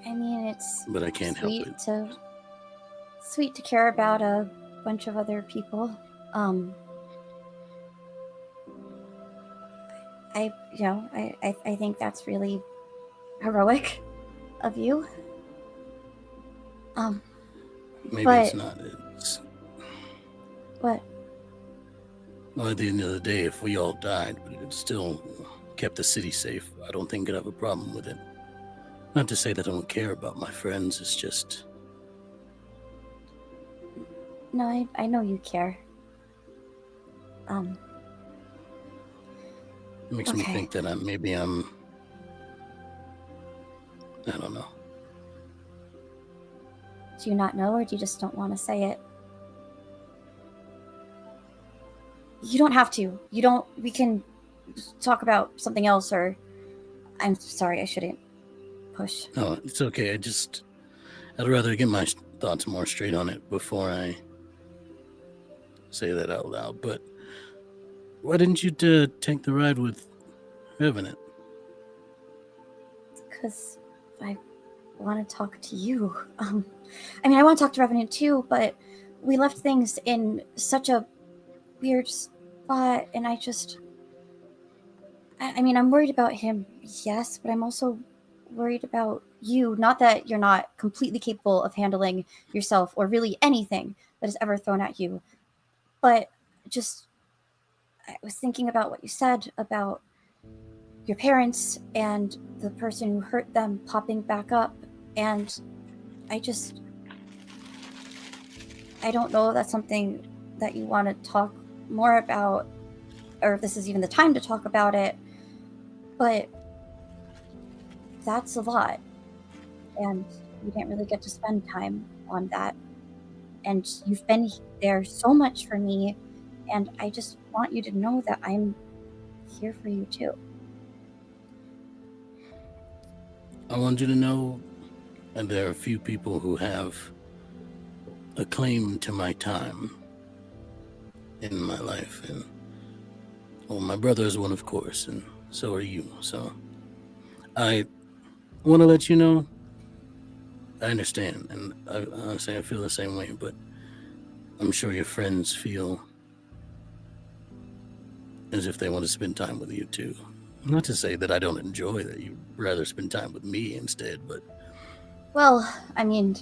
I mean, it's But I can't help it. Sweet to care about a bunch of other people. I think that's really heroic of you. Maybe but- it's not. It's, What? well, at the end of the day, if we all died, but it still kept the city safe, I don't think I'd have a problem with it. Not to say that I don't care about my friends, it's just... No, I know you care. It makes me Okay. think that maybe I'm... I don't know. Do you not know, or do you just don't want to say it? You don't have to. You don't. We can talk about something else, or... I'm sorry, I shouldn't push. No, it's okay. I'd rather get my thoughts more straight on it before I say that out loud. But why didn't you take the ride with Revenant? Because I want to talk to you. I mean, I want to talk to Revenant too, but we left things in such a weird spot, and I mean, I'm worried about him, yes, but I'm also worried about you. Not that you're not completely capable of handling yourself or really anything that is ever thrown at you, but just, I was thinking about what you said about your parents and the person who hurt them popping back up, and I don't know if that's something that you want to talk more about, or if this is even the time to talk about it, but that's a lot, and we didn't really get to spend time on that, and you've been there so much for me, and I just want you to know that I'm here for you too. I want you to know that there are a few people who have a claim to my time in my life, and well, my brother is one, of course, and so are you. So I want to let you know I understand, and honestly I feel the same way, but I'm sure your friends feel as if they want to spend time with you too. Not to say that I don't enjoy that you'd rather spend time with me instead, but Well, I mean,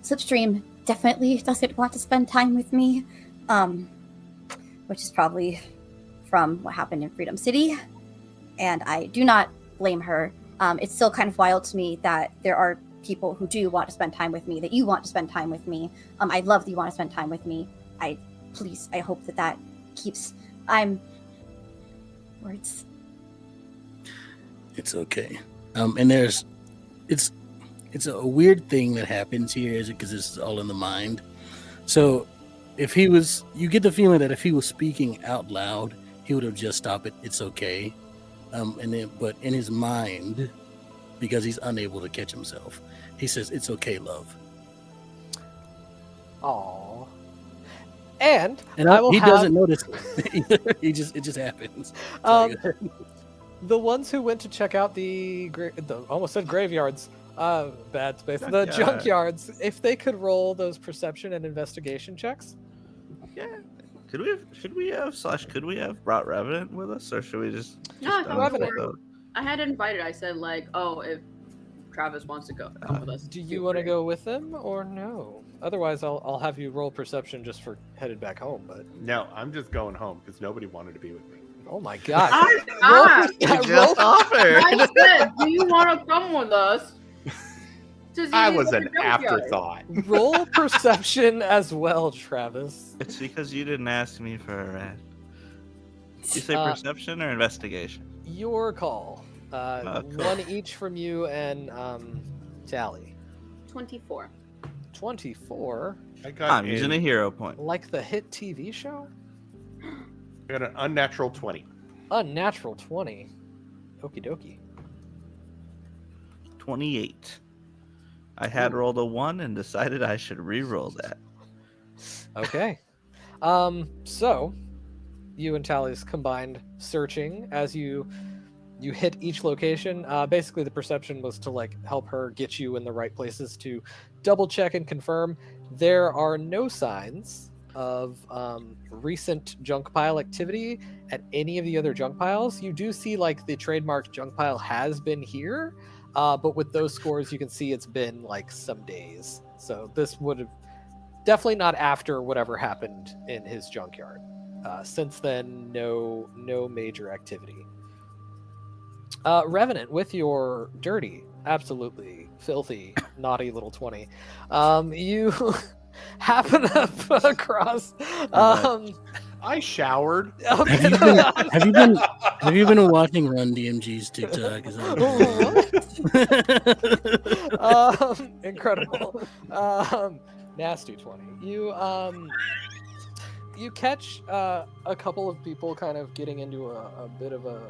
Slipstream definitely doesn't want to spend time with me, which is probably from what happened in Freedom City, and I do not blame her. It's still kind of wild to me that there are people who do want to spend time with me, that you want to spend time with me. I love that you want to spend time with me. I hope that keeps... Words. it's okay. And it's a weird thing that happens here, is it? Because this is all in the mind. So you get the feeling that if he was speaking out loud, he would have just stopped it. It's okay. But in his mind, because he's unable to catch himself, he says, "It's okay, love." Aww. And He doesn't notice it. It just happens. The ones who went to check out the almost said graveyards, bad space, the junkyards, if they could roll those perception and investigation checks. Yeah. Could we have brought Revenant with us, or should we just No, I thought Revenant. I had invited. I said like, oh, if Travis wants to come with us. Do you want to go with them or no? Otherwise, I'll have you roll perception just for headed back home. But No, I'm just going home because nobody wanted to be with me. oh my god! I just offered? said, do you want to come with us? I was an afterthought. Roll perception as well, Travis. It's because you didn't ask me for a rat. You say perception or investigation? Your call. Okay. One each from you and Tally. 24. 24. I'm using a hero point. Like the hit TV show? I got an unnatural 20. Unnatural 20. Okie dokie. 28. I had rolled a 1 and decided I should re-roll that. Okay. So you and Tally's combined searching as you hit each location. Basically the perception was to like help her get you in the right places to double check and confirm. There are no signs of recent junk pile activity at any of the other junk piles. You do see like the trademark junk pile has been here, but with those scores you can see it's been like some days. So this would have definitely not after whatever happened in his junkyard. Since then, no major activity. Revenant, with your dirty, absolutely filthy, naughty little 20, you happen across. I showered. Have you been watching Run DMG's TikTok? Incredible. Nasty 20. You catch a couple of people kind of getting into a bit of a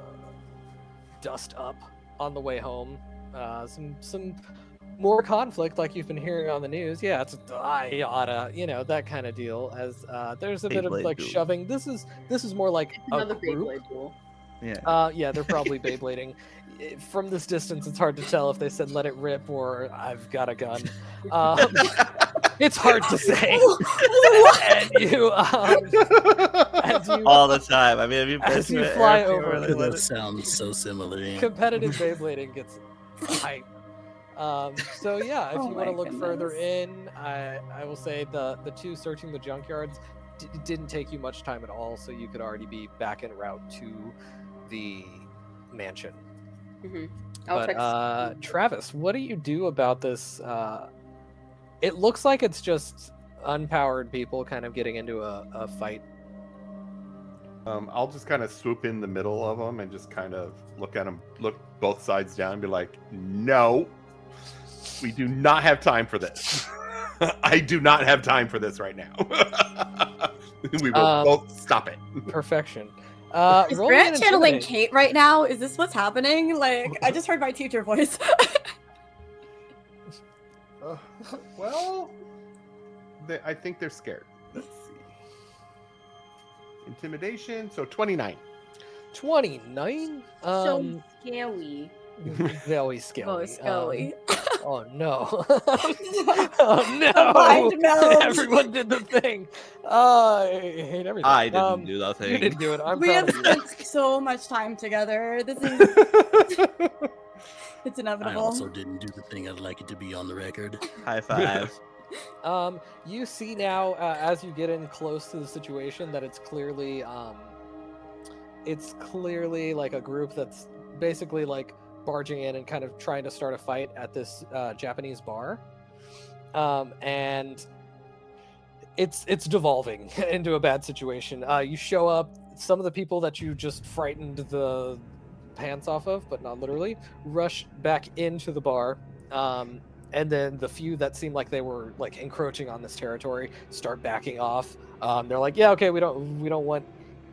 dust up on the way home. Some more conflict like you've been hearing on the news. Yeah, it's I oughta, that kind of deal. As there's a bit of like duel. shoving. This is more like Another a group. Beyblade duel. Yeah. Yeah, they're probably Beyblading. From this distance, it's hard to tell if they said "let it rip" or "I've got a gun." It's hard to say. And you, all the time. I mean, as you fly over, That sounds so similar. Yeah. competitive Beyblading gets hype. So yeah, if Oh you want to my look further goodness. in, I will say the two searching the junkyards didn't take you much time at all, so you could already be back en route to the mansion. Mm-hmm. But Travis, what do you do about this? It looks like it's just unpowered people kind of getting into a fight. I'll just kind of swoop in the middle of them and just kind of look at them, look both sides down, and be like, "No, we do not have time for this. I do not have time for this right now. We will both stop it." Perfection. Is roll me an Grant channeling intimidate. Kate right now? Is this what's happening? Like, I just heard my teacher voice. Well, I think they're scared. Let's see. Intimidation. So 29. 29. so scary. Very scary. Oh, Scully. Oh no! Oh no! Mind meld. Everyone did the thing. I hate everything. I didn't do that You thing. didn't do it. I'm We proud have of you. spent so much time together. This is it's I inevitable. also didn't do the thing. I'd like it to be on the record. High five. You see now, as you get in close to the situation, that it's clearly like a group that's basically like barging in and kind of trying to start a fight at this Japanese bar, and it's devolving into a bad situation. You show up, some of the people that you just frightened the pants off of, but not literally, rush back into the bar. And then the few that seem like they were like encroaching on this territory start backing off. They're like, yeah, okay, we don't want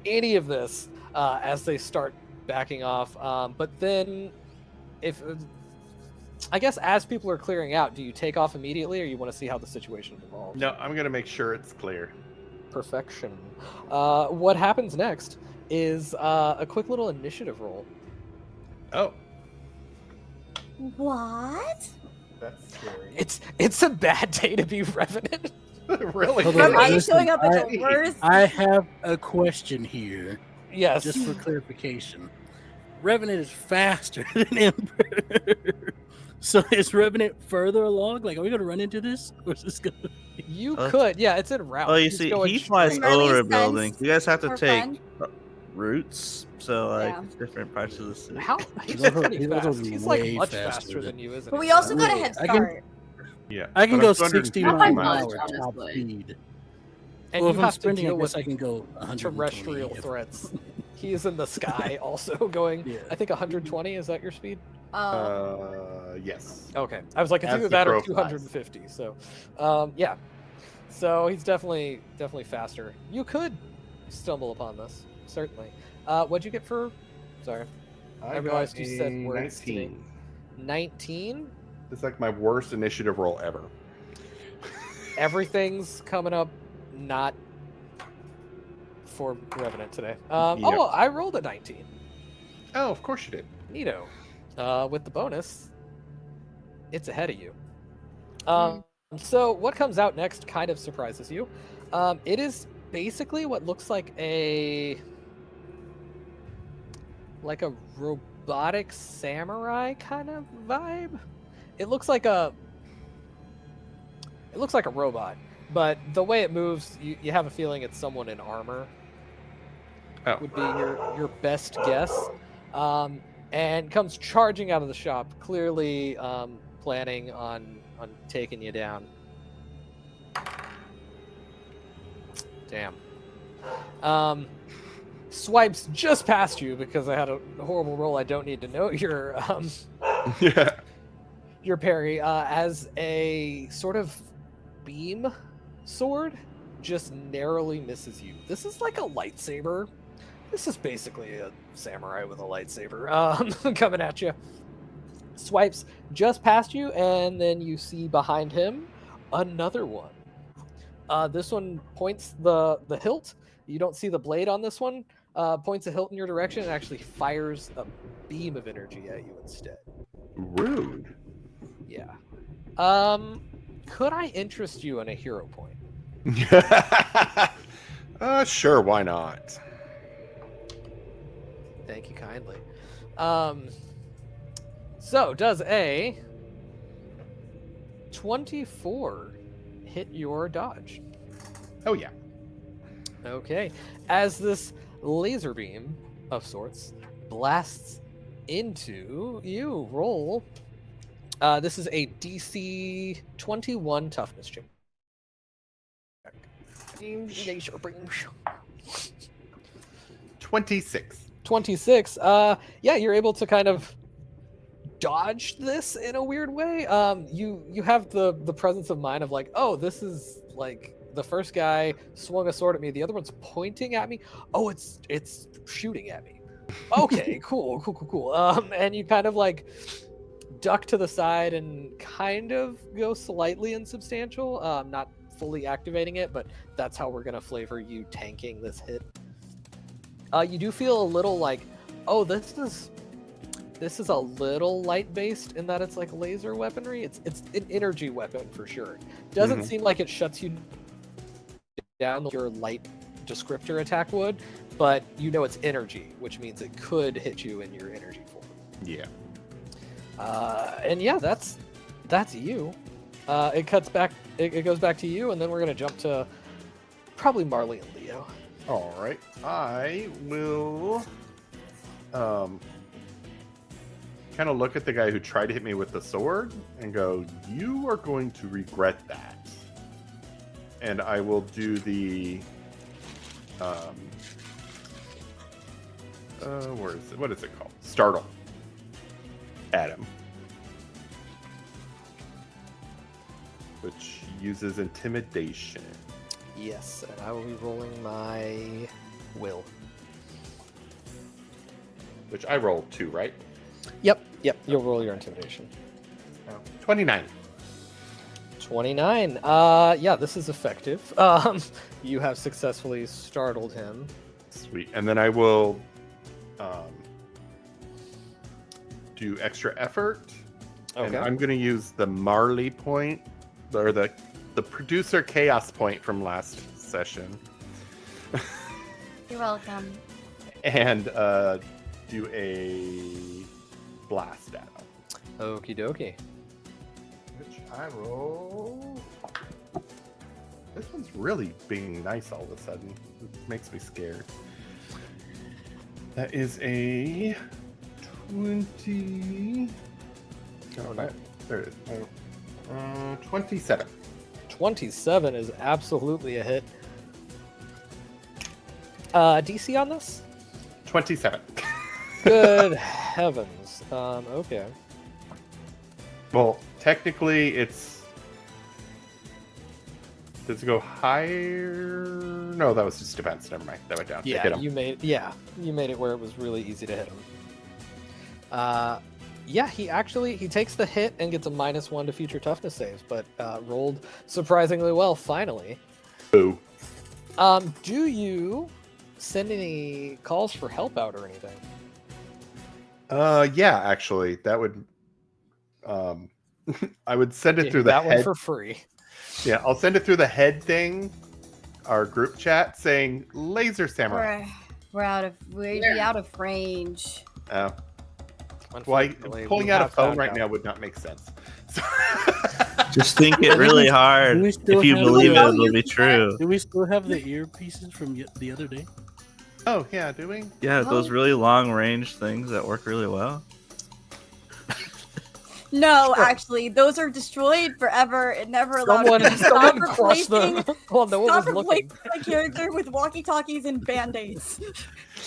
any of this, as they start backing off. But then, if I guess as people are clearing out, do you take off immediately, or you want to see how the situation evolves? No, I'm gonna make sure it's clear. Perfection. What happens next is a quick little initiative roll. Oh, What? that's scary. It's a bad day to be Revenant. Really? Hold From on, me listen, showing up at the worst. I have a question here, Yes. just for clarification. Revenant is faster than Ember. So is Revenant further along? Like, are we going to run into this? Or is this going to be... You could, yeah, it's en route. Oh, you He's see, going he straight. flies Marley over a sends building. You guys have to her take friend. routes, so like Yeah. different parts of the city. How? He's also- pretty he's also fast. He's like way much faster faster than- than you, isn't But he? we also got a Wait, head I can- start. Yeah. I can but go I'm 60 250 miles an miles, hour top honestly. speed. And Well, you if I'm have to sprinting, I deal guess with I can go 120. terrestrial if- threats. He is in the sky, also going. Yeah. I think 120. Is that your speed? Yes. Okay. I was like, it's As either the that or crow flies. 250. So, yeah. So he's definitely faster. You could stumble upon this, certainly. What'd you get for? Sorry, I realized got you said a words to me. 19. 19. It's like my worst initiative roll ever. Everything's coming up not for Revenant today. Yep. Oh, I rolled a 19. Oh, of course you did. Neato. With the bonus, it's ahead of you. So what comes out next kind of surprises you. It is basically what looks like a robotic samurai kind of vibe. It looks like a robot, but the way it moves, you have a feeling it's someone in armor. Oh. Would be your best guess. And comes charging out of the shop, clearly planning on taking you down. Damn. Swipes just past you because I had a horrible roll. I don't need to know your Yeah. your parry as a sort of beam sword just narrowly misses you. This is like a lightsaber. This is basically a samurai with a lightsaber coming at you. Swipes just past you, and then you see behind him another one. This one points the hilt. You don't see the blade on this one. Points a hilt in your direction and actually fires a beam of energy at you instead. Rude. Yeah. Could I interest you in a hero point? Sure, why not? Thank you kindly. So does a 24 hit your dodge? Oh yeah. Okay. As this laser beam of sorts blasts into you, roll. This is a DC 21 toughness check. Laser beam. 26. 26. Yeah, you're able to kind of dodge this in a weird way. You have the presence of mind of like, oh, this is like the first guy swung a sword at me, the other one's pointing at me. Oh, it's shooting at me. Okay, cool. And you kind of like duck to the side and kind of go slightly insubstantial. Not fully activating it, but that's how we're gonna flavor you tanking this hit. You do feel a little like, oh, this is this is a little light based in that it's like laser weaponry. It's an energy weapon for sure. Doesn't seem like it shuts you down like your light descriptor attack would, but you know it's energy, which means it could hit you in your energy form. Yeah. And yeah, that's you. It cuts back. It goes back to you, and then we're gonna jump to probably Marley and Leo. All right. I will kind of look at the guy who tried to hit me with the sword and go, "You are going to regret that." And I will do the where is it? What is it called? Startle at him, which uses intimidation. Yes, and I will be rolling my will. Which I rolled 2, right? Yep. You'll roll your intimidation. 29. 29. Yeah, this is effective. You have successfully startled him. Sweet. And then I will do extra effort. And Okay. I'm going to use the Marley point, or the producer chaos point from last session. You're welcome. And do a blast at him. Okie dokie. Which I roll. This one's really being nice all of a sudden. It makes me scared. That is a 20. Oh, no. There it is. 27. 27 is absolutely a hit. DC on this? 27. Good heavens. Okay. Well, technically, it's. Does it go higher? No, that was just defense. Never mind. That went down. I hit Yeah, him. you made it where it was really easy to hit him. Yeah, he takes the hit and gets a -1 to future toughness saves, but rolled surprisingly well finally. Boo. Do you send any calls for help out or anything? Yeah, actually, that would. I would send it through the that head. one for free. Yeah, I'll send it through the head thing, our group chat, saying "Laser Samurai." We're out of range. Well, Unfortunately, pulling we out a have phone found right out. now would not make sense. So Just think it really hard. Do we still If you have believe the- it, it'll be true. Do we still have the earpieces from the other day? Oh yeah, do we? Yeah, those really long range things that work really well. No, actually, those are destroyed forever and never allowed Someone to stop crushed them replacing while no one was looking. my character with walkie-talkies and band-aids.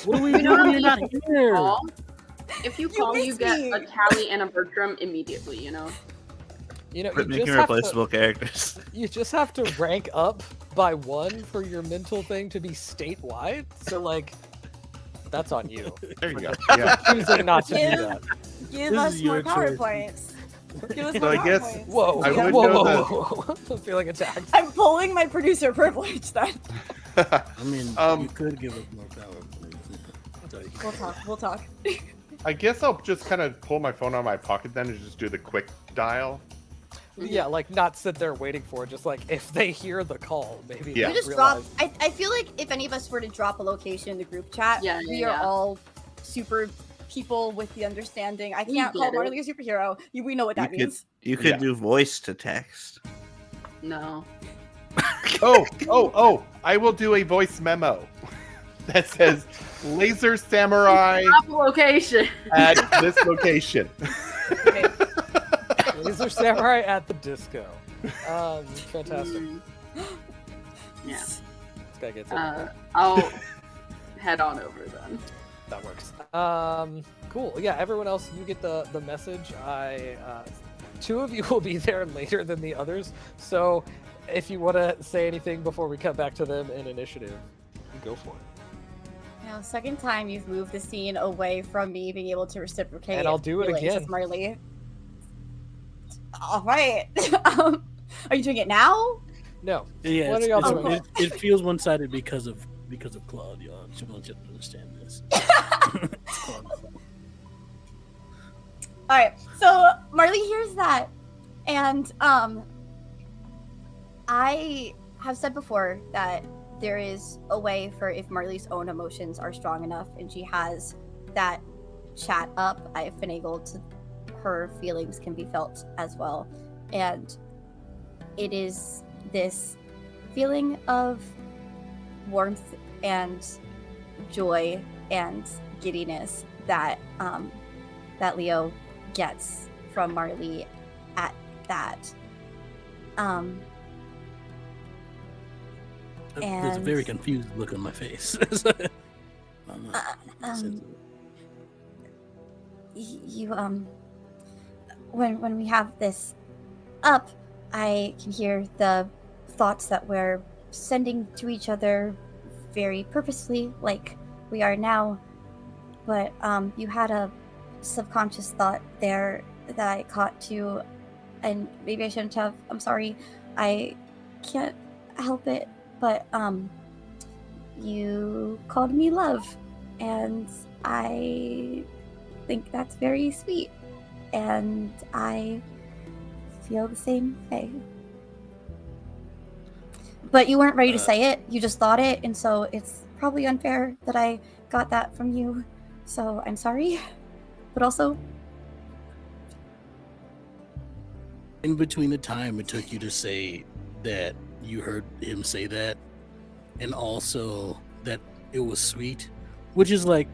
What do we You do know when how you're not you here? call? If you call, you missed get me. a Tally and a Bertrum immediately, you know? You know, Quit you making just, have to, replaceable characters. you just have to rank up by 1 for your mental thing to be statewide. So, like, that's on you. There you go. Yeah. Choosing not to do Give- that. Give This us is more your power choice. points. Give us So more I power guess- points. Whoa, I whoa, would whoa, know whoa. I'm feeling attacked. I'm pulling my producer privilege then. I mean, Um, you could give us more power. Please. We'll talk. I guess I'll just kind of pull my phone out of my pocket then and just do the quick dial. Yeah, like, not sit there waiting for it. Just, like, if they hear the call, maybe Yeah. We they just drop. realize. I feel like if any of us were to drop a location in the group chat, Yeah, we yeah. are all super people with the understanding. I can't get call it. Marley a superhero. We know what that means. You could Yeah. do voice to text. No. Oh! I will do a voice memo that says "Laser Samurai Drop a location. at this location." Okay. Laser Samurai at the disco. Fantastic. Yeah. This guy gets it. I'll head on over then. That works. Cool. Yeah, everyone else, you get the message. Two of you will be there later than the others. So if you want to say anything before we cut back to them in initiative, go for it. Now, second time you've moved the scene away from me being able to reciprocate. And I'll do it feelings again. with Marley. All right. Are you doing it now? No. Yeah, What it's, are y'all it's- doing? it feels one-sided because of Claude, y'all. She wants you to understand this. All right. So Marley hears that, and I have said before that there is a way for if Marley's own emotions are strong enough and she has that chat up, I've finagled to her feelings can be felt as well. And it is this feeling of warmth and joy and giddiness that that Leo gets from Marley at that. There's a very confused look on my face. When we have this up, I can hear the thoughts that we're sending to each other very purposely, like we are now. But you had a subconscious thought there that I caught too, and maybe I shouldn't have. I'm sorry. I can't help it. But you called me love, and I think that's very sweet, and I feel the same way. But you weren't ready to say it, you just thought it, and so it's probably unfair that I got that from you, so I'm sorry. But also, in between the time it took you to say that you heard him say that, and also that it was sweet, which is like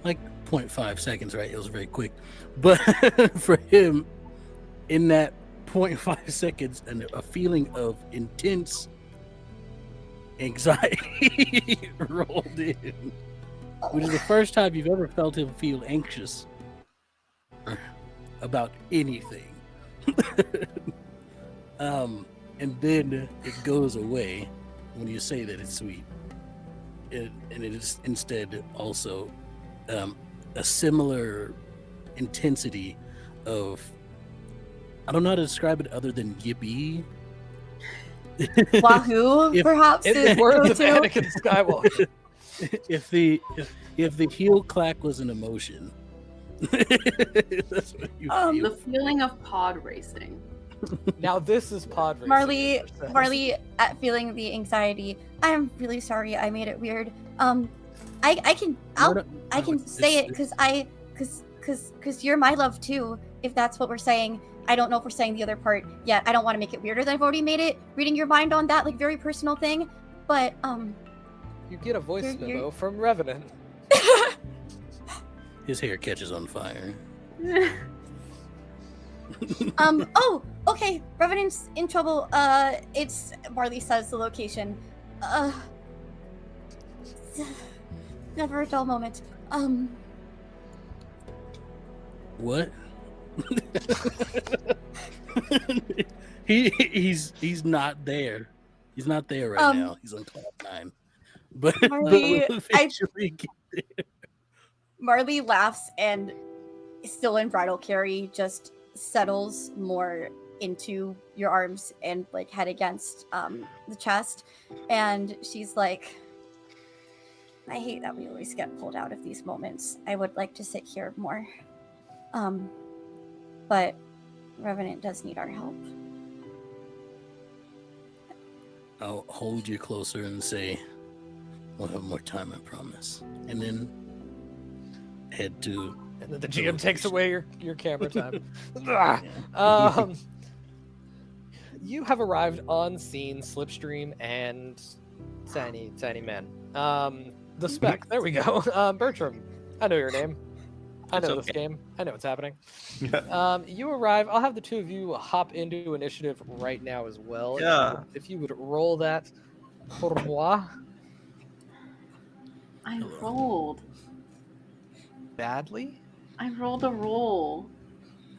0.5 seconds, right? It was very quick, but for him, in that 0.5 seconds, and a feeling of intense anxiety rolled in, which is the first time you've ever felt him feel anxious about anything. And then it goes away when you say that it's sweet. And it is instead also a similar intensity of, I don't know how to describe it other than yippee. Wahoo, perhaps. It's words of Anakin Skywalker. If the heel clack was an emotion, that's what you feel. The feeling of pod racing. Now this is pod racing. Marley, at feeling the anxiety, I am really sorry I made it weird. I can say it because you're my love too, if that's what we're saying. I don't know if we're saying the other part yet. I don't want to make it weirder than I've already made it, reading your mind on that, like, very personal thing. But, you get a voice memo from Revenant. His hair catches on fire. Oh, okay. Revenant's in trouble. It's, Marley says the location. Never a dull moment. What? he's not there. He's not there right now. He's on Cloud 9. But Marley, we'll eventually get there. Marley laughs and, still in bridal carry, just settles more into your arms and like head against the chest, and she's like, I hate that we always get pulled out of these moments. I would like to sit here more. But Revenant does need our help. I'll hold you closer and say, we'll have more time, I promise. And then head to... And then the GM takes away your camera time. You have arrived on scene, Slipstream, and Tiny Man. The Speck, there we go. Bertram, I know your name. I know this game. I know what's happening. You arrive. I'll have the two of you hop into initiative right now as well. Yeah. If you would roll that pour moi. I rolled. Badly? I rolled a roll.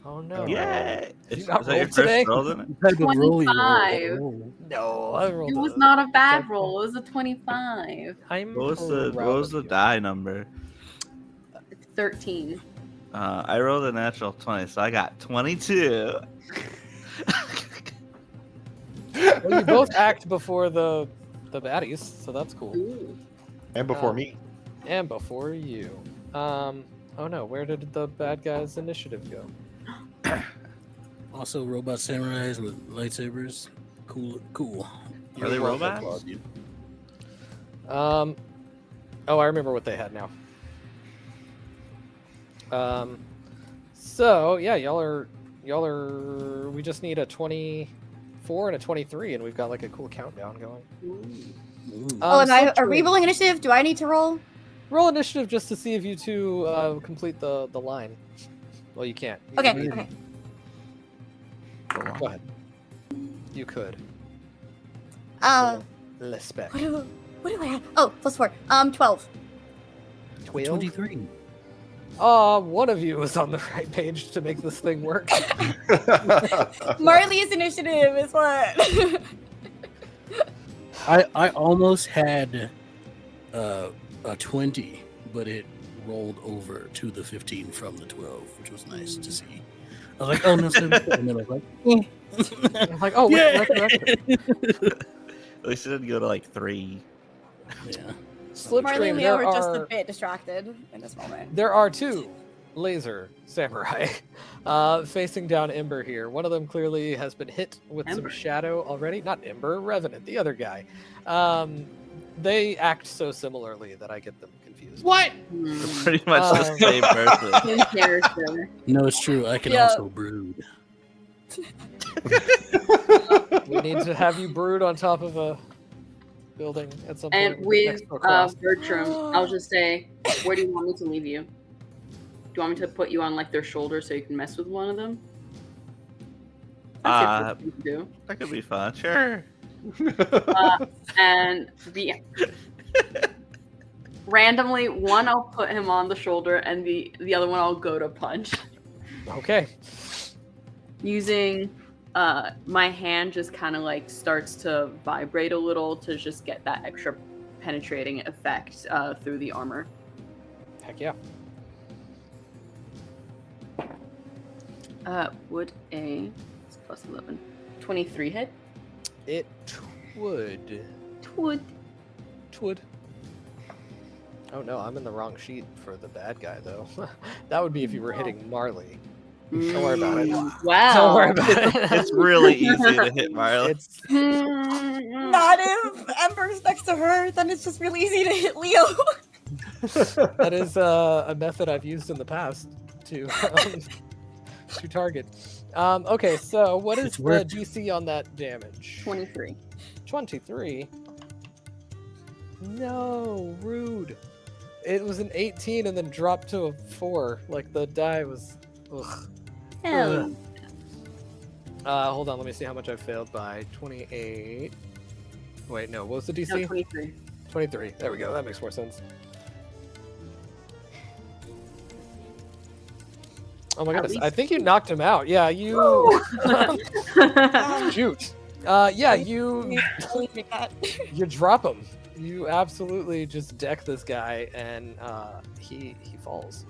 Oh no. Yay! Did you Is not that your roll today? first roll, then? You had to roll your 25. roll. No, I rolled It was not a bad roll. It was a 25. I'm What was the proud of you. die number? 13. I rolled a natural 20, so I got 22. Well, you both act before the baddies, so that's cool. Ooh. And before me. And before you. Oh no, where did the bad guy's initiative go? Also, robot samurais with lightsabers. Cool. Are they welcome, robots? Claude, dude. Oh, I remember what they had now. So yeah, y'all are. We just need a 24 and a 23, and we've got like a cool countdown going. Ooh. Are we rolling initiative? Do I need to roll? Roll initiative just to see if you two complete the line. Well, you can't. You Okay. need- Okay. Go ahead. You could. Speck. What do I have? Oh, +4. 12. 12. 23. One of you was on the right page to make this thing work. Marley's initiative is what? I almost had a 20, but it rolled over to the 15 from the 12, which was nice to see. I was like, oh no, and then I was like, I'm like, oh, wait, yeah. At least it didn't go to like 3. Yeah. Marley Slipstream, and Leo there are just a are, bit distracted in this moment. there are 2 laser samurai facing down Ember here. One of them clearly has been hit with Ember. some shadow already. Not Ember, Revenant, the other guy. They act so similarly that I get them confused. What? Pretty much the same person. Same character. No, it's true. I can Yeah. also brood. We need to have you brood on top of a building at some point. And with next to a cross. Bertram, I'll just say, where do you want me to leave you? Do you want me to put you on like their shoulder so you can mess with one of them? That's it for you to do. That could be fun. Sure. And randomly, one I'll put him on the shoulder, and the other one I'll go to punch. Okay. Using my hand just kind of like starts to vibrate a little to just get that extra penetrating effect through the armor. Heck yeah. Would a it's plus 11 23 hit? It would. Would. Oh no, I'm in the wrong sheet for the bad guy though. That would be if you were hitting Marley. Don't worry about it. Wow. Don't worry about it. It's really easy to hit Marley. It's Not if Ember's next to her, then it's just really easy to hit Leo. that is a method I've used in the past to target. Okay, so what is It's the worked. DC on that damage? 23. 23. No, rude. It was an 18 and then dropped to a 4. Like the die was. Ugh. Hell. Hold on, let me see how much I failed by. 28. Wait, no, what was the DC? No, 23. 23. There we go. That makes more sense. Oh my At goodness. least I think you knocked him out. Yeah, you. Shoot. Yeah, you drop him. You absolutely just deck this guy, and he falls.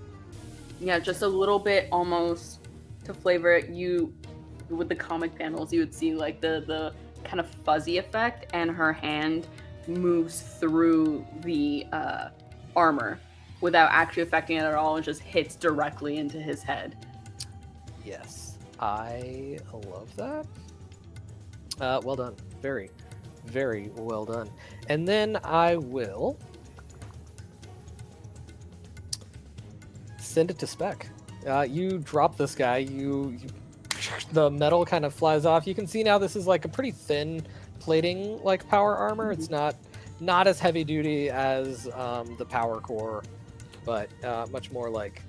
Yeah, just a little bit almost to flavor it. You, with the comic panels, you would see like the kind of fuzzy effect, and her hand moves through the armor without actually affecting it at all, and just hits directly into his head. Yes, I love that. Well done. Very, very well done. And then I will send it to Speck. You drop this guy. You the metal kind of flies off. You can see now this is like a pretty thin plating, like power armor. It's not as heavy duty as the power core, but much more like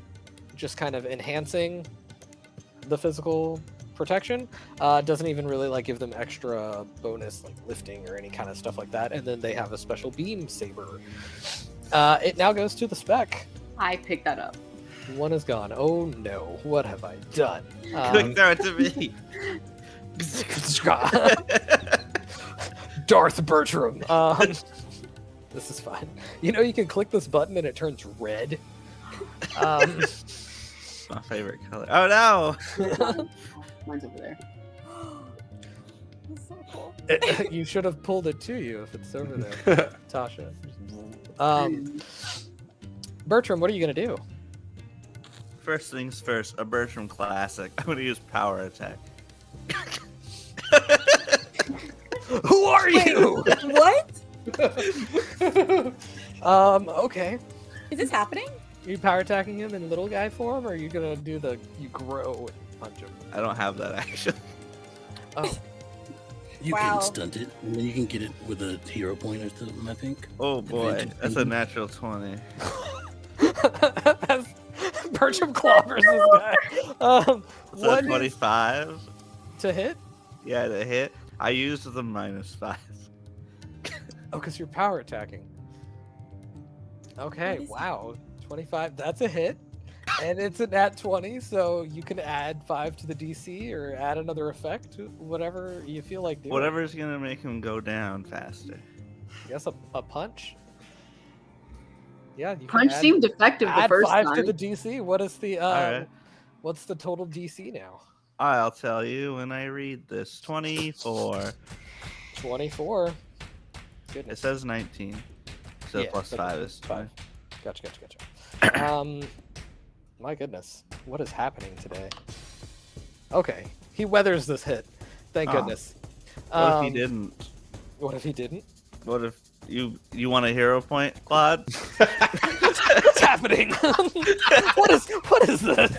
just kind of enhancing the physical protection. Doesn't even really like give them extra bonus like lifting or any kind of stuff like that. And then they have a special beam saber. It now goes to the Speck. I picked that up. One is gone. Oh no, what have I done? Quick, throw it to me. Darth Bertram. This is fine. You know, you can click this button and it turns red. My favorite color. Oh no! Mine's over there. That's so cool. You should have pulled it to you if it's over there, Tasha. Bertram, what are you gonna do? First things first, a Bertrum classic. I'm gonna use power attack. Who are you? What? Okay. Is this happening? Are you power attacking him in little guy form, or are you gonna do you grow and punch him? I don't have that action. Oh, You Wow. can stunt it, and then you can get it with a hero point or something, I think. Oh boy, Advantage. that's a natural 20. that's Bertram clobbers this guy. So What is 25. to hit? Yeah, to hit. I used the -5. Oh, because you're power attacking. Okay, What is wow. 25, that's a hit. And it's a nat 20, so you can add 5 to the DC or add another effect, whatever you feel like doing. Whatever's gonna make him go down faster. I guess a punch. Yeah, you can Punch add, seemed effective the add first 5 time. to the DC. What is the Alright. what's the total DC now? I'll tell you when I read this. 24. 24. It Goodness. says 19. So Yeah, plus so 5 is 5. 20. Gotcha. My goodness, what is happening today? Okay, he weathers this hit. Thank Oh. goodness. What if he didn't? What if he didn't? What if you want a hero point, Claude? What's happening? what is this?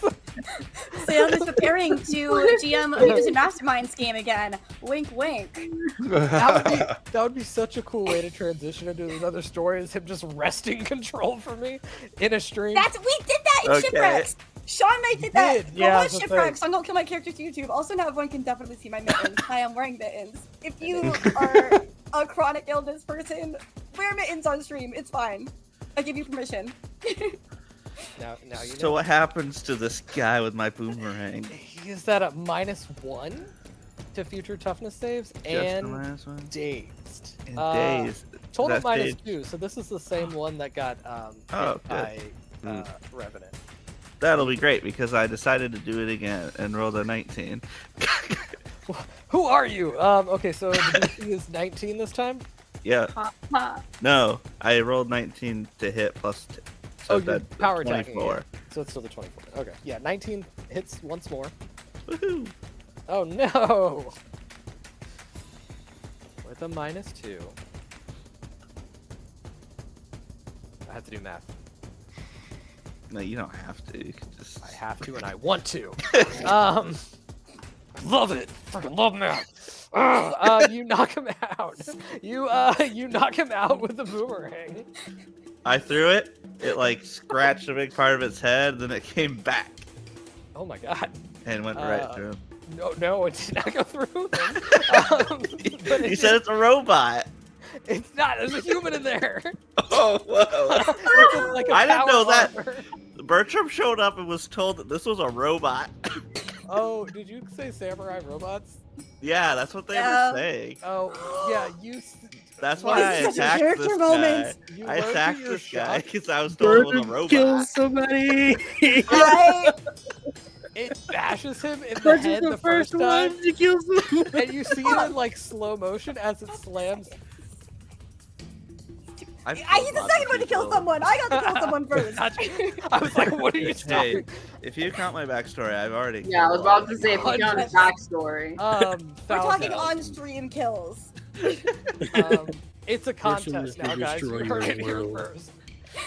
Sam is preparing to GM a Mutants and Masterminds game again. Wink, wink. That would be such a cool way to transition into another story. Is him just wresting control from me in a stream? We did that in Okay. Shipwrecks. Sean and I did that. Yeah, Go watch that's the Shipwrecks thing. on Don't Kill My Characters YouTube. Also, now everyone can definitely see my mittens. I am wearing mittens. If you are a chronic illness person, wear mittens on stream. It's fine. I give you permission. Now you know. So what happens to this guy with my boomerang? He is at a -1 to future toughness saves Just the and last one? dazed. And days. Total That's -2, so this is the same one that got Oh, hit by Revenant. That'll be great because I decided to do it again and rolled a 19. Who are you? Okay, so the DC is 19 this time. Yeah. Ha, ha. No, I rolled 19 to hit plus. So Oh, you're that's power attacking. 24. Yeah. So it's still the 24. Okay, yeah, 19 hits once more. Woohoo! Oh no! With a -2. I have to do math. No, you don't have to. You can just. I have to and I want to. Love it. Freaking love math. You knock him out. You knock him out with the boomerang. I threw it. It like scratched a big part of its head, then it came back Oh my god. and went right through him. No, it did not go through. But You said it's a robot. it's not. There's a human in there. Oh, whoa! It's like a I didn't power know that. armor. Bertram showed up and was told that this was a robot. Oh, did you say samurai robots? Yeah, that's what they Yeah. were saying. Oh, yeah. That's why I This is such a attacked character this moment. guy. You I learned to attacked your this guy shock. because I was told it was a robot. somebody. It bashes him in the head the first time, to kill someone. and you see it in like slow motion as it slams. I've He's killed the lots second of one to kill people. someone. I got to kill someone first. Not you. I was like, "What are you Hey, stopping?" if you count my backstory, I've already. Yeah, I was killed a lot about of to say if people. you count his backstory. We're talking Falco. on-stream kills. It's a contest now, will guys. destroy You your heard it here world. first.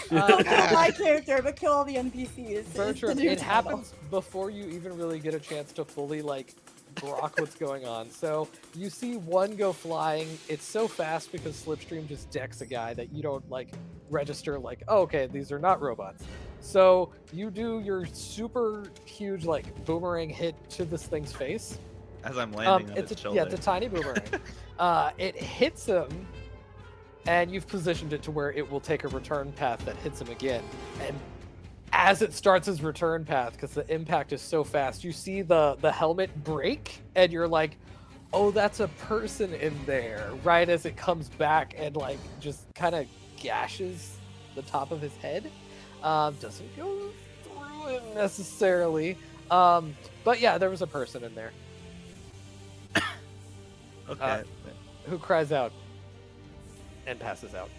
Don't kill my character, but kill all the NPCs. It's the Bertram, new it title. happens before you even really get a chance to fully like grok what's going on. So you see one go flying. It's so fast because Slipstream just decks a guy that you don't like register like, oh, okay, these are not robots. So you do your super huge like boomerang hit to this thing's face. As I'm landing on It's its a, shoulder. yeah, it's a tiny boomerang. It hits him, and you've positioned it to where it will take a return path that hits him again. And as it starts his return path, because the impact is so fast, you see the helmet break, and you're like, oh, that's a person in there, right as it comes back and like just kind of gashes the top of his head. Doesn't go through him necessarily. But yeah, there was a person in there Okay. who cries out and passes out.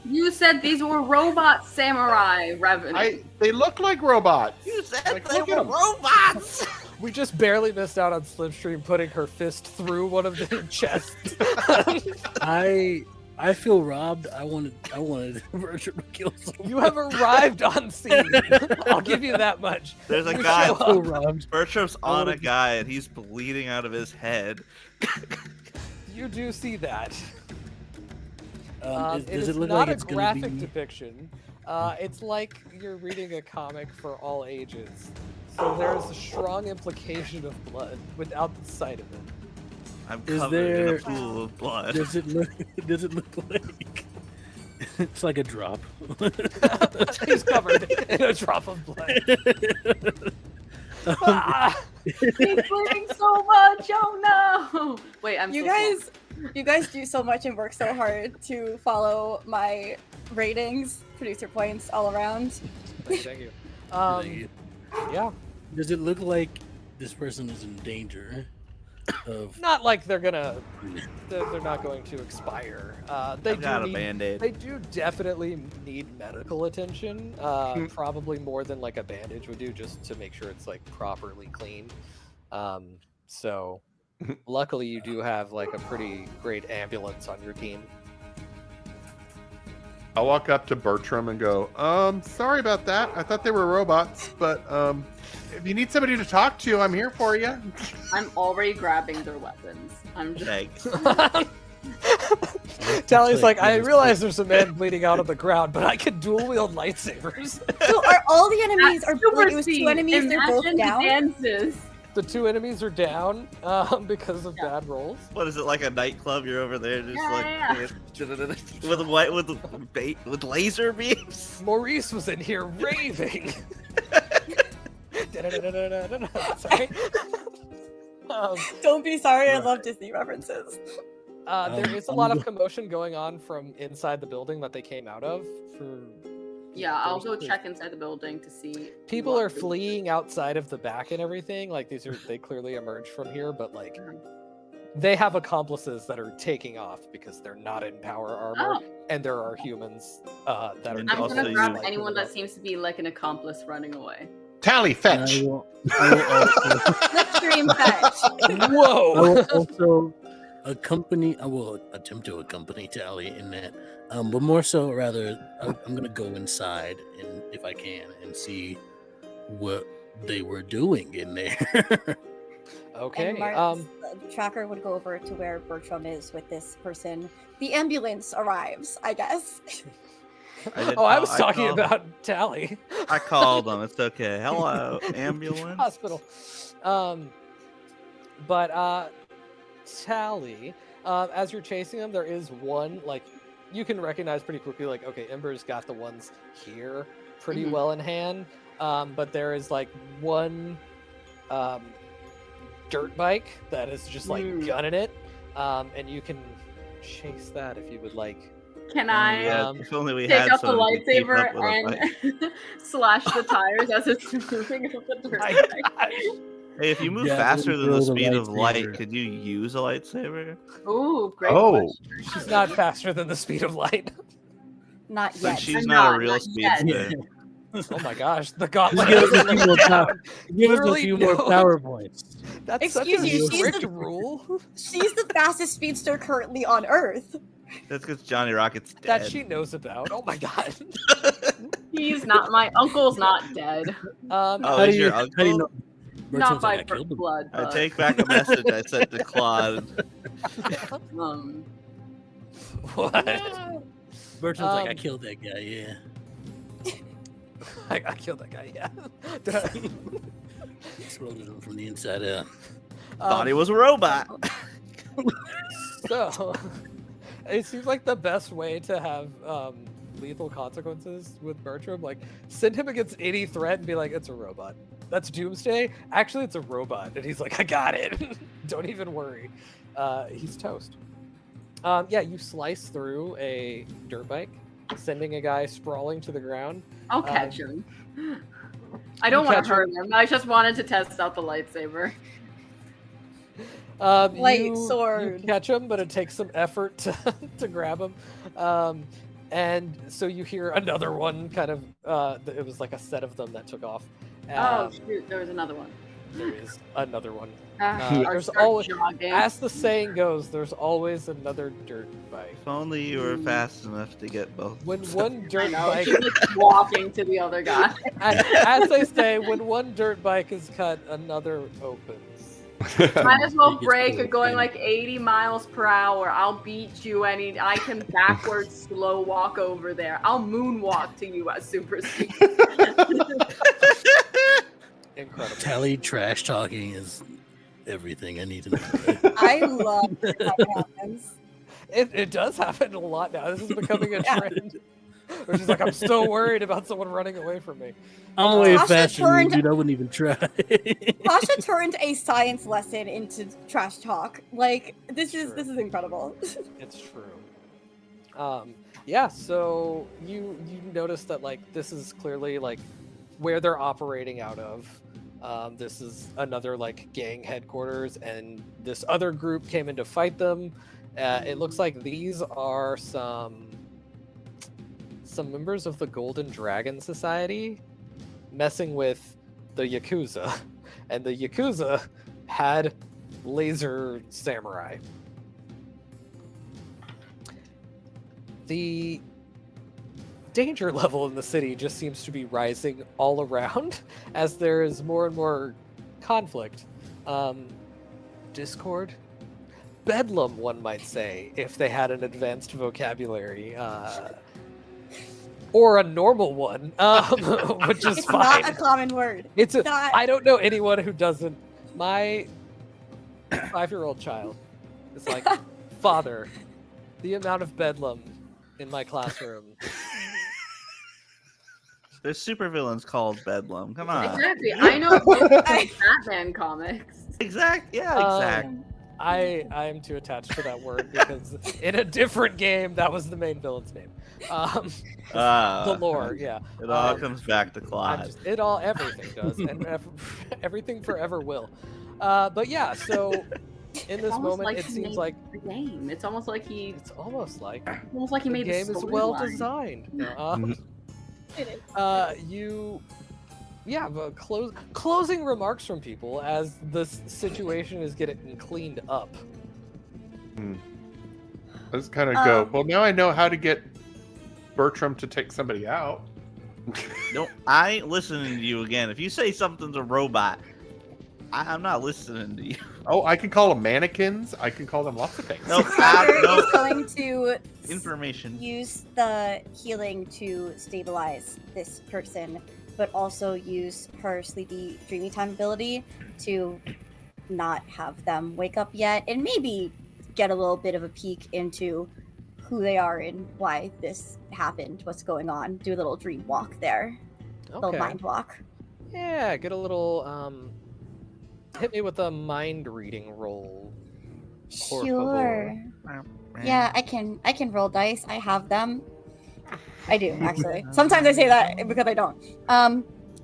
You said these were robot samurai Revenant. They look like robots. You said Like, they look at were 'em. robots. We just barely missed out on Slipstream putting her fist through one of their chests. I feel robbed. I wanted Bertram to kill someone. You have arrived on scene. I'll give you that much. There's a You guy. show I feel up. robbed. Bertram's on a guy and he's bleeding out of his head. You do see that. Does It is it look not like it's a gonna graphic be? depiction. It's like you're reading a comic for all ages. So there's a strong implication of blood without the sight of it. I'm Is covered in there- a pool of blood. Does it look like it's like a drop? He's covered in a drop of blood. Ah! He's bleeding so much. Oh no! Wait, I'm. You so guys, you guys do so much and work so hard to follow my ratings, producer points all around. Thank you. Yeah, Does it look like this person is in danger of? not like they're not going to expire. They I've got a do need, band-aid. they do definitely need medical attention. Probably more than like a bandage would do, just to make sure it's like properly clean. So luckily you do have like a pretty great ambulance on your team. I'll walk up to Bertram and go, sorry about that. I thought they were robots, but if you need somebody to talk to, I'm here for you. I'm already grabbing their weapons. I'm just. Thanks. Tally's like, I realize there's a man bleeding out on the ground, but I can dual wield lightsabers. So are all the enemies? Are Super like, it was two scene. enemies? They're both Imagine the down. dances. The two enemies are down because of bad rolls. What is it, like a nightclub? You're over there just Yeah, with laser beams. Maurice was in here raving. Sorry. Don't be sorry. I love Disney references. There is a lot of commotion going on from inside the building that they came out of. Yeah, I'll go check inside the building to see. People what are the- fleeing outside of the back and everything. Like they clearly emerged from here, but like they have accomplices that are taking off because they're not in power armor, Oh. and there are humans that are. And I'm also gonna you- grab like, anyone that seems to be like an accomplice running away. Tally, fetch. I will also, Slipstream fetch. Whoa! I will also accompany. I will attempt to accompany Tally in that, but more so, rather, I'm gonna go inside and if I can and see what they were doing in there. Okay. And Mark's tracker would go over to where Bertram is with this person. The ambulance arrives, I guess. I was talking about Tally. I called them. It's okay. Hello, ambulance. Hospital. But Tally, as you're chasing them, there is one like you can recognize pretty quickly. Like, okay, Ember's got the ones here pretty well in hand. But there is like one dirt bike that is just like gunning it, and you can chase that if you would like. Can I Yeah, if only we take had out the someone to keep lightsaber up with us, like- and slash the tires as it's moving up the dirt My bike? gosh. Hey, if you move Yeah, faster than the throw the speed of light, lightsaber. could you use a lightsaber? Ooh, great Oh. question. She's not faster than the speed of light. Not Then yet. she's I'm not a not, real not yet. speedster. Oh my gosh, the gauntlet. Give us has a few been more down. power. Give us a Literally few more no. power points. That's Excuse such a you, she's strict the- rule She's the fastest speedster currently on Earth. That's because Johnny Rocket's dead. that she knows about. Oh my god. He's not my uncle's not dead. Oh, How is do your how do uncle? you know? Not Bertram's by like, I killed him. blood. I But, take back a message I sent to Claude. What? Bertram's like, I Um, killed that guy. Yeah. I killed that guy. Yeah. Exploded him from the inside out. Thought he was a robot. So, it seems like the best way to have lethal consequences with Bertram, like send him against any threat and be like, it's a robot. That's Doomsday. Actually, it's a robot, and he's like, I got it. Don't even worry. He's toast. Yeah, you slice through a dirt bike, sending a guy sprawling to the ground. I'll catch him. I don't you want catch to hurt him. I just wanted to test out the lightsaber. Light you sword. catch him, but it takes some effort to grab him. And so you hear another one kind of, it was like a set of them that took off. Oh, shoot, there was another one. There is another one. There's There's always, as the saying goes, there's always another dirt bike. If only you were fast enough to get both. When one dirt No, bike, she's like walking to the other guy. as they say, when one dirt bike is cut, another opens. Might as well break it going like 80 miles per hour. I'll beat you I can backwards slow walk over there. I'll moonwalk to you at super speed. Incredible. Tally trash talking is everything I need to know. I love when that happens. It does happen a lot now. This is becoming a trend. Which is like, I'm so worried about someone running away from me. I'm way Tasha faster than turned- you, dude. I wouldn't even try. Tasha turned a science lesson into trash talk. Like this is True. incredible. It's true. Yeah, so you notice that like this is clearly like where they're operating out of. This is another like gang headquarters, and this other group came in to fight them. It looks like these are some members of the Golden Dragon Society messing with the Yakuza, and the Yakuza had laser samurai. The danger level in the city just seems to be rising all around as there is more and more conflict. Discord? Bedlam, one might say, if they had an advanced vocabulary. Or a normal one, which is It's fine. not a common word. It's a, not- I don't know anyone who doesn't. My 5-year-old child is like, Father, the amount of bedlam in my classroom. There's supervillains called Bedlam. Come on. Exactly. I know both Batman comics. Exactly. I am too attached to that word because in a different game, that was the main villain's name. The lore, yeah. It all comes back to Claude. Everything does, and everything forever will. But yeah, so in this Almost moment, like it he seems made like the game. It's almost like he the made game the is well storyline. designed. It is. But closing remarks from people as this situation is getting cleaned up. I just kind of go, well, now I know how to get Bertram to take somebody out. No, I ain't listening to you again. If you say something's a robot, I'm not listening to you. Oh, I can call them mannequins. I can call them lots of things. No, Carter no. is going to Information. use the healing to stabilize this person, but also use her sleepy, dreamy time ability to not have them wake up yet, and maybe get a little bit of a peek into who they are and why this happened, what's going on. Do a little dream walk there, little mind walk. Yeah, get a little hit me with a mind reading roll. Por Sure. Yeah, I can roll dice. I have them. I do, actually. Sometimes I say that because I don't.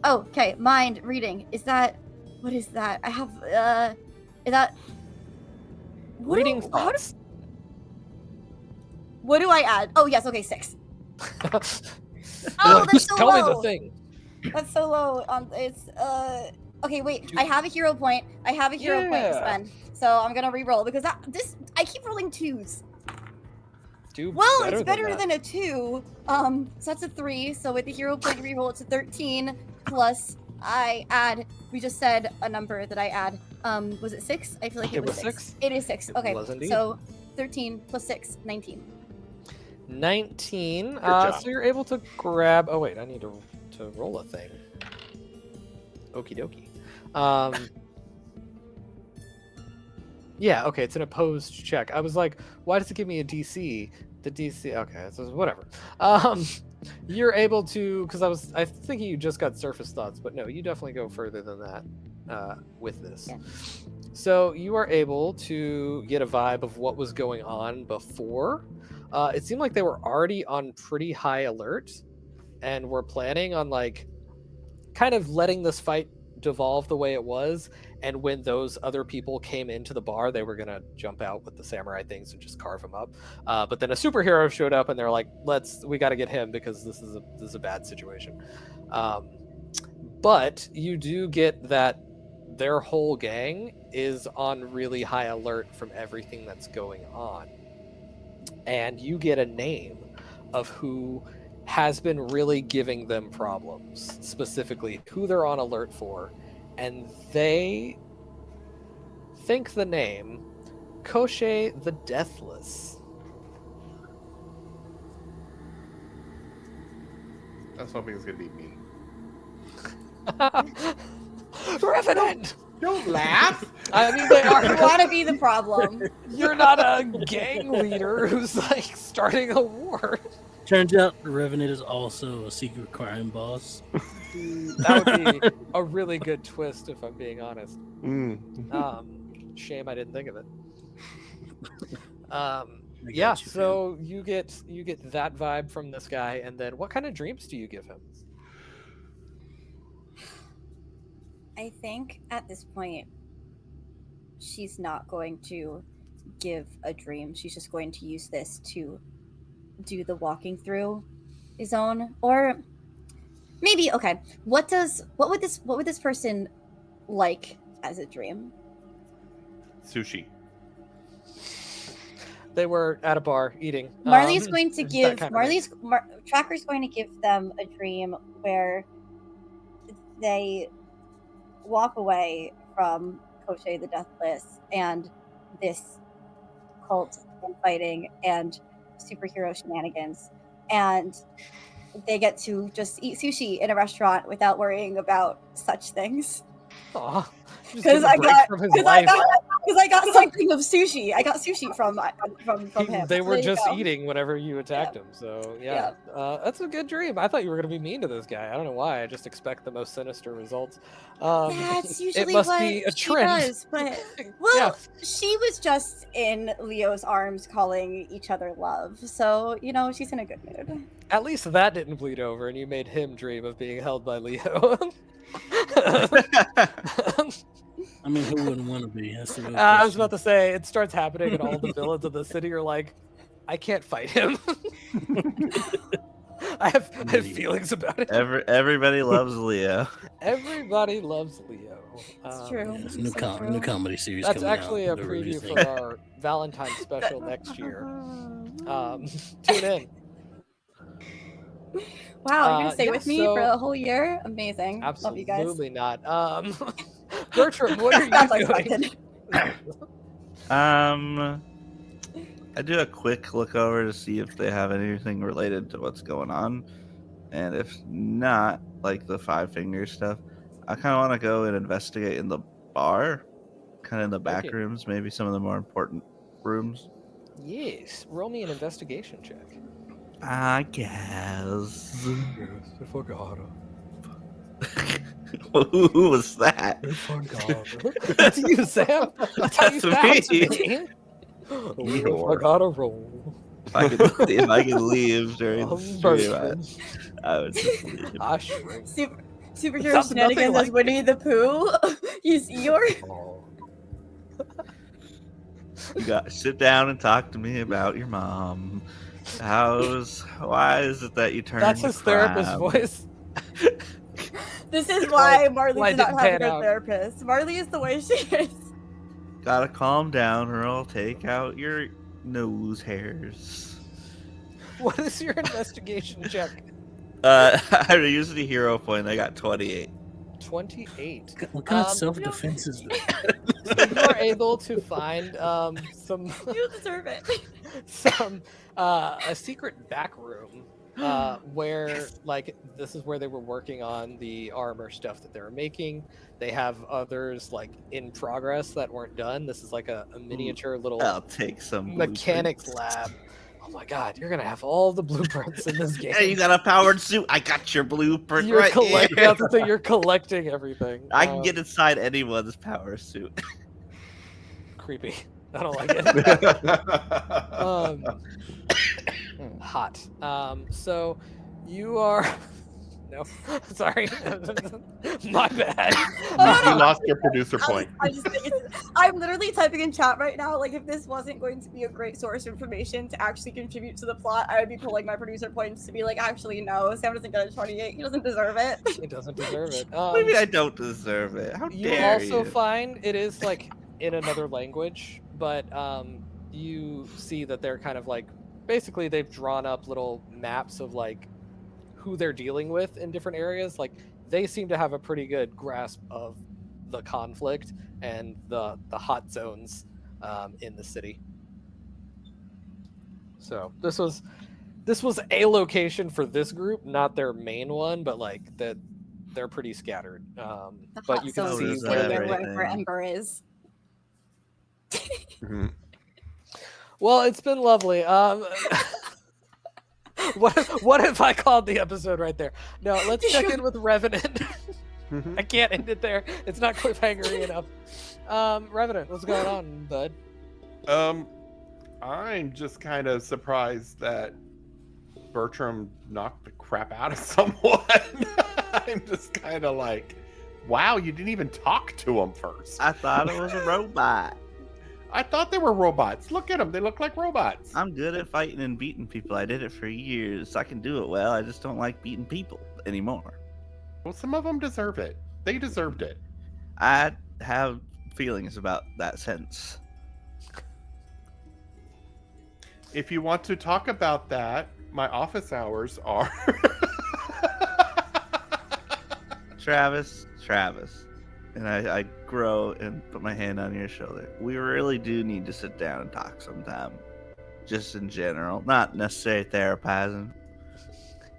Okay, mind reading. What is that? I have is that Reading thoughts. What do I add? Oh yes, okay, 6. Oh, Like, that's so tell me the low. thing. That's so low. It's okay, wait. I have a hero point. I have a hero point to Yeah. spend. So I'm gonna re-roll because I keep rolling 2s. Do Well, better it's better that. than a 2. So that's a 3. So with the hero point re-roll, it's a 13. Plus, we just said a number that I add. Was it 6? I feel like it was 6. It is 6. It Okay. was indeed. So 13 plus 6, 19. 19. job. So you're able to grab. Oh wait, I need to roll a thing. Okie dokie. Yeah. Okay, it's an opposed check. I was like, why does it give me a DC? The DC. Okay, so whatever. You're able to, because I was thinking you just got surface thoughts, but no, you definitely go further than that with this. Yeah. So you are able to get a vibe of what was going on before. It seemed like they were already on pretty high alert and were planning on like kind of letting this fight devolve the way it was, and when those other people came into the bar, they were gonna jump out with the samurai things and just carve him up. But then a superhero showed up, and they're like, we got to get him because this is a bad situation. But you do get that their whole gang is on really high alert from everything that's going on, and you get a name of who has been really giving them problems, specifically who they're on alert for, and they think the name Koshei the Deathless. I was hoping it was going to be me. Revenant! Don't laugh. I mean, they You are. want to be the problem. You're not a gang leader who's like starting a war. Turns out the Revenant is also a secret crime boss. That would be a really good twist, if I'm being honest. Shame I didn't think of it. Yeah, so you get that vibe from this guy, and then what kind of dreams do you give him? I think at this point, she's not going to give a dream. She's just going to use this to do the walking through his own, or maybe okay. What would this person like as a dream? Sushi. They were at a bar eating. Marley's going to that give kind of Tracker's going to give them a dream where they walk away from Koshei the Deathless and this cult and fighting and superhero shenanigans, and they get to just eat sushi in a restaurant without worrying about such things. Because I got something of sushi. I got sushi from him. They So were there you just go. eating whenever you attacked him. So yeah, that's a good dream. I thought you were going to be mean to this guy. I don't know why. I just expect the most sinister results. That's usually it must what be a she trend. does, but well, Yeah. she was just in Leo's arms, calling each other love. So she's in a good mood. At least that didn't bleed over, and you made him dream of being held by Leo. I mean, who wouldn't want to be? That's the real I was question. about to say, it starts happening, and all the villains of the city are like, I can't fight him. I have feelings about it. Everybody loves Leo. Everybody loves Leo. It's true. Yeah, it's It's so true. new comedy series. That's coming actually out, a the preview review for thing. our Valentine's special next year. Tune in. Wow, you're gonna stay yeah, with me so- for a whole year? Amazing. Love you guys. Absolutely not. Bertram, what are you That's doing? expected. I do a quick look over to see if they have anything related to what's going on, and if not, like the Five Fingers stuff, I kind of want to go and investigate in the bar, kind of in the back Okay. rooms, maybe some of the more important rooms. Yes, roll me an investigation check. I guess. Yes, I forgot. Who was that? I forgot. That's you, Sam. That's how you That's sound me. to me. I Eeyore. forgot a roll. If I could leave during the stream, Bertram. I would just leave. I shrink. Superhero Sounds nothing shenanigans like as Winnie the Pooh. He's Eeyore. You got sit down and talk to me about your mom. Why is it that you turned? That's his therapist voice. This is why Marley why did not didn't have a pan good out. therapist. Marley is the way she is. Gotta calm down, or I'll take out your nose hairs. What is your investigation check? I used the hero point. I got 28. 28. What kind of Um, self-defense is that? So you are able to find some You deserve it. a secret back room where like this is where they were working on the armor stuff that they were making. They have others like in progress that weren't done. This is like a miniature little I'll take some mechanics blueprints. lab. Oh my god, you're gonna have all the blueprints in this game. Hey, you got a powered suit? I got your blueprint You're right collecting. here. That's the thing. You're collecting everything. I can get inside anyone's power suit. creepy. I don't like it. Hot. So you are No, sorry, my bad. You lost your producer point. I'm literally typing in chat right now. Like, if this wasn't going to be a great source of information to actually contribute to the plot, I would be pulling my producer points to be like, actually, no, Sam doesn't get a 28. He doesn't deserve it. He doesn't deserve it. Maybe I don't deserve it. How You dare also you? find it is like in another language, but you see that they're kind of like basically they've drawn up little maps of like who they're dealing with in different areas. Like they seem to have a pretty good grasp of the conflict and the hot zones in the city. So this was a location for this group, not their main one, but like that they're pretty scattered. But you can see where Ember is. Mhm. Well, it's been lovely. What if I called the episode right there? No, let's check in with Revenant. I can't end it there. It's not cliffhangery enough. Revenant, what's going on, bud? I'm just kind of surprised that Bertram knocked the crap out of someone. I'm just kind of like, wow, you didn't even talk to him first. I thought it was a robot. I thought they were robots. Look at them. They look like robots. I'm good at fighting and beating people. I did it for years. I can do it well. I just don't like beating people anymore. Well, some of them deserve it. They deserved it. I have feelings about that sentence. If you want to talk about that, my office hours are... Travis. And I grow and put my hand on your shoulder. We really do need to sit down and talk sometime. Just in general. Not necessarily therapizing.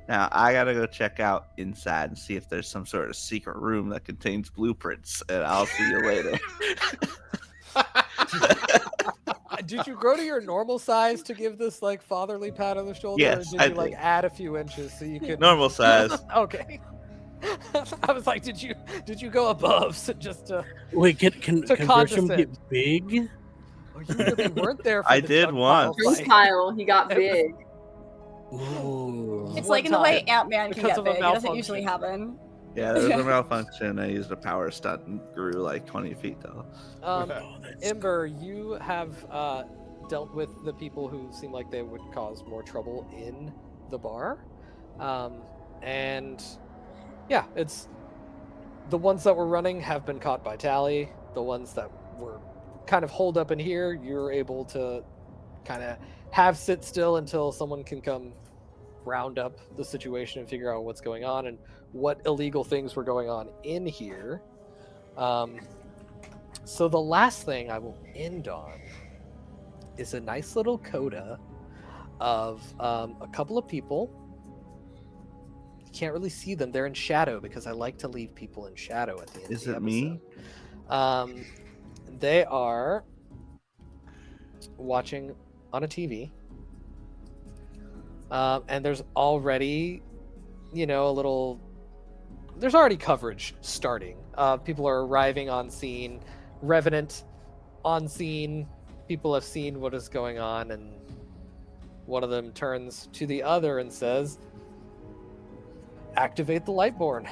Now, I gotta go check out inside and see if there's some sort of secret room that contains blueprints. And I'll see you later. Did you grow to your normal size to give this like fatherly pat on the shoulder? Yes, or did I you like did. add a few inches so you could Normal size. Okay. I was like, did you go above just to? Wait, can Bertram condescend. get big? Oh, you really weren't there. For I the did Doug once. Pyle fight. Freestyle, he got big. Ooh. It's One like in the way time, Ant-Man can because get of a big. It doesn't usually malfunction. happen. Yeah, there was a malfunction. I used a power stunt and grew like 20 feet tall. Oh, that's Ember, you have dealt with the people who seem like they would cause more trouble in the bar, and yeah, it's the ones that were running have been caught by Tally. The ones that were kind of holed up in here, you're able to kind of have sit still until someone can come round up the situation and figure out what's going on and what illegal things were going on in here. So the last thing I will end on is a nice little coda of a couple of people. You can't really see them. They're in shadow because I like to leave people in shadow at the end Is of the it me? episode. They are watching on a TV. And there's already, there's already coverage starting. People are arriving on scene. Revenant on scene. People have seen what is going on, and one of them turns to the other and says, "Activate the Lightborn."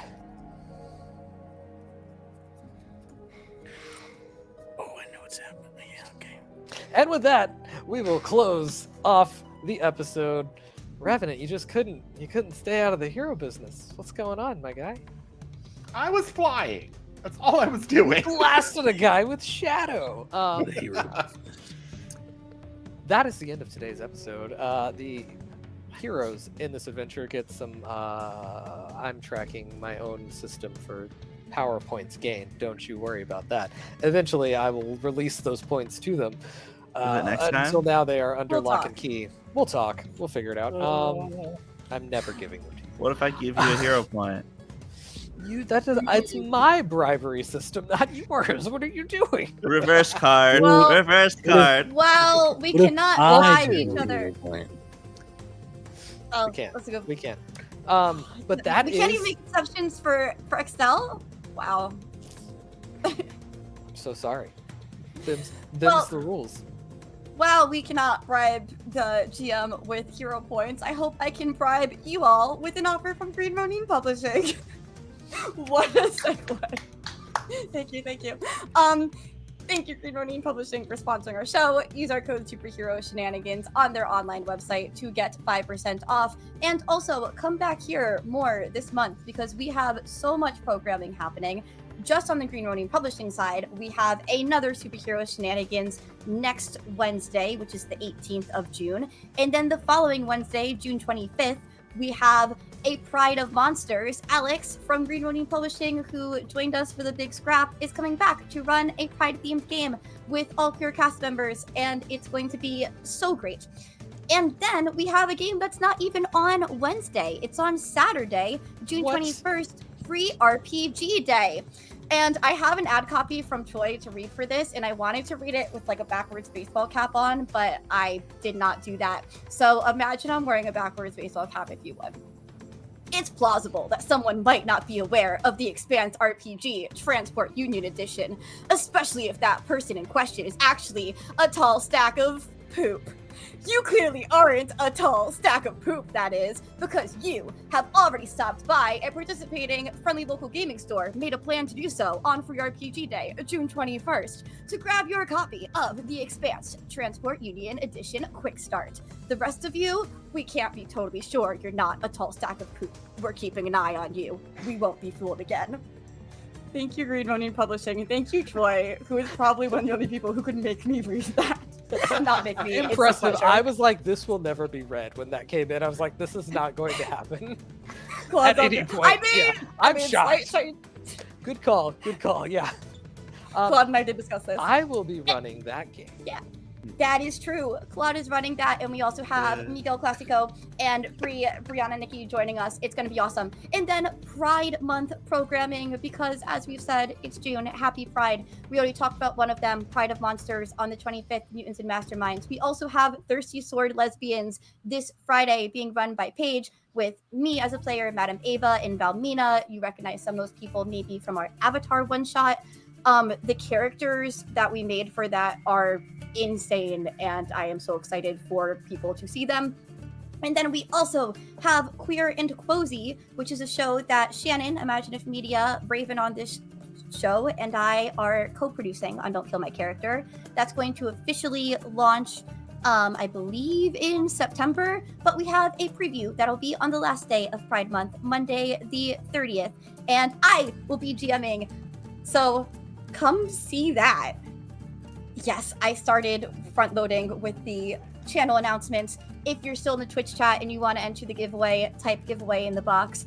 Oh, I know what's happening. Yeah, okay. And with that, we will close off the episode. Revenant, you couldn't stay out of the hero business. What's going on, my guy? I was flying. That's all I was doing. Blasted a guy with shadow. The hero. That is the end of today's episode. The heroes in this adventure get some. I'm tracking my own system for PowerPoints gained. Don't you worry about that. Eventually, I will release those points to them. next time? Until now, they are under We'll lock talk. and key. We'll talk. We'll figure it out. I'm never giving them to you. What if I give you a hero point? It's my bribery system, not yours. What are you doing? Reverse card. Well- Reverse card. Well, we What if cannot I lie to do each a other. hero point? Oh, We can't. That's a good. We can't. But that we is. can't even make exceptions for Extell. Wow. So sorry. Them's Well- the rules. while we cannot bribe the GM with hero points, I hope I can bribe you all with an offer from Green Ronin Publishing. What a segue. Thank you. Thank you, Green Ronin Publishing, for sponsoring our show. Use our code Superhero Shenanigans on their online website to get 5% off. And also, come back here more this month because we have so much programming happening. Just on the Green Ronin Publishing side, we have another Superhero Shenanigans next Wednesday, which is the 18th of June. And then the following Wednesday, June 25th, we have a Pride of Monsters. Alex from Green Ronin Publishing, who joined us for the big scrap, is coming back to run a Pride-themed game with all pure cast members, and it's going to be so great. And then we have a game that's not even on Wednesday. It's on Saturday, June 21st, Free RPG Day. And I have an ad copy from Troy to read for this, and I wanted to read it with like a backwards baseball cap on, but I did not do that. So imagine I'm wearing a backwards baseball cap if you would. It's plausible that someone might not be aware of the Expanse RPG Transport Union Edition, especially if that person in question is actually a tall stack of poop. You clearly aren't a tall stack of poop, that is, because you have already stopped by a participating friendly local gaming store, made a plan to do so on Free RPG Day, June 21st, to grab your copy of the Expanse Transport Union Edition Quick Start. The rest of you, we can't be totally sure you're not a tall stack of poop. We're keeping an eye on you. We won't be fooled again. Thank you, Green Ronin Publishing, and thank you, Troy, who is probably one of the only people who could make me read that. Not make me. Impressive. I was like, this will never be read when that came in. I was like, this is not going to happen. At any point. I'm shocked. Good call. Yeah. Claude and I did discuss this. I will be running that game. Yeah. That is true. Claude is running that, and we also have Miguel Classico and Brianna Nikki joining us. It's going to be awesome. And then Pride Month programming, because as we've said, it's June. Happy Pride. We already talked about one of them, Pride of Monsters, on the 25th, Mutants and Masterminds. We also have Thirsty Sword Lesbians this Friday being run by Paige, with me as a player, Madame Ava and Valmina. You recognize some of those people maybe from our Avatar one-shot. The characters that we made for that are insane, and I am so excited for people to see them. And then we also have Queer and Quozy, which is a show that Shannon, Imaginative Media, Raven on this show, and I are co-producing on Don't Kill My Character. That's going to officially launch, I believe, in September, but we have a preview that'll be on the last day of Pride Month, Monday the 30th, and I will be GMing. So come see that. Yes, I started front loading with the channel announcements. If you're still in the Twitch chat and you want to enter the giveaway, type giveaway in the box.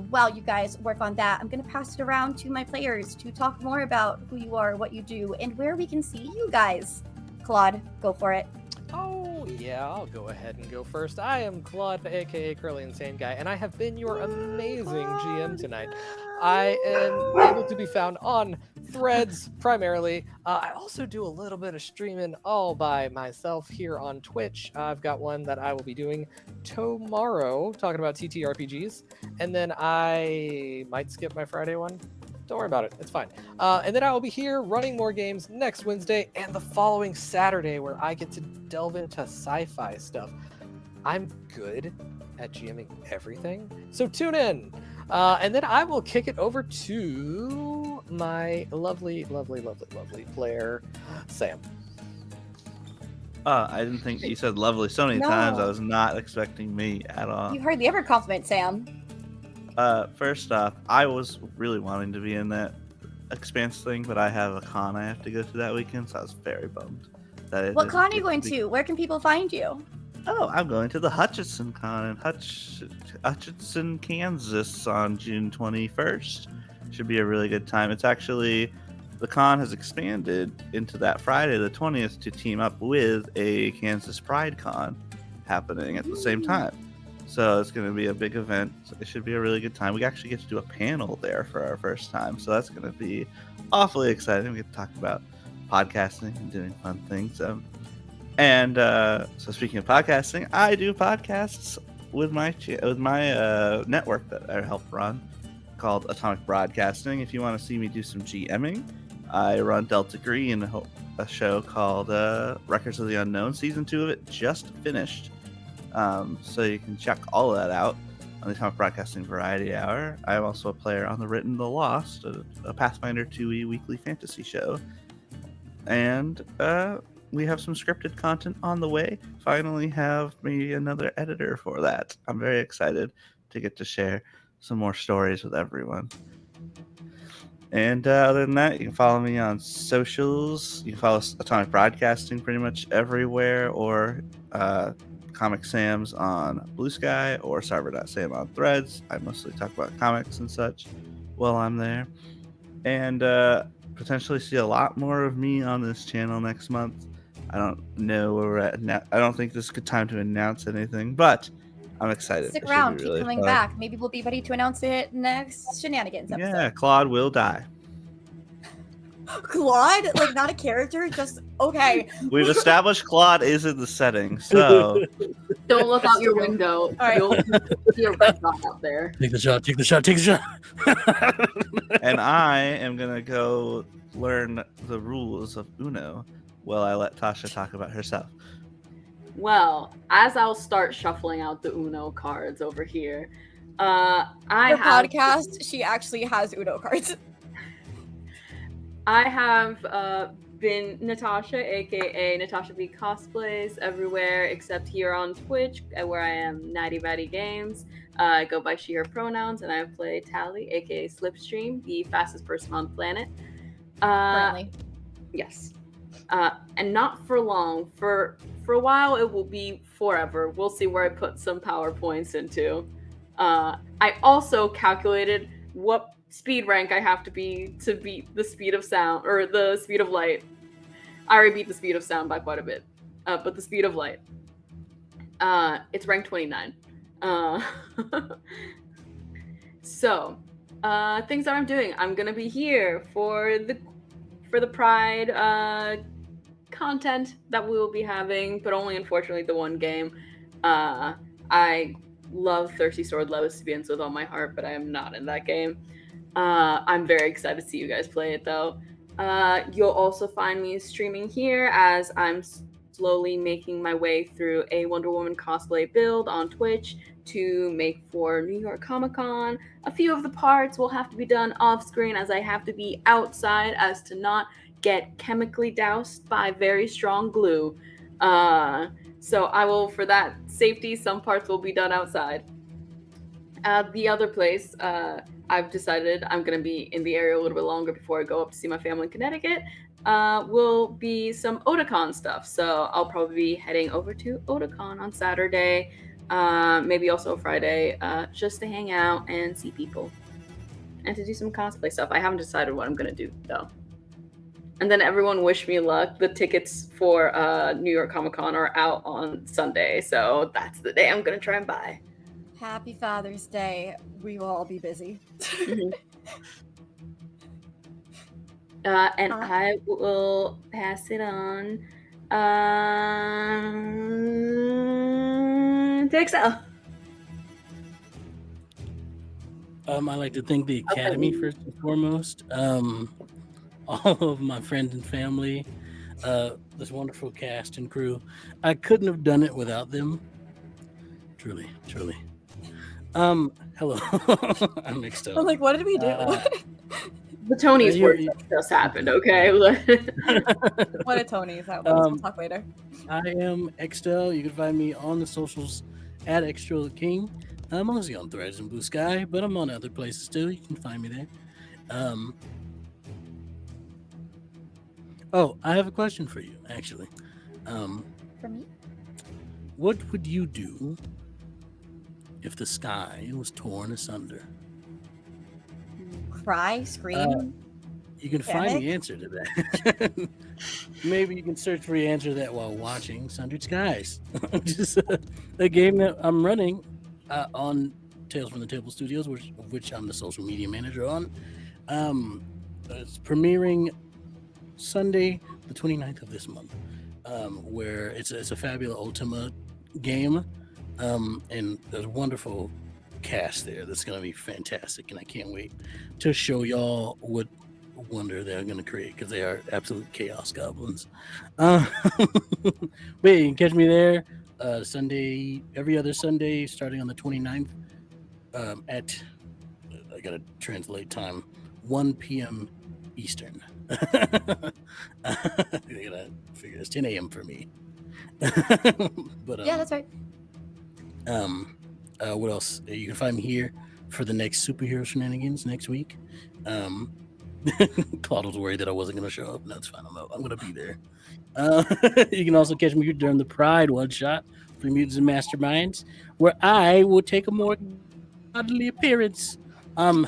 While you guys work on that, I'm going to pass it around to my players to talk more about who you are, what you do, and where we can see you guys. Claude, go for it. Oh, yeah, I'll go ahead and go first. I am Claude, aka Curly Insane Guy, and I have been your amazing GM tonight. I am able to be found on Threads primarily. I also do a little bit of streaming all by myself here on Twitch. I've got one that I will be doing tomorrow, talking about TTRPGs, and then I might skip my Friday one. Don't worry about it. It's fine. And then I will be here running more games next Wednesday and the following Saturday, where I get to delve into sci-fi stuff. I'm good at GMing everything, so tune in. And then I will kick it over to my lovely player, Sam. I didn't think you said lovely so many times. I was not expecting me at all. You hardly ever compliment Sam. First off, I was really wanting to be in that Expanse thing, but I have a con I have to go to that weekend, so I was very bummed. What con are you going to? Where can people find you? Oh, I'm going to the Hutchinson Con in Hutchinson, Kansas on June 21st. Should be a really good time. It's actually, the con has expanded into that Friday the 20th to team up with a Kansas Pride Con happening at the same time. So it's going to be a big event. It should be a really good time. We actually get to do a panel there for our first time. So that's going to be awfully exciting. We get to talk about podcasting and doing fun things. So speaking of podcasting, I do podcasts with my network that I help run called Atomic Broadcasting. If you want to see me do some GMing, I run Delta Green, a show called Records of the Unknown. Season 2 of it just finished. So you can check all of that out on the Atomic Broadcasting Variety Hour. I'm also a player on The Written the Lost, a Pathfinder 2e weekly fantasy show. And we have some scripted content on the way. Finally have me another editor for that. I'm very excited to get to share some more stories with everyone. And other than that, you can follow me on socials. You can follow Atomic Broadcasting pretty much everywhere, or Comic Sam's on Blue Sky, or Cyber.Sam on Threads. I mostly talk about comics and such while I'm there. And potentially see a lot more of me on this channel next month. I don't know where we're at now. I don't think this is a good time to announce anything, but I'm excited. Stick It should around, be keep really coming fun. back. Maybe we'll be ready to announce it next Shenanigans episode. Yeah, Claude will die. Claude, like not a character, just okay. We've established Claude is in the setting, so Don't look out your true. window. All right. You'll see a red dot out there. Take the shot. Take the shot. Take the shot. and I am gonna go learn the rules of Uno while I let Tasha talk about herself. Well, as I'll start shuffling out the Uno cards over here, I For have podcast, she actually has Uno cards. I have been Natasha, aka Natasha B Cosplays, everywhere except here on Twitch, where I am Natty Batty Games. I go by she, her pronouns, and I play Tally, aka Slipstream, the fastest person on the planet. Currently. Yes. And not for long. For a while, it will be forever. We'll see where I put some PowerPoints into. I also calculated what speed rank I have to be to beat the speed of sound, or the speed of light. I already beat the speed of sound by quite a bit. But the speed of light. It's rank 29. So, things that I'm doing. I'm gonna be here for the Pride content that we will be having, but only unfortunately the one game. I love Thirsty Sword Lesbians with all my heart, but I am not in that game. I'm very excited to see you guys play it though. You'll also find me streaming here as I'm slowly making my way through a Wonder Woman cosplay build on Twitch to make for New York Comic Con. A few of the parts will have to be done off screen as I have to be outside as to not get chemically doused by very strong glue. So I will, for that safety, some parts will be done outside. The other place, I've decided I'm going to be in the area a little bit longer before I go up to see my family in Connecticut, will be some Otakon stuff. So I'll probably be heading over to Otakon on Saturday, maybe also Friday, just to hang out and see people and to do some cosplay stuff. I haven't decided what I'm going to do though. And then everyone wish me luck. The tickets for New York Comic Con are out on Sunday, so that's the day I'm going to try and buy. Happy Father's Day. We will all be busy. And I will pass it on to Extell. I like to thank the Academy first and foremost. All of my friends and family, this wonderful cast and crew. I couldn't have done it without them. Truly. Hello. I'm Extell. I'm like, what did we do? The Tony's you- work just happened, okay? What a Tony's that was. We'll talk later. I am Extell. You can find me on the socials at Extra King. I'm mostly on Threads and Blue Sky, but I'm on other places too. You can find me there. Oh, I have a question for you, actually. For me? What would you do if the sky was torn asunder? Cry, scream. You can find the answer to that. Maybe you can search for the answer to that while watching Sundered Skies, which is a game that I'm running on Tales from the Table Studios, which I'm the social media manager on. It's premiering Sunday, the 29th of this month, where it's a Fabula Ultima game, and there's wonderful cast there that's going to be fantastic, and I can't wait to show y'all what wonder they're going to create, because they are absolute chaos goblins. But yeah, you can catch me there Sunday, every other Sunday, starting on the 29th at, I got to translate time, 1 p.m. Eastern. I gotta figure it's 10 a.m. for me. But Yeah, that's right. What else? You can find me here for the next superhero shenanigans next week. Claude was worried that I wasn't going to show up. No, it's fine. I'm going to be there. You can also catch me during the Pride one shot for Mutants and Masterminds, where I will take a more godly appearance. I'm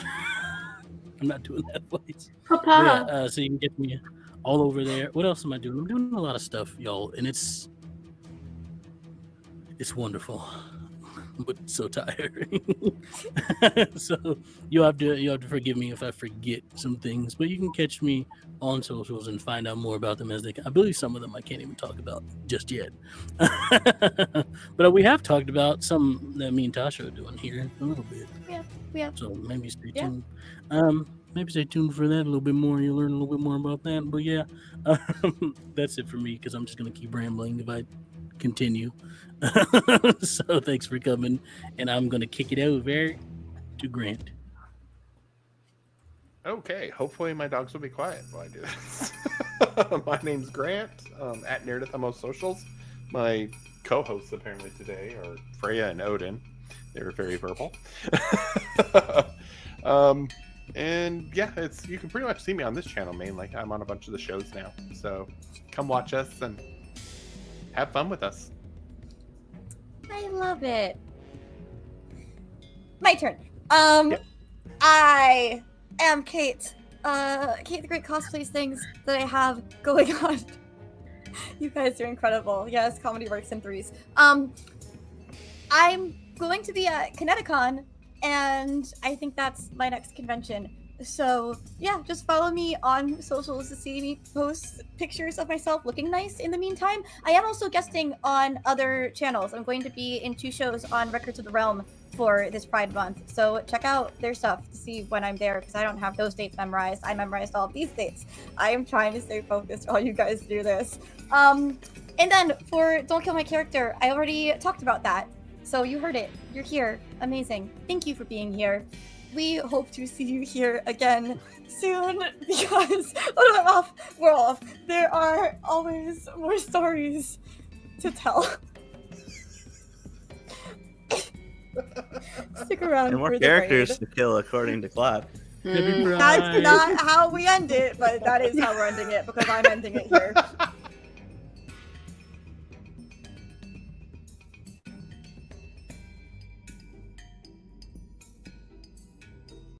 not doing that voice. Papa. Yeah, so you can get me all over there. What else am I doing? I'm doing a lot of stuff, y'all, and it's wonderful, but so tiring. So you'll have to forgive me if I forget some things, but you can catch me on socials and find out more about them as they can. I believe some of them I can't even talk about just yet. But we have talked about some that me and Tasha are doing here a little bit. Yeah. So maybe stay tuned. Maybe stay tuned for that a little bit more. You'll learn a little bit more about that. But yeah, that's it for me, because I'm just going to keep rambling if I continue. So thanks for coming, and I'm going to kick it over to Grant. Okay, hopefully my dogs will be quiet while I do this. My name's Grant, at Nerdith on most socials. My co-hosts apparently today are Freya and Odin. They were very verbal. And yeah, you can pretty much see me on this channel mainly. I'm on a bunch of the shows now, so come watch us and have fun with us. I love it. My turn. I am Kate. Kate the Great cosplays things that I have going on. You guys are incredible. Yes, comedy works in threes. I'm going to be at Kineticon, and I think that's my next convention. So yeah, just follow me on socials to see me post pictures of myself looking nice in the meantime. I am also guesting on other channels. I'm going to be in 2 shows on Records of the Realm for this Pride Month. So check out their stuff to see when I'm there, because I don't have those dates memorized. I memorized all of these dates. I am trying to stay focused while you guys do this. And then for Don't Kill My Character, I already talked about that. So you heard it. You're here. Amazing. Thank you for being here. We hope to see you here again soon, because we're off. There are always more stories to tell. Stick around And more for the characters raid. to kill, according to Claude. That's not how we end it, but that is how we're ending it, because I'm ending it here.